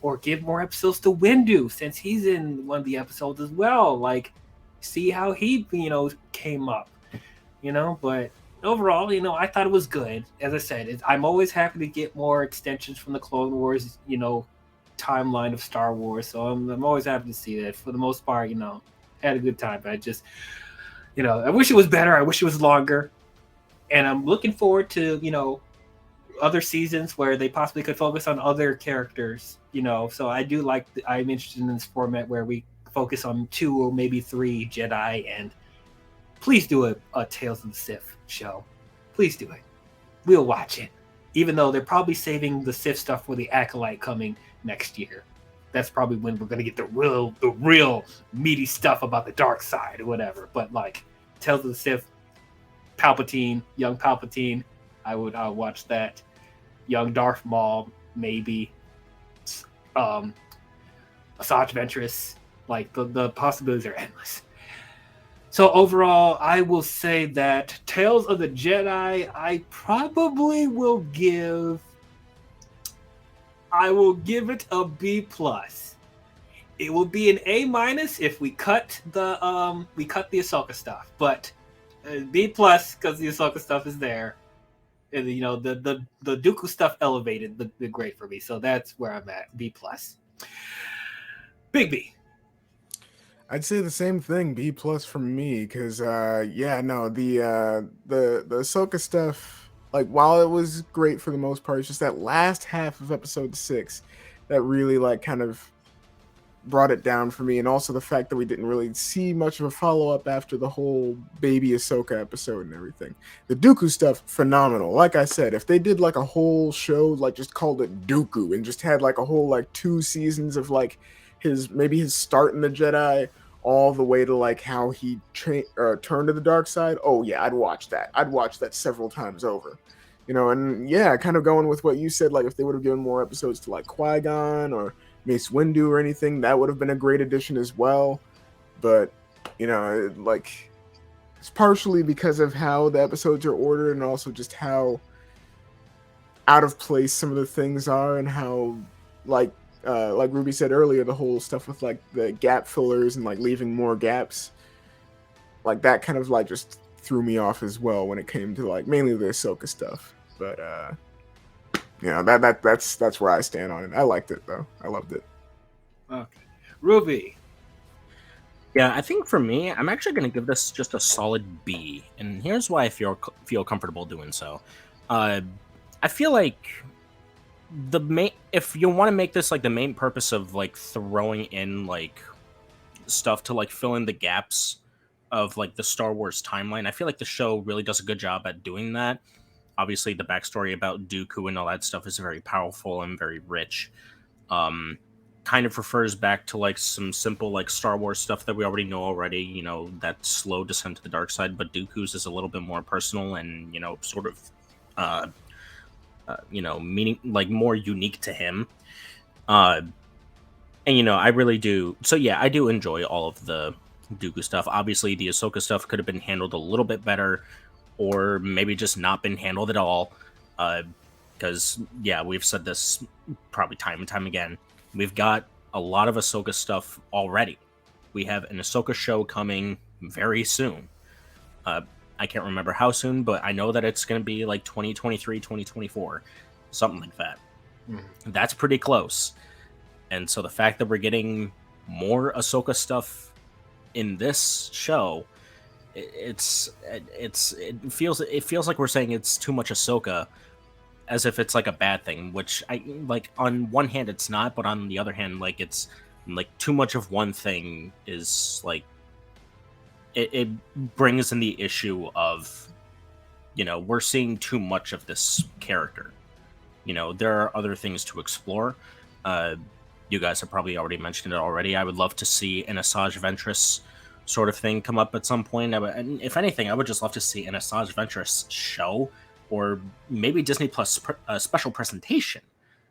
or give more episodes to Windu since he's in one of the episodes as well. Like, see how he came up, But overall, I thought it was good. As I said, I'm always happy to get more extensions from the Clone Wars, timeline of Star Wars. So I'm always happy to see that. For the most part, had a good time. But I just I wish it was better. I wish it was longer. And I'm looking forward to, other seasons where they possibly could focus on other characters, So I'm interested in this format where we focus on 2 or maybe 3 Jedi. And please do a Tales of the Sith show. Please do it. We'll watch it. Even though they're probably saving the Sith stuff for the Acolyte coming next year. That's probably when we're gonna get the real meaty stuff about the dark side or whatever. But like Tales of the Sith, Palpatine, young Palpatine, I'll watch that. Young Darth Maul, maybe. Asajj Ventress, like the possibilities are endless. So overall, I will say that Tales of the Jedi, I probably will give it a B+. It will be an A- if we cut the Ahsoka stuff, but B+ because the Ahsoka stuff is there. And, the Dooku stuff elevated the grade for me, so that's where I'm at. B+. Big B. I'd say the same thing, B+ from me, because the Ahsoka stuff. Like, while it was great for the most part, it's just that last half of episode 6 that really, like, kind of brought it down for me. And also the fact that we didn't really see much of a follow-up after the whole baby Ahsoka episode and everything. The Dooku stuff, phenomenal. Like I said, if they did, like, a whole show, like, just called it Dooku and just had, like, a whole, like, 2 seasons of, like, his start in the Jedi, all the way to like how he turned to the dark side, oh yeah, I'd watch that. I'd watch that several times over. You know, and yeah, kind of going with what you said, like if they would have given more episodes to like Qui-Gon or Mace Windu or anything, that would have been a great addition as well. But, you know, like it's partially because of how the episodes are ordered and also just how out of place some of the things are and how like Ruby said earlier, the whole stuff with like the gap fillers and like leaving more gaps, like that kind of like just threw me off as well when it came to like mainly the Ahsoka stuff. But you know, that's where I stand on it. I liked it though. I loved it. Okay, Ruby. Yeah, I think for me, I'm actually going to give this just a solid B, and here's why I feel comfortable doing so. I feel like if you want to make this like the main purpose of like throwing in like stuff to like fill in the gaps of like the Star Wars timeline, I feel like the show really does a good job at doing that. Obviously, the backstory about Dooku and all that stuff is very powerful and very rich. Kind of refers back to like some simple like Star Wars stuff that we already know already. You know, that slow descent to the dark side, but Dooku's is a little bit more personal and, you know, sort of you know, meaning like more unique to him. And you know, I really do. So yeah, I do enjoy all of the Dooku stuff. Obviously, the Ahsoka stuff could have been handled a little bit better, or maybe just not been handled at all. Because yeah, we've said this probably time and time again. We've got a lot of Ahsoka stuff already. We have an Ahsoka show coming very soon. I can't remember how soon, but I know that it's going to be like 2023, 2024, something like that. That's pretty close. And so the fact that we're getting more Ahsoka stuff in this show, it feels like we're saying it's too much Ahsoka, as if it's like a bad thing, which I like. On one hand, it's not, but on the other hand, like it's like too much of one thing is like it brings in the issue of, you know, we're seeing too much of this character. You know, there are other things to explore. You guys have probably already mentioned it already. I would love to see an Asajj Ventress sort of thing come up at some point. And if anything, I would just love to see an Asajj Ventress show, or maybe Disney Plus special presentation.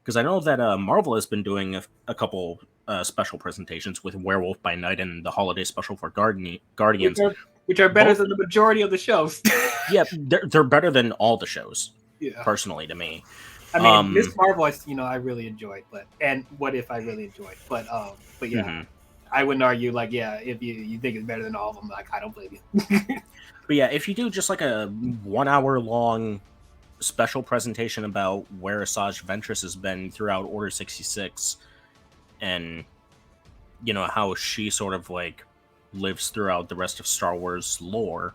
Because I know that Marvel has been doing a couple special presentations with Werewolf by Night and the holiday special for Guardians. Which are better than the majority of the shows. Yeah, they're better than all the shows, yeah. Personally, to me. I mean, Miss Marvel, I really enjoyed, and What If I really enjoyed, but yeah, I wouldn't argue like, yeah, if you think it's better than all of them, like I don't blame you. But yeah, if you do just like a 1 hour long special presentation about where Asajj Ventress has been throughout Order 66, and you know how she sort of like lives throughout the rest of Star Wars lore,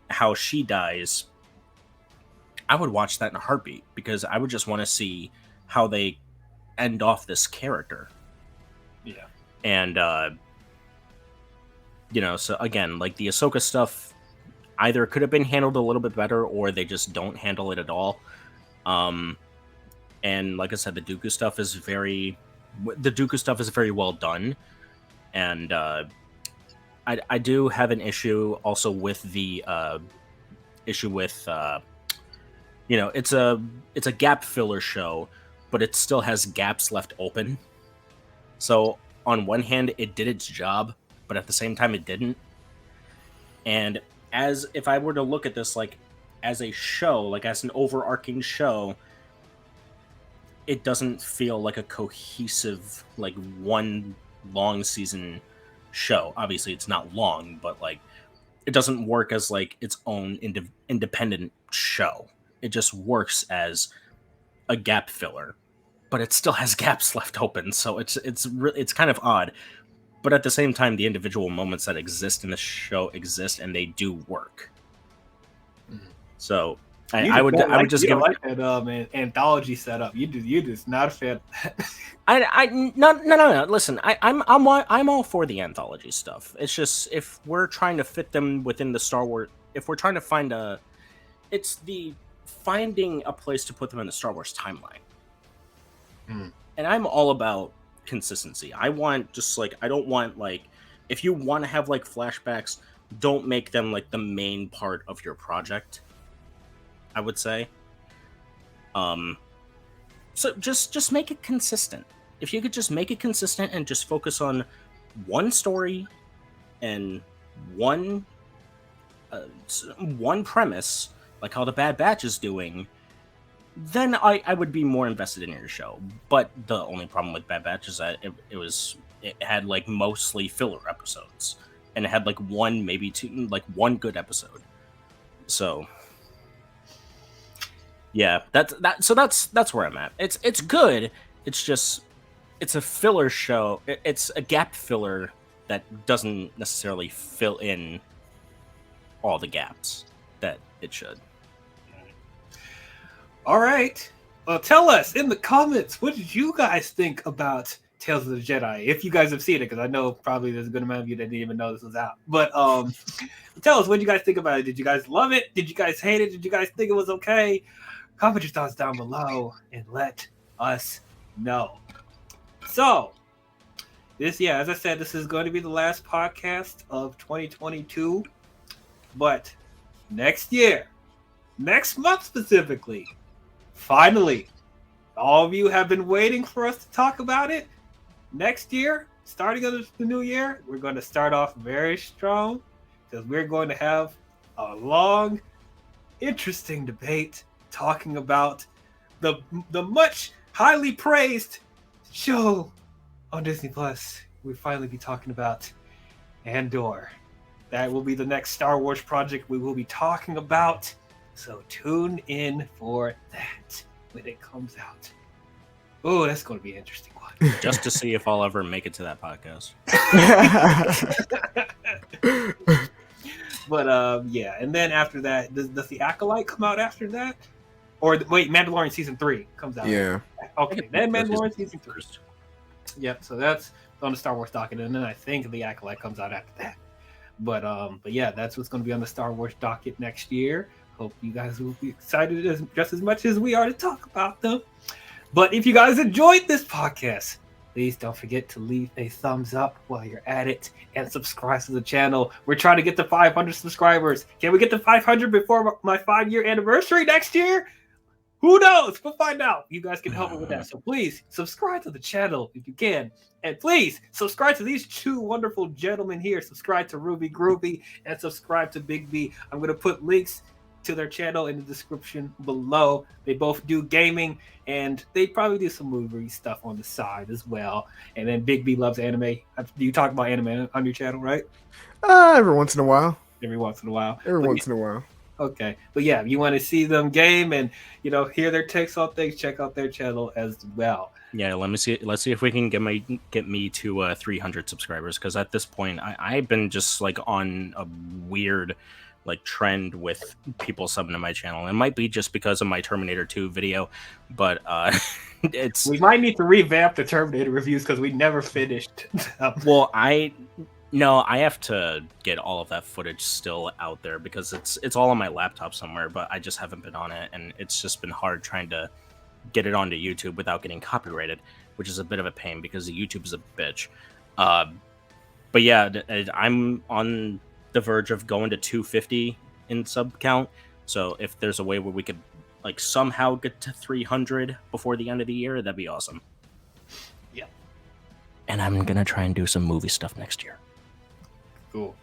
how she dies, I would watch that in a heartbeat, because I would just want to see how they end off this character. Yeah. And, you know, so again, like the Ahsoka stuff either could have been handled a little bit better, or they just don't handle it at all. And like I said, the Dooku stuff is very well done. And I do have an issue also with the you know, it's a gap filler show, but it still has gaps left open. So on one hand, it did its job, but at the same time, it didn't. And as if I were to look at this like as a show, like as an overarching show, it doesn't feel like a cohesive, like one long season show. Obviously, it's not long, but like it doesn't work as like its own independent show. It just works as a gap filler, but it still has gaps left open. So it's kind of odd. But at the same time, the individual moments that exist in the show exist, and they do work. So I would just give like that anthology setup. You just not a fan. No. Listen, I'm all for the anthology stuff. It's just if we're trying to fit them within the Star Wars, if we're trying to find finding a place to put them in the Star Wars timeline. And I'm all about consistency. I want just like, I don't want like if you want to have like flashbacks, don't make them like the main part of your project, I would say. So just make it consistent. If you could just make it consistent and just focus on one story and one premise, like how the Bad Batch is doing, then I would be more invested in your show. But the only problem with Bad Batch is that it had like mostly filler episodes, and it had like one, maybe two, like one good episode. So yeah, that's where I'm at. It's good. It's just it's a filler show. It's a gap filler that doesn't necessarily fill in all the gaps that it should. All right. Well, tell us in the comments, what did you guys think about Tales of the Jedi? If you guys have seen it, because I know probably there's a good amount of you that didn't even know this was out. But tell us, what did you guys think about it? Did you guys love it? Did you guys hate it? Did you guys think it was okay? Comment your thoughts down below and let us know. So, as I said, this is going to be the last podcast of 2022. But next year, next month specifically, finally, all of you have been waiting for us to talk about it. Next year, starting of the new year, we're going to start off very strong because we're going to have a long, interesting debate talking about the much highly praised show on Disney Plus. We'll finally be talking about Andor. That will be the next Star Wars project we will be talking about. So tune in for that when it comes out. Oh, that's going to be an interesting one. Just to see if I'll ever make it to that podcast. But yeah, and then after that, does the Acolyte come out after that? Or wait, Mandalorian season 3 comes out. Yeah. Okay, then Mandalorian season 3. Yep. So that's on the Star Wars docket, and then I think the Acolyte comes out after that. But yeah, that's what's going to be on the Star Wars docket next year. Hope you guys will be excited just as much as we are to talk about them. But if you guys enjoyed this podcast, please don't forget to leave a thumbs up while you're at it and subscribe to the channel. We're trying to get to 500 subscribers. Can we get to 500 before my 5-year anniversary next year? Who knows? We'll find out. You guys can help me with that. So please subscribe to the channel if you can. And please subscribe to these two wonderful gentlemen here. Subscribe to Ruby Groovy and subscribe to Big B. I'm going to put links to their channel in the description below. They both do gaming, and they probably do some movie stuff on the side as well. And then Big B loves anime. You talk about anime on your channel, right? Every once in a while. Every once in a while. Every once in a while. Okay, but yeah, if you want to see them game and hear their takes on things, check out their channel as well. Yeah, let's see if we can get me to 300 subscribers, because at this point I've been just like on a weird like trend with people subbing to my channel. It might be just because of my Terminator 2 video, but we might need to revamp the Terminator reviews because we never finished them. Well, I have to get all of that footage still out there because it's all on my laptop somewhere, but I just haven't been on it, and it's just been hard trying to get it onto YouTube without getting copyrighted, which is a bit of a pain because YouTube is a bitch. But yeah, I'm on the verge of going to 250 in sub count, so if there's a way where we could like somehow get to 300 before the end of the year, that'd be awesome. Yep. And I'm gonna try and do some movie stuff next year. Cool.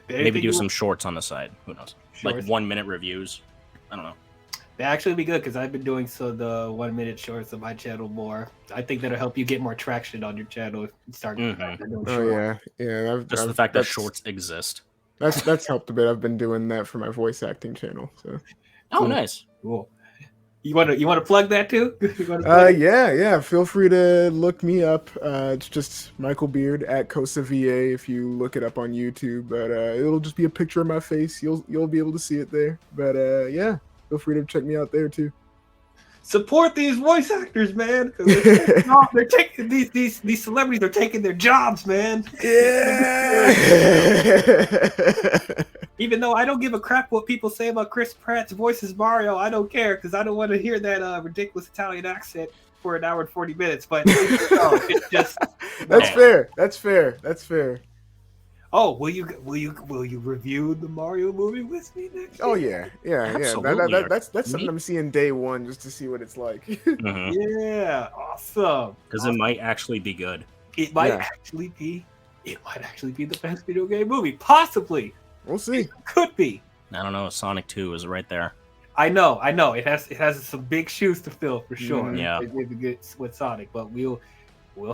Maybe do some shorts on the side. Who knows? Shorts? Like 1-minute reviews. I don't know. They actually be good because I've been doing the 1-minute shorts on my channel more. I think that'll help you get more traction on your channel if you start doing shorts. Oh yeah. Just the fact that shorts exist. That's helped a bit. I've been doing that for my voice acting channel. So. Oh, nice. Cool. You want to plug that too? Yeah. Feel free to look me up. It's just Michael Beard at Costa VA if you look it up on YouTube. But it'll just be a picture of my face. You'll be able to see it there. But yeah, feel free to check me out there too. Support these voice actors, man. They're taking these celebrities. They're taking their jobs, man. Yeah. Even though I don't give a crap what people say about Chris Pratt's voice as Mario, I don't care because I don't want to hear that ridiculous Italian accent for an hour and 40 minutes. But it's just That's fair. Oh, will you review the Mario movie with me next Oh year? yeah. Absolutely. That's Me? something I'm seeing day one just to see what it's like. Mhm. Yeah, awesome. Because it might actually be good. It might Yeah. actually be the best video game movie. Possibly. We'll see. Could be. I don't know. Sonic 2 is right there. I know. It has some big shoes to fill for sure. Mhm. Yeah. It be good with Sonic, but we'll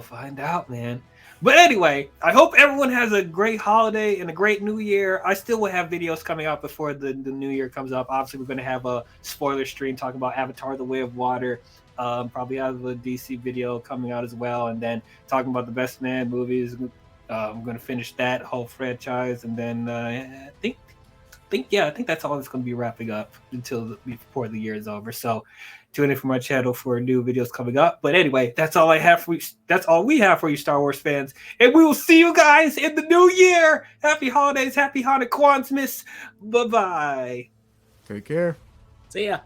find out, man. But anyway, I hope everyone has a great holiday and a great new year. I still will have videos coming out before the new year comes up. Obviously, we're going to have a spoiler stream talking about Avatar: The Way of Water. Probably have a DC video coming out as well, and then talking about the Best Man movies. I'm going to finish that whole franchise, and then I think that's all that's going to be wrapping up before the year is over. So tune in for my channel for new videos coming up. But anyway, that's all I have for you. That's all we have for you, Star Wars fans. And we will see you guys in the new year. Happy holidays, happy Hanukkah, Bye bye. Take care. See ya.